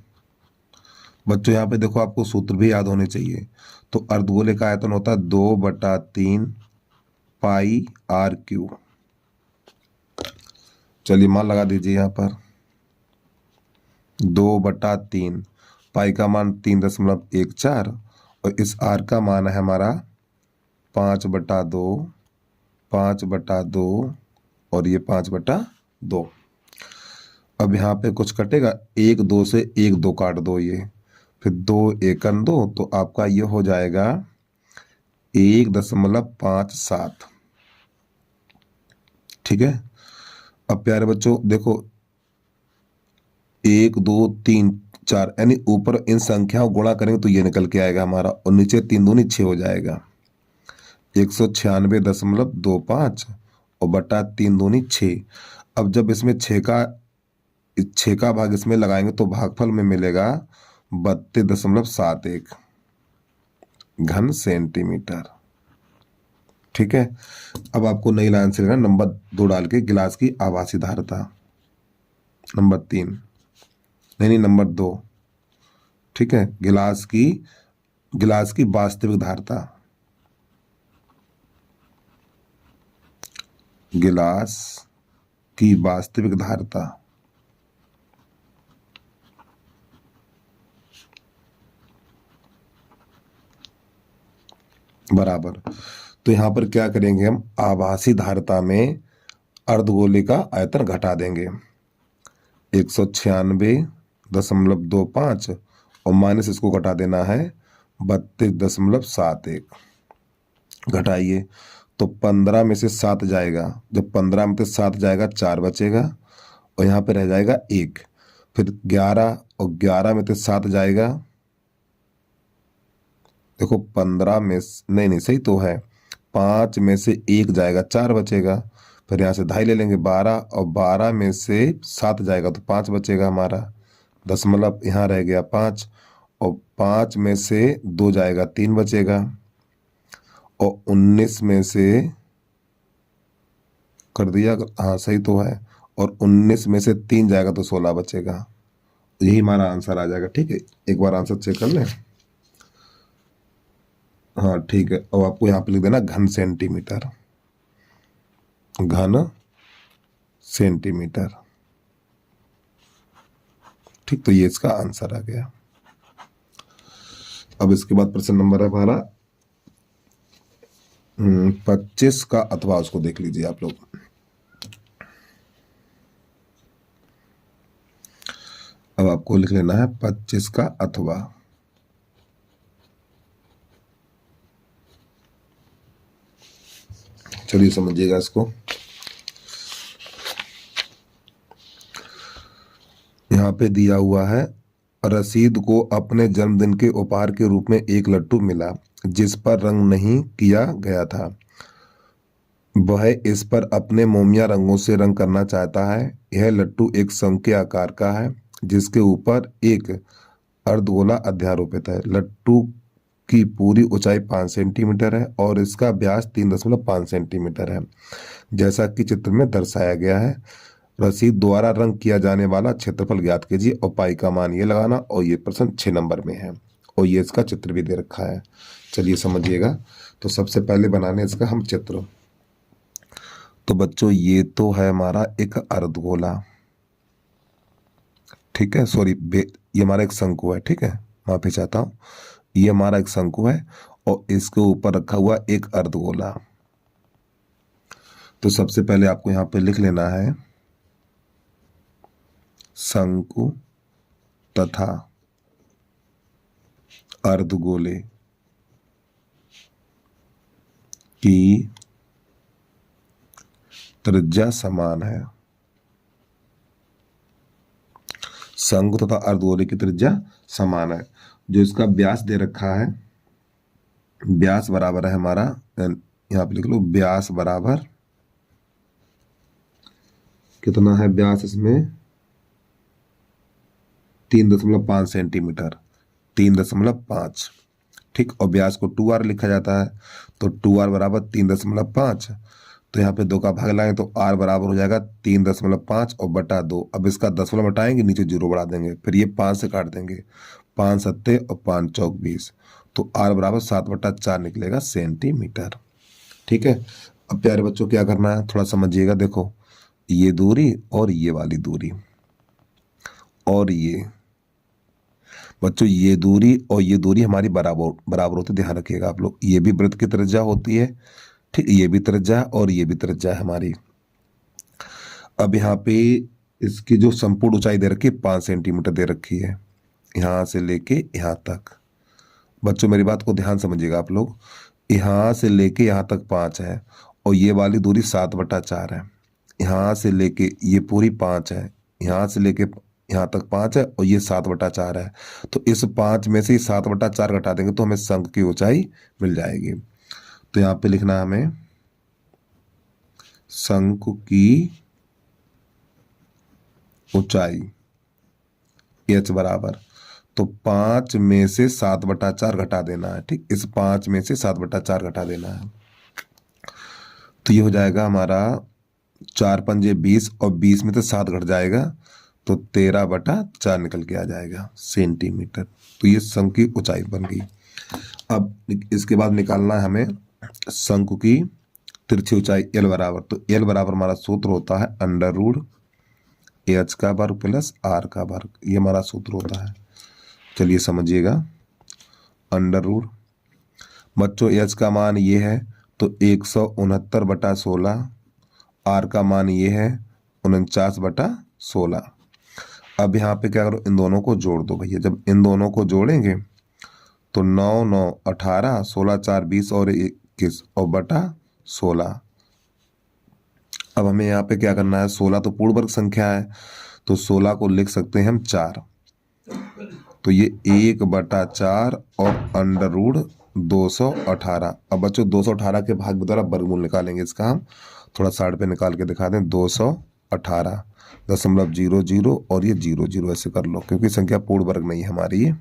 बच्चों यहाँ पे देखो आपको सूत्र भी याद होने चाहिए। तो अर्धगोले का आयतन होता है 2/3 πr³। चलिए मान लगा दीजिए यहाँ पर 2/3, पाई का मान 3.14, और इस r का मान है हमारा 5/2 और ये 5/2। अब यहाँ पे कुछ कटेगा, 1 2 से 1 2 काट दो, ये फिर 2 एकन 2, तो आपका ये हो जाएगा 1.57। ठीक है, अब प्यारे बच्चों देखो 1 2 3 4, यानी ऊपर इन संख्याओं गुणा करेंगे तो ये निकल के आएगा हमारा, और नीचे 3 दूनी 6 हो जाएगा 196.25, और बटा 3 दूनी 6। अब जब इसमें 6 का भाग इसमें लगाएंगे तो भागफल में मिलेगा 32.71 घन सेंटीमीटर। ठीक है, अब आपको नई लाइन से लेना नंबर 2 डाल के गिलास की आभासी धारिता, नंबर 3 नहीं नंबर 2। ठीक है, गिलास की वास्तविक धारिता, गिलास की वास्तविक धारिता बराबर। तो यहां पर क्या करेंगे हम, आभासी धारिता में अर्धगोले का आयतन घटा देंगे 196.25 और माइनस इसको घटा देना है 32.71। घटाइए तो 15 में से 7 जाएगा, जब 15 में से 7 जाएगा 4 बचेगा और यहाँ पे रह जाएगा 1। फिर 11 और 11 में से 7 जाएगा, देखो 15 में नहीं सही तो है, 5 में से 1 जाएगा 4 बचेगा। फिर यहाँ से 2.5 ले लेंगे 12 और 12 में से 7 जाएगा तो 5 बचेगा हमारा, दशमलव यहाँ रह गया 5 और 5 में से 2 जाएगा 3 बचेगा और 19 में से कर दिया, हाँ सही तो है, और 19 में से 3 जाएगा तो 16 बचेगा। यही हमारा आंसर आ जाएगा। ठीक है, एक बार आंसर चेक कर लें। हाँ ठीक है, अब आपको यहाँ पे लिख देना घन सेंटीमीटर, घन सेंटीमीटर। ठीक, तो ये इसका आंसर आ गया। अब इसके बाद प्रश्न नंबर है हमारा 25 का अथवा, उसको देख लीजिए आप लोग। अब आपको लिख लेना है 25 का अथवा। चलिए समझिएगा इसको। यहाँ पे दिया हुआ है, रसीद को अपने जन्मदिन के उपहार के रूप में एक लट्टू मिला जिस पर रंग नहीं किया गया था। वह इस पर अपने मोमिया रंगों से रंग करना चाहता है। यह लट्टू एक शंख के आकार का है जिसके ऊपर एक अर्धगोला अध्यारोपित है। लट्टू की पूरी ऊंचाई 5 सेंटीमीटर है और इसका व्यास 3.5 सेंटीमीटर है जैसा कि चित्र में दर्शाया गया है। रसीद द्वारा रंग किया जाने वाला क्षेत्रफल ज्ञात कीजिए और पाई का मान ये लगाना। और ये प्रश्न 6 नंबर में है और ये इसका चित्र भी दे रखा है। चलिए समझिएगा। तो सबसे पहले बनाने इसका हम चित्र। तो बच्चों ये तो है हमारा एक अर्धगोला, ठीक है, सॉरी ये हमारा एक शंकु है। ठीक है, माफी चाहता हूँ, ये हमारा एक शंकु है और इसके ऊपर रखा हुआ एक अर्धगोला। तो सबसे पहले आपको यहां पे लिख लेना है शंकु तथा अर्धगोले की त्रिज्या समान है। शंकु तथा अर्धगोले की त्रिज्या समान है। जो इसका व्यास दे रखा है, व्यास बराबर है हमारा, यहां पे लिख लो व्यास बराबर कितना है, व्यास इसमें 3.5 सेंटीमीटर, 3.5। ठीक, और व्यास को 2r लिखा जाता है तो 2r बराबर 3.5। तो यहाँ पे 2 का भाग लाएंगे तो r बराबर हो जाएगा 3.5 और बटा 2। अब इसका दशमलव हटाएंगे, नीचे 0 बढ़ा देंगे, फिर ये 5 से काट देंगे, 5 सत्ते और 5 चौक 20, तो r बराबर 7/4 निकलेगा सेंटीमीटर। ठीक है, अब प्यारे बच्चों क्या करना है, थोड़ा समझिएगा। देखो ये दूरी और ये वाली दूरी और ये बच्चों ये दूरी और ये दूरी हमारी बराबर होती, ध्यान रखिएगा आप लोग। ये भी वृत्त की त्रिज्या होती है, ठीक, ये भी त्रिज्या है और ये भी त्रिज्या है हमारी। अब यहाँ पे इसकी जो संपूर्ण ऊंचाई दे रखी है 5 सेंटीमीटर दे रखी है, यहां से लेके यहां तक। बच्चों मेरी बात को ध्यान समझिएगा आप लोग, यहां से लेके यहां तक 5 है और ये वाली दूरी 7/4 है। यहां से लेके ये पूरी 5 है, यहां से लेके यहाँ तक 5 है और ये 7/4 है। तो इस 5 में से 7/4 घटा देंगे तो हमें शंख की ऊंचाई मिल जाएगी। तो यहाँ पे लिखना है हमें शंकु की ऊंचाई h बराबर, तो 5 में से 7/4 घटा देना है। ठीक, इस 5 में से 7/4 घटा देना है। तो ये हो जाएगा हमारा 4 पंजे 20 और 20 में से 7 घट जाएगा तो 13/4 निकल के आ जाएगा सेंटीमीटर। तो ये शंकु की ऊंचाई बन गई। अब इसके बाद निकालना है हमें शंकु की तिरछी ऊंचाई L बराबर। तो L बराबर हमारा सूत्र होता है √h का वर्ग प्लस r का वर्ग। ये हमारा सूत्र होता है। चलिए समझिएगा। √ बच्चों h का मान ये है तो 169/16, r का मान ये है 49/16। अब यहाँ पे क्या करो, इन दोनों को जोड़ दो भैया। जब इन दोनों को जोड़ेंगे तो 9 9 18, 16 4 20 और 21 और बटा 16। अब हमें यहाँ पे क्या करना है, 16 तो पूर्ण वर्ग संख्या है तो 16 को लिख सकते हैं हम 4। तो ये 1/4 और √218। अब बच्चों 218 के भाग द्वारा वर्गमूल निकालेंगे इसका हम। थोड़ा साइड पे निकाल के दिखा दें। 218.00 और ये 00 ऐसे कर लो क्योंकि संख्या पूर्ण वर्ग नहीं है हमारी ये।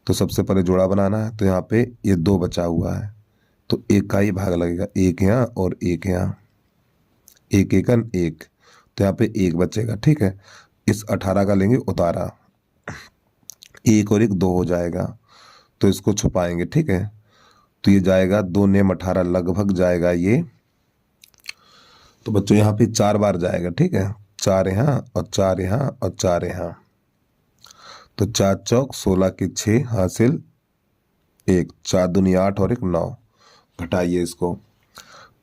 तो सबसे पहले जोड़ा बनाना है। तो यहाँ पे ये 2 बचा हुआ है तो 1 का ही भाग लगेगा, 1 यहाँ और 1 यहाँ, 1 एकन 1, तो यहाँ पे 1 बचेगा। ठीक है, इस 18 का लेंगे उतारा, 1 और 1 2 हो जाएगा तो इसको छुपाएंगे। ठीक है, तो ये जाएगा 2 नेम 18 लगभग जाएगा ये। तो बच्चों यहाँ पे 4 बार जाएगा। ठीक है, 4 यहाँ और 4 यहाँ और 4 यहाँ, तो 4 चौक 16 के 6 हासिल 1, 4 दूनी 8 और 1 9। घटाइए इसको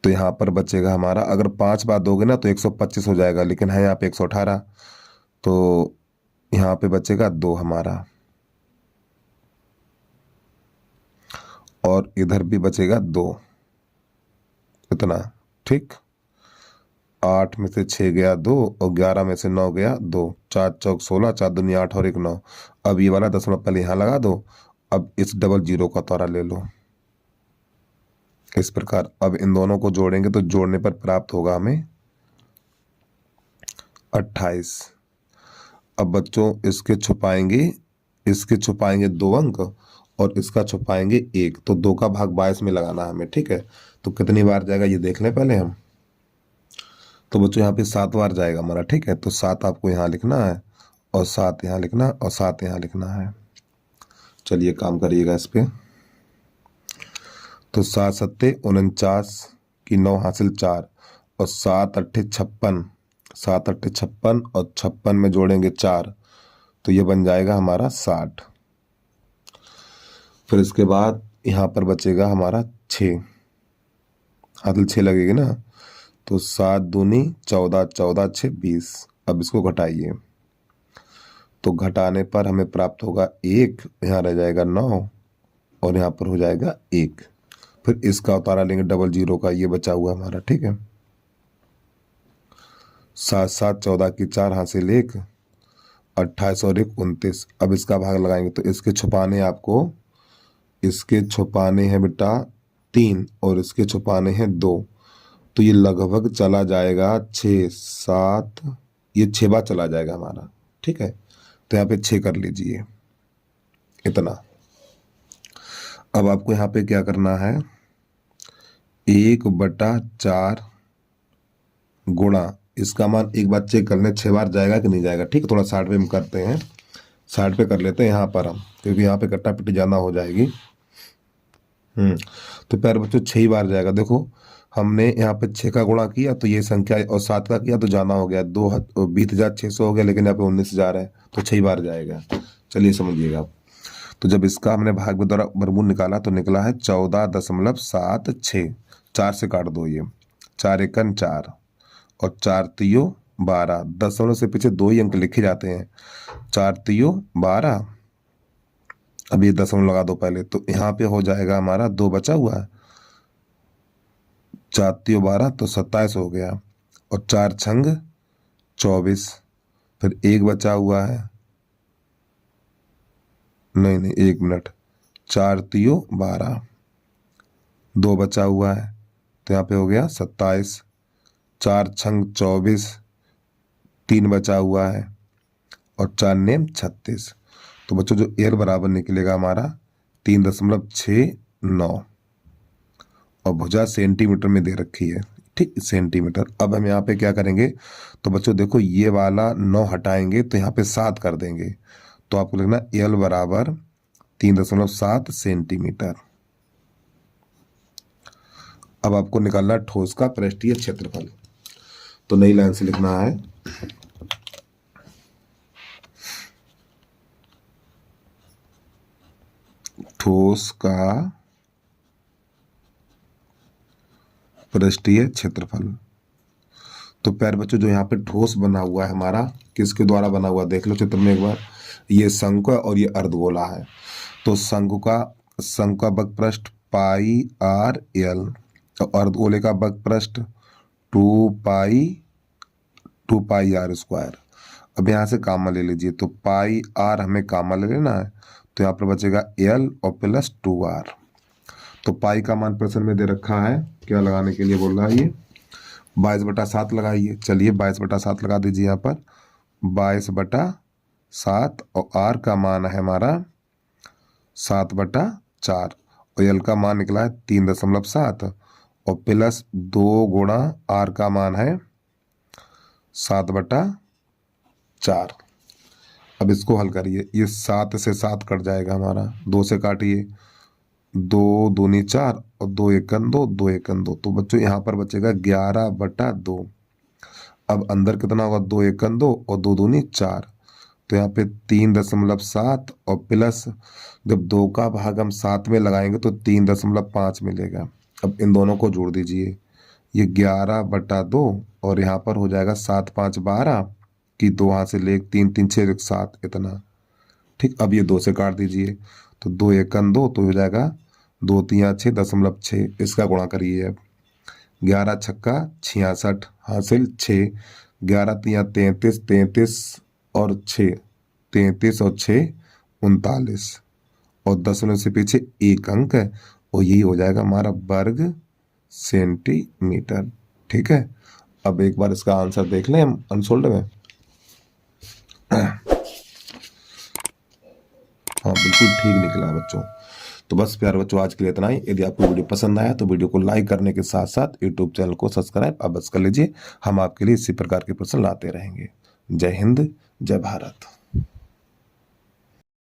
तो यहाँ पर बचेगा हमारा, अगर 5 बार दोगे ना तो 125 हो जाएगा, लेकिन है यहाँ पे 118 तो यहाँ पे बचेगा 2 हमारा, और इधर भी बचेगा 2, इतना। ठीक, 8 में से 6 गया 2 और 11 में से 9 गया 2, 4 चौक 16, 4 दूनी 8 और 1 9। अब ये वाला दशमलव पहले यहाँ लगा दो। अब इस 00 का तौरा ले लो इस प्रकार। अब इन दोनों को जोड़ेंगे तो जोड़ने पर प्राप्त होगा हमें 28। अब बच्चों इसके छुपाएंगे 2 अंक और इसका छुपाएंगे 1, तो 2 का भाग 22 में लगाना है हमें। ठीक है, तो कितनी बार जाएगा ये देख लें पहले हम। तो बच्चों यहाँ पे 7 बार जाएगा हमारा। ठीक है, तो 7 आपको यहाँ लिखना है और 7 यहाँ लिखना और 7 यहाँ लिखना है। चलिए काम करिएगा इस पे। तो 7 सत्ते 49 की 9 हासिल 4 और 7 अट्ठे 56, 7 अट्ठे 56 और 56 में जोड़ेंगे 4 तो ये बन जाएगा हमारा 60। फिर इसके बाद यहाँ पर बचेगा हमारा 6, हासिल 6 लगेगी ना, तो 7 दूनी 14, 14 6 20। अब इसको घटाइए तो घटाने पर हमें प्राप्त होगा 1, यहाँ रह जाएगा 9 और यहाँ पर हो जाएगा 1। फिर इसका उतारा लेंगे 00 का, ये बचा हुआ हमारा। ठीक है, 7 7 14 की 4 हासिल 1, 28 और 1 29। अब इसका भाग लगाएंगे तो इसके छुपाने हैं बेटा 3 और इसके छुपाने हैं 2, तो ये लगभग चला जाएगा 6 7, ये 6 बार चला जाएगा हमारा। ठीक है, तो यहाँ पे 6 कर लीजिए इतना। अब आपको यहाँ पे क्या करना है, 1/4 गुणा इसका मान एक बार चेक कर लें 6 बार जाएगा कि नहीं जाएगा। ठीक है, थोड़ा साइड पे हम करते हैं, साइड पे कर लेते हैं यहाँ पर हम, क्योंकि यहाँ पे कट्टा पिट्टी ज़्यादा हो जाएगी। तो प्यारे बच्चों 6 बार जाएगा। देखो हमने यहाँ पे 6 का गुणा किया तो ये संख्या, और 7 का किया तो जाना हो गया 20,600 हो गया, लेकिन यहाँ पे 19,000 है तो 6 बार जाएगा। चलिए समझिएगा आप। तो जब इसका हमने भाग में द्वारा वर्गमूल निकाला तो निकला है 14.76। 4 से काट दो, ये 4 एकन 4 और 4 तियो 12। दशमलव से पीछे 2 ही अंक लिखे जाते हैं, 4 तियो 12। अब ये दशमलव लगा दो पहले, तो यहाँ पे हो जाएगा हमारा 2 बचा हुआ है, 4 तियो 12 तो 27 हो गया, और 4 छंग 24। फिर 1 बचा हुआ है, नहीं 1 मिनट, 4 तियो 12, 2 बचा हुआ है तो यहाँ पे हो गया 27, 4 छंग 24, 3 बचा हुआ है और 4 नेम 36। तो बच्चों जो एल बराबर निकलेगा हमारा 3.69 और भुजा सेंटीमीटर में दे रखी है, ठीक, सेंटीमीटर। अब हम यहाँ पे क्या करेंगे, तो बच्चों देखो ये वाला 9 हटाएंगे तो यहाँ पे 7 कर देंगे, तो आपको लिखना एल बराबर 3.7 सेंटीमीटर। अब आपको निकालना ठोस का पृष्ठीय क्षेत्रफल, तो नई लाइन से लिखना है ठोस का पृष्ठीय क्षेत्रफल। तो प्यारे बच्चों जो यहाँ पे ठोस बना हुआ है हमारा, किसके द्वारा बना हुआ देख लो चित्र में एक बार, ये शंकु है और ये अर्धगोला है। तो शंकु का बकपृष्ठ पाई आर एल और अर्धगोले का बकपृष्ठ 2 पाई आर स्क्वायर। अब यहाँ से कामा ले लीजिए, तो पाई आर हमें कामा ले लेना है, तो यहाँ पर बचेगा एल और प्लस 2r। तो पाई का मान प्रश्न में दे रखा है, क्या लगाने के लिए बोल रहा है ये 22/7 लगाइए। चलिए 22/7 लगा दीजिए यहाँ पर 22/7 और r का मान है हमारा 7/4 और एल का मान निकला है 3.7 और प्लस 2 गुणा r का मान है 7/4। अब इसको हल करिए, ये 7 से 7 कट जाएगा हमारा, 2 से काटिए, 2 दूनी 4 और 2 एकन 2, 2 एकन 2, तो बच्चों यहाँ पर बचेगा 11/2। अब अंदर कितना होगा, 2 एकन 2 और 2 दूनी 4, तो यहाँ पे 3.7 और प्लस जब 2 का भाग हम 7 में लगाएंगे तो 3.5 मिलेगा। अब इन दोनों को जोड़ दीजिए, ये 11/2 और यहाँ पर हो जाएगा 7 5 12 की 2 हाथ से ले 3 3 6 7 इतना, ठीक। अब ये 2 से काट दीजिए, तो 2 एकन 2 तो हो जाएगा 2 3 6.6, इसका गुणा करिए। अब 11 छक्का 66 हासिल 6, 11 3 33, 33 और 6 33 और 6 39 और 10 से पीछे 1 अंक है और यही हो जाएगा हमारा वर्ग सेंटीमीटर, ठीक है। अब एक बार इसका आंसर देख लें हम अनसोल्ड में। हाँ बिल्कुल ठीक निकला बच्चों। तो बस प्यारे बच्चों आज के लिए इतना ही। यदि आपको वीडियो पसंद आया तो वीडियो को लाइक करने के साथ साथ यूट्यूब चैनल को सब्सक्राइब अब बस कर लीजिए। हम आपके लिए इसी प्रकार के प्रश्न लाते रहेंगे। जय हिंद, जय भारत।